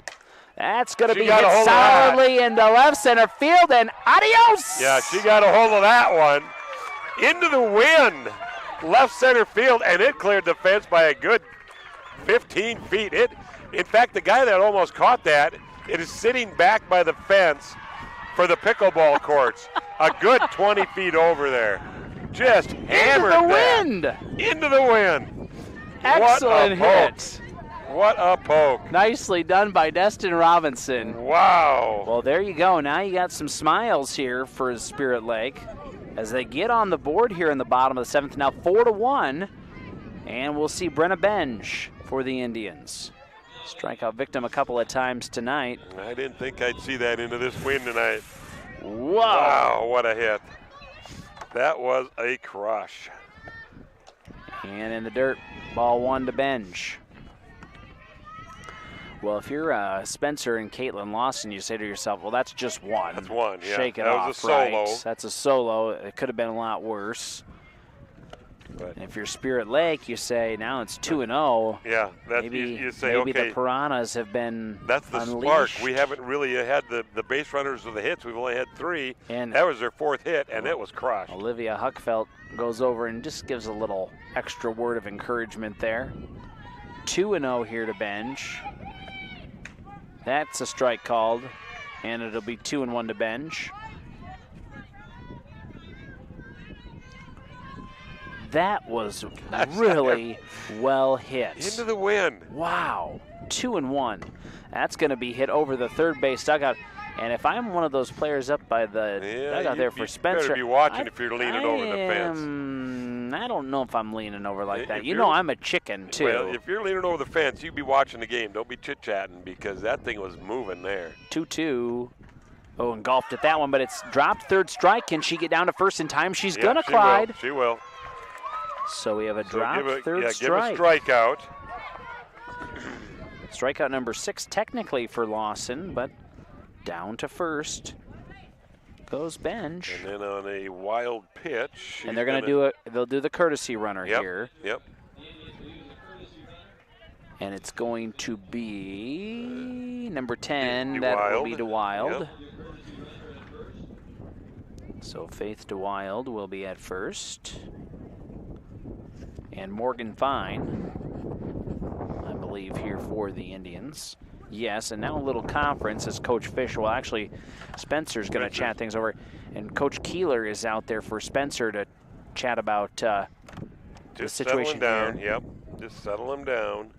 That's going to be got hit a hold of solidly into left center field, and adios! Yeah, she got a hold of that one. Into the wind. Left center field, and it cleared the fence by a good 15 feet. In fact, the guy that almost caught that, it is sitting back by the fence for the pickleball courts. A good 20 feet over there. Just hammered into the that. wind. Into the wind. Excellent hit. What a poke. Nicely done by Destin Robinson. Wow. Well, there you go. Now you got some smiles here for Spirit Lake. as they get on the board here in the bottom of the 7th. Now 4-1, and we'll see Brenna Benj for the Indians. Strikeout victim a couple of times tonight. I didn't think I'd see that into this win tonight. Whoa. Wow, what a hit. That was a crush. And in the dirt, ball 1 to Benj. Well, if you're Spencer and Caitlyn Lawson, you say to yourself, well, that's just one. That's one, yeah. Shake it that off, was a solo. right? That's a solo. It could have been a lot worse. But if you're Spirit Lake, you say now it's 2-0. Yeah, that's, maybe you say, maybe okay. the Piranhas have been That's the unleashed. spark. We haven't really had the base runners of the hits. We've only had 3. And that was their 4th hit, and it was crushed. Olivia Huckfeld goes over and just gives a little extra word of encouragement there. 2-0 here to Benj. That's a strike called, and it'll be 2-1 to Benj. That was really well hit. Into the wind. Wow, 2-1. That's going to be hit over the third base dugout. And if I'm one of those players up by the dugout there for Spencer, you better be watching if you're leaning over the fence. I don't know if I'm leaning over like that. You know I'm a chicken, too. Well, if you're leaning over the fence, you be watching the game. Don't be chit-chatting because that thing was moving there. 2-2. Oh, engulfed at that one, but it's dropped. Third strike. Can she get down to first in time? She's going to, Clyde. She will. So we have a drop, third Give strike. a strikeout. Strikeout number 6 technically for Lawson, but down to first goes Benj. And then on a wild pitch. And they're going to they'll do the courtesy runner here. Yep. And it's going to be number 10. DeWild. That will be DeWild. Yep. So Faith DeWild will be at first. And Morgan Fine, I believe, here for the Indians. Yes, and now a little conference as Coach Fish, well, actually, Spencer's going to chat things over. And Coach Keeler is out there for Spencer to chat about the situation down. here. Yep, just settle him down.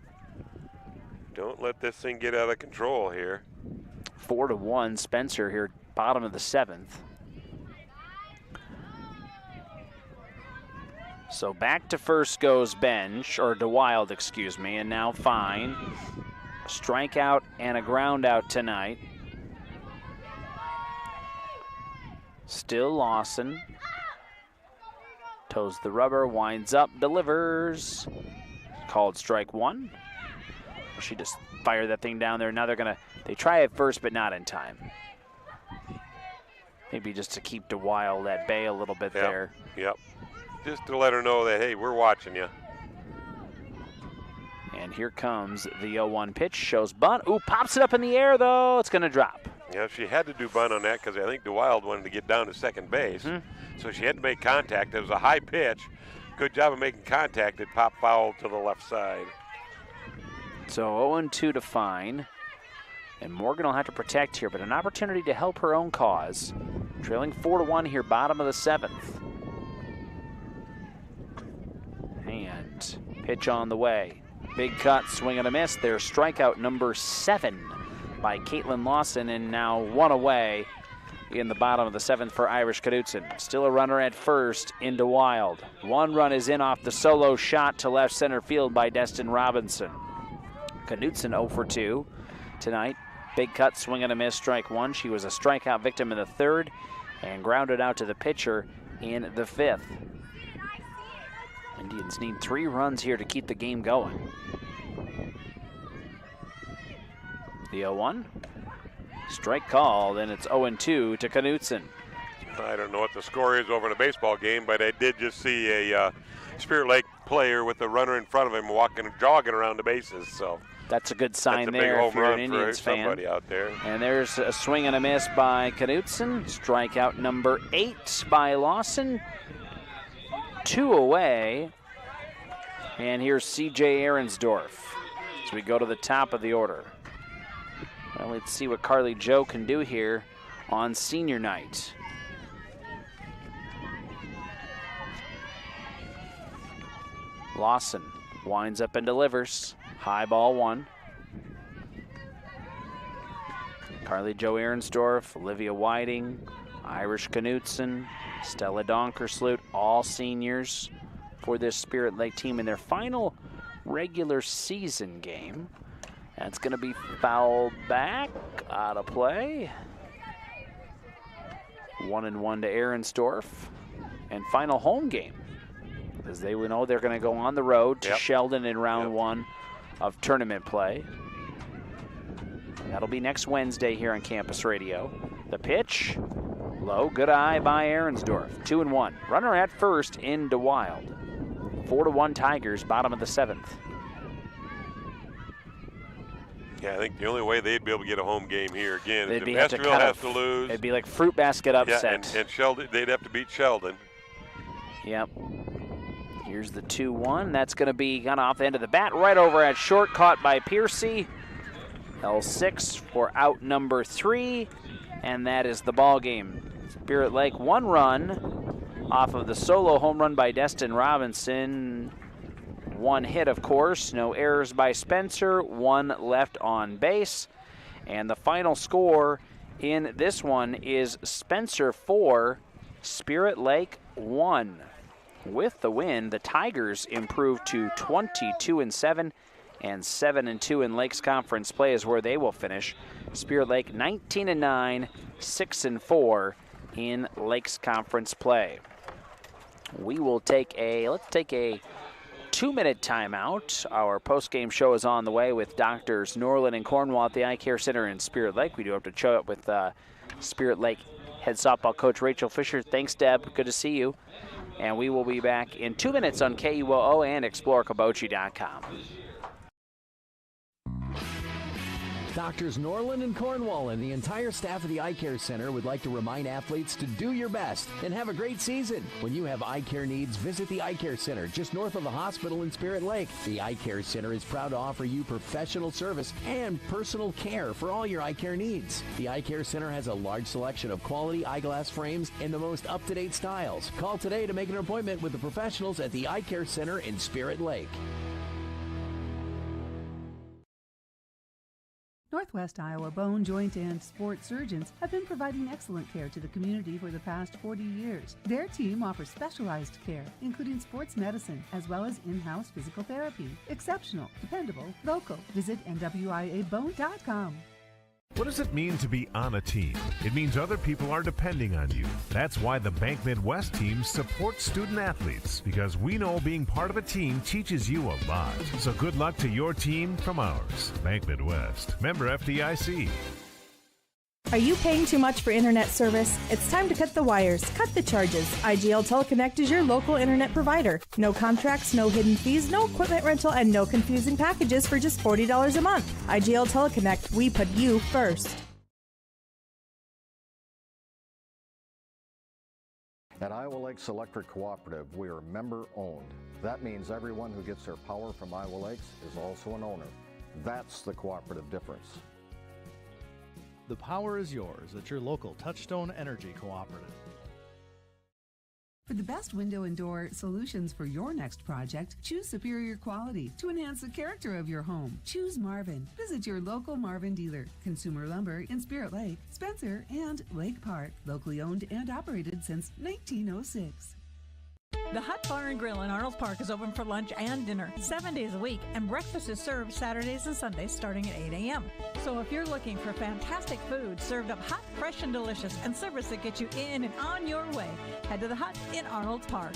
Don't let this thing get out of control here. 4-1, Spencer here, bottom of the 7th. So back to first goes Benj, or DeWild, excuse me, and now Fine. Strikeout and a ground out tonight. Still Lawson. Toes the rubber, winds up, delivers. Called strike 1. She just fired that thing down there. Now they try it first, but not in time. Maybe just to keep DeWild at bay a little bit there. Yep. Just to let her know that, hey, we're watching you. And here comes the 0-1 pitch. Shows bunt. Ooh, pops it up in the air, though. It's going to drop. Yeah, she had to do bunt on that because I think DeWild wanted to get down to second base. So she had to make contact. It was a high pitch. Good job of making contact. It popped foul to the left side. So 0-2 to Fine. And Morgan will have to protect here, but an opportunity to help her own cause. Trailing 4-1 here, bottom of the 7th. And pitch on the way. Big cut, swing and a miss. There's strikeout number 7 by Caitlyn Lawson, and now 1 away in the bottom of the 7th for Irish Knutson. Still a runner at first into Wild. 1 run is in off the solo shot to left center field by Dustin Robinson. Knutson 0 for 2 tonight. Big cut, swing and a miss, strike 1. She was a strikeout victim in the 3rd and grounded out to the pitcher in the 5th. Indians need 3 runs here to keep the game going. The 0-1. Strike call, then it's 0-2 to Knutson. I don't know what the score is over in a baseball game, but I did just see a Spirit Lake player with a runner in front of him jogging around the bases. So that's a good sign there if you're an Indians fan. Somebody out there. And there's a swing and a miss by Knutson. Strikeout number 8 by Lawson. 2 away. And here's C.J. Ahrensdorf as we go to the top of the order. Well, let's see what Carly Joe can do here on senior night. Lawson winds up and delivers. High ball 1. Carly Joe Ahrensdorf, Olivia Whiting, Irish Knutson, Stella Donkersloot, all seniors for this Spirit Lake team in their final regular season game. That's going to be fouled back, out of play. 1-1 to Ahrensdorf. And final home game, as they know they're going to go on the road to Sheldon in round 1 of tournament play. That'll be next Wednesday here on Campus Radio. The pitch, low, good eye by Ahrensdorf. 2-1. Runner at first into Wild. 4-1 Tigers, bottom of the 7th. Yeah, I think the only way they'd be able to get a home game here again is if They'd have to Esterville has to lose. It'd be like fruit basket upset. Yeah, and Sheldon, they'd have to beat Sheldon. Yep. Here's the 2-1. That's going to be kind of off the end of the bat, right over at short, caught by Piercy. L6 for out number 3, and that is the ball game. Spirit Lake 1 run off of the solo home run by Dustin Robinson. 1 hit, of course. No errors by Spencer. 1 left on base. And the final score in this one is Spencer 4, Spirit Lake 1. With the win, the Tigers improved to 22-7 and 7-2 in Lakes Conference play is where they will finish. Spirit Lake 19-9, 6-4 in Lakes Conference play. We will let's take a 2-minute timeout. Our post-game show is on the way with Doctors Norland and Cornwall at the Eye Care Center in Spirit Lake. We do have to show up with Spirit Lake head softball coach Rachel Fisher. Thanks, Deb. Good to see you. And we will be back in 2 minutes on KUOO and ExploreKabochi.com. Doctors Norland and Cornwall and the entire staff of the Eye Care Center would like to remind athletes to do your best and have a great season. When you have eye care needs, visit the Eye Care Center just north of the hospital in Spirit Lake. The Eye Care Center is proud to offer you professional service and personal care for all your eye care needs. The Eye Care Center has a large selection of quality eyeglass frames in the most up-to-date styles. Call today to make an appointment with the professionals at the Eye Care Center in Spirit Lake. Northwest Iowa Bone, Joint, and Sports Surgeons have been providing excellent care to the community for the past 40 years. Their team offers specialized care, including sports medicine, as well as in-house physical therapy. Exceptional, dependable, local. Visit NWIABone.com. What does it mean to be on a team? It means other people are depending on you. That's why the Bank Midwest team supports student athletes, because we know being part of a team teaches you a lot. So good luck to your team from ours. Bank Midwest, member FDIC. Are you paying too much for internet service? It's time to cut the wires, cut the charges. IGL Teleconnect is your local internet provider. No contracts, no hidden fees, no equipment rental, and no confusing packages for just $40 a month. IGL Teleconnect, we put you first. At Iowa Lakes Electric Cooperative, we are member-owned. That means everyone who gets their power from Iowa Lakes is also an owner. That's the cooperative difference. The power is yours at your local Touchstone Energy Cooperative. For the best window and door solutions for your next project, choose superior quality to enhance the character of your home. Choose Marvin. Visit your local Marvin dealer. Consumer Lumber in Spirit Lake, Spencer, and Lake Park. Locally owned and operated since 1906. The Hut Bar and Grill in Arnold Park is open for lunch and dinner 7 days a week, and breakfast is served Saturdays and Sundays starting at 8 a.m. So if you're looking for fantastic food served up hot, fresh, and delicious, and service that gets you in and on your way, head to the Hut in Arnold Park.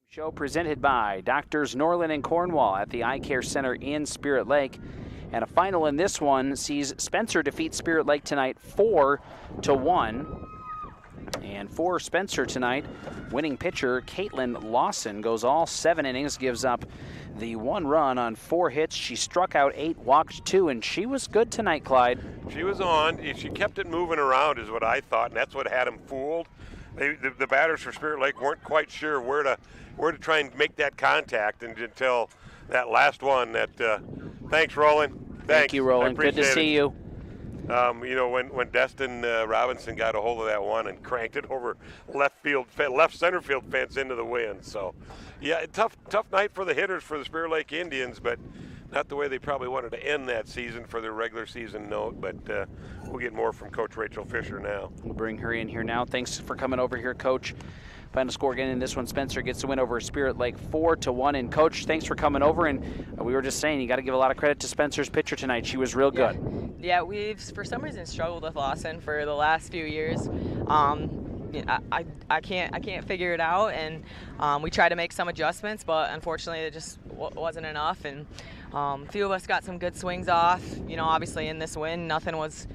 Show presented by Doctors Norland and Cornwall at the Eye Care Center in Spirit Lake. And a final in this one sees Spencer defeat Spirit Lake tonight 4-1. And for Spencer tonight, winning pitcher Caitlyn Lawson goes all 7 innings, gives up the 1 run on 4 hits. She struck out 8, walked 2, and she was good tonight, Clyde. She was on. She kept it moving around is what I thought, and that's what had him fooled. the batters for Spirit Lake weren't quite sure where to try and make that contact until that last one. Thanks, Roland. Thank you, Roland. Good to see you. When Dustin Robinson got a hold of that one and cranked it over left center field fence into the wind. So, yeah, tough night for the hitters for the Spirit Lake Indians, but not the way they probably wanted to end that season for their regular season note. But we'll get more from Coach Rachel Fisher now. We'll bring her in here now. Thanks for coming over here, Coach. Final score again in this one, Spencer gets the win over Spirit Lake 4-1. And Coach, thanks for coming over. And we were just saying, you got to give a lot of credit to Spencer's pitcher tonight. She was real good. Yeah, we've for some reason struggled with Lawson for the last few years. I can't figure it out, and we tried to make some adjustments, but unfortunately it just wasn't enough. And a few of us got some good swings off. Obviously in this win, nothing was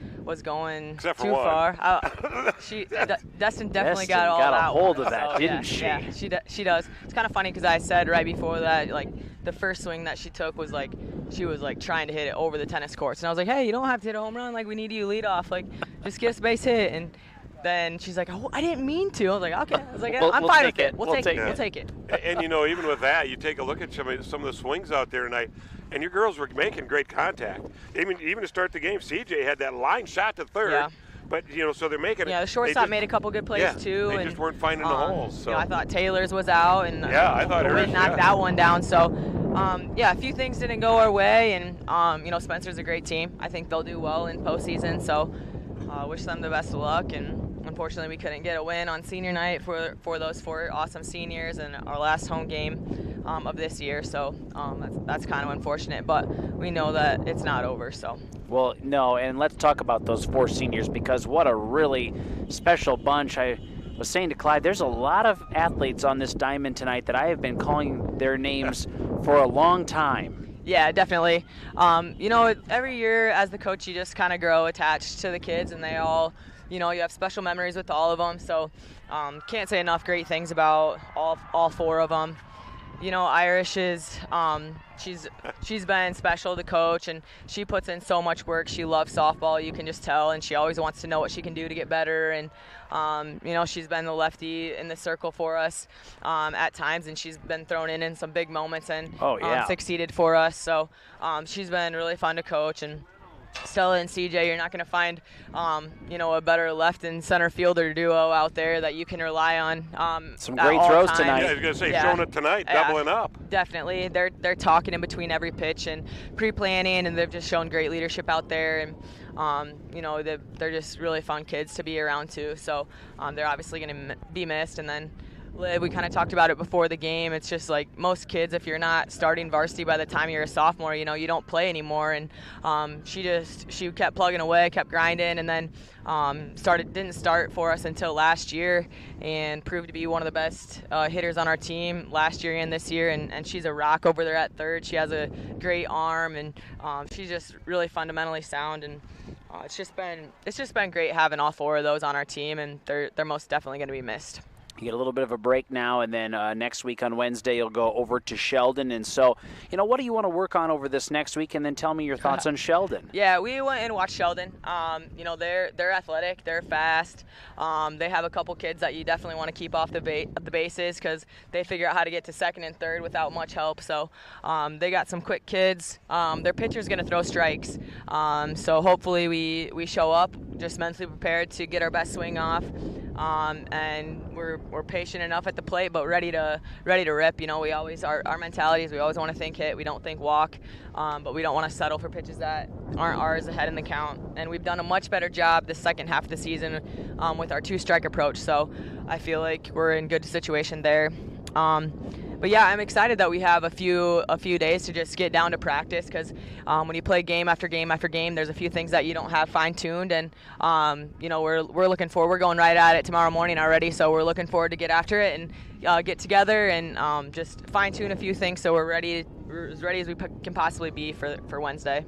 going too far. Dustin definitely got all that hold of that, didn't she? Yeah, she does. It's kind of funny because I said right before that, like, the first swing that she took was like, she was like trying to hit it over the tennis courts, and I was like, hey, you don't have to hit a home run. Like, we need you to lead off. Like, just get us a base hit. And then she's like, oh, I didn't mean to. I was like, okay. I was like, I'm fine with it. We'll take it. And even with that, you take a look at some of the swings out there tonight, and your girls were making great contact. Even to start the game, CJ had that line shot to third. Yeah. But, so they're making it. Yeah, the shortstop made a couple good plays, too. They just weren't finding the holes. So. I thought Taylor's was out, and I thought Witt knocked that one down. So, a few things didn't go our way, and, Spencer's a great team. I think they'll do well in postseason, so wish them the best of luck. And unfortunately, we couldn't get a win on senior night for those 4 awesome seniors and our last home game of this year. So that's kind of unfortunate, but we know that it's not over. So. Well, no, and let's talk about those 4 seniors, because what a really special bunch. I was saying to Clyde, there's a lot of athletes on this diamond tonight that I have been calling their names for a long time. Yeah, definitely. Every year as the coach, you just kind of grow attached to the kids, and they all, you have special memories with all of them. So can't say enough great things about all 4 of them. Irish is, she's been special to coach, and she puts in so much work. She loves softball, you can just tell, and she always wants to know what she can do to get better. And she's been the lefty in the circle for us at times, and she's been thrown in some big moments and succeeded for us. So she's been really fun to coach. And Stella and CJ, you're not going to find, a better left and center fielder duo out there that you can rely on. Some great throws tonight. Yeah, I was going to say, showing it tonight, doubling up. Definitely. They're talking in between every pitch and pre-planning, and they've just shown great leadership out there. And, they're just really fun kids to be around, too. So they're obviously going to be missed. And then Liv, we kind of talked about it before the game. It's just like most kids, if you're not starting varsity by the time you're a sophomore, you don't play anymore. And she kept plugging away, kept grinding, and then didn't start for us until last year, and proved to be one of the best hitters on our team last year and this year. And she's a rock over there at third. She has a great arm, and she's just really fundamentally sound. And it's just been great having all 4 of those on our team, and they're most definitely going to be missed. You get a little bit of a break now, and then next week on Wednesday you'll go over to Sheldon. And so, what do you want to work on over this next week? And then tell me your thoughts on Sheldon. Yeah, we went and watched Sheldon. They're athletic, they're fast. They have a couple kids that you definitely want to keep off the bases, because they figure out how to get to second and third without much help. So they got some quick kids. Their pitcher's going to throw strikes. So hopefully we show up just mentally prepared to get our best swing off. And we're patient enough at the plate, but ready to rip. We always our mentality is we always want to think hit. We don't think walk, but we don't want to settle for pitches that aren't ours ahead in the count. And we've done a much better job the second half of the season with our 2-strike approach. So I feel like we're in good situation there. But yeah, I'm excited that we have a few days to just get down to practice, because when you play game after game after game, there's a few things that you don't have fine-tuned, and we're looking forward. We're going right at it tomorrow morning already, so we're looking forward to get after it and get together and just fine-tune a few things, so we're as ready as we can possibly be for Wednesday.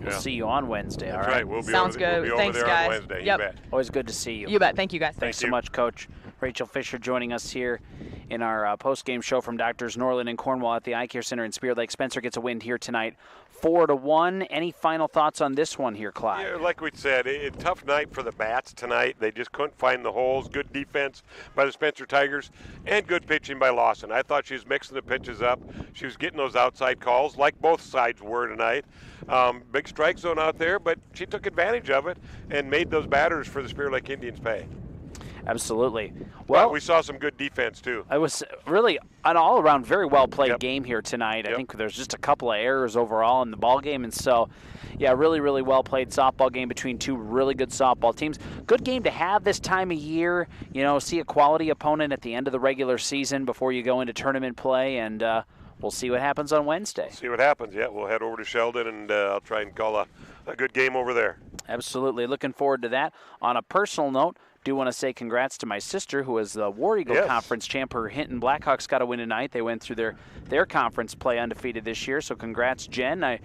We'll see you on Wednesday. That's all right. We'll be Sounds over, good. We'll be Thanks, over there guys. on Wednesday. Yep. You bet. Always good to see you. You bet. Thank you, guys. Thanks so much, Coach. Rachel Fisher joining us here in our post-game show from Doctors Norland and Cornwall at the Eye Care Center in Spirit Lake. Spencer gets a win here tonight, 4-1. Any final thoughts on this one here, Clyde? Yeah, like we said, a tough night for the Bats tonight. They just couldn't find the holes. Good defense by the Spencer Tigers and good pitching by Lawson. I thought she was mixing the pitches up. She was getting those outside calls like both sides were tonight. Big strike zone out there, but she took advantage of it and made those batters for the Spirit Lake Indians pay. Absolutely. Well, we saw some good defense, too. It was really an all-around very well-played game here tonight. I think there's just a couple of errors overall in the ball game, and so, yeah, really, really well-played softball game between two really good softball teams. Good game to have this time of year, see a quality opponent at the end of the regular season before you go into tournament play, and we'll see what happens on Wednesday. See what happens, yeah. We'll head over to Sheldon, and I'll try and call a good game over there. Absolutely. Looking forward to that. On a personal note, do want to say congrats to my sister, who is the War Eagle Conference champ. Her Hinton Blackhawks got a win tonight. They went through their conference play undefeated this year, so congrats, Jen. I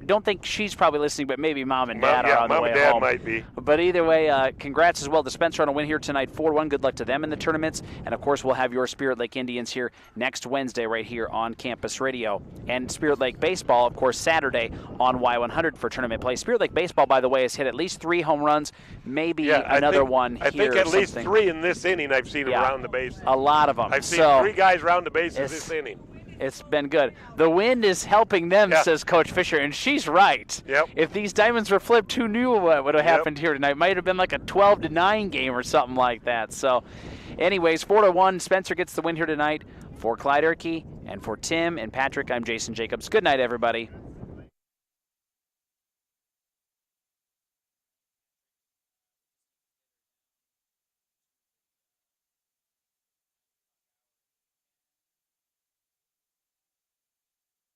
don't think she's probably listening, but maybe Mom and Dad are on the way home. Mom and Dad might be. But either way, congrats as well to Spencer on a win here tonight, 4-1. Good luck to them in the tournaments. And, of course, we'll have your Spirit Lake Indians here next Wednesday right here on Campus Radio. And Spirit Lake Baseball, of course, Saturday on Y100 for tournament play. Spirit Lake Baseball, by the way, has hit at least 3 home runs, maybe another one here. I think at least 3 in this inning I've seen around the bases. A lot of them. I've seen 3 guys round the bases this inning. It's been good. The wind is helping them, says Coach Fisher, and she's right. Yep. If these diamonds were flipped, who knew what would have happened here tonight? Might have been like a 12-9 game or something like that. So, anyways, 4-1. Spencer gets the win here tonight. For Clyde Erkey and for Tim and Patrick, I'm Jason Jacobs. Good night, everybody.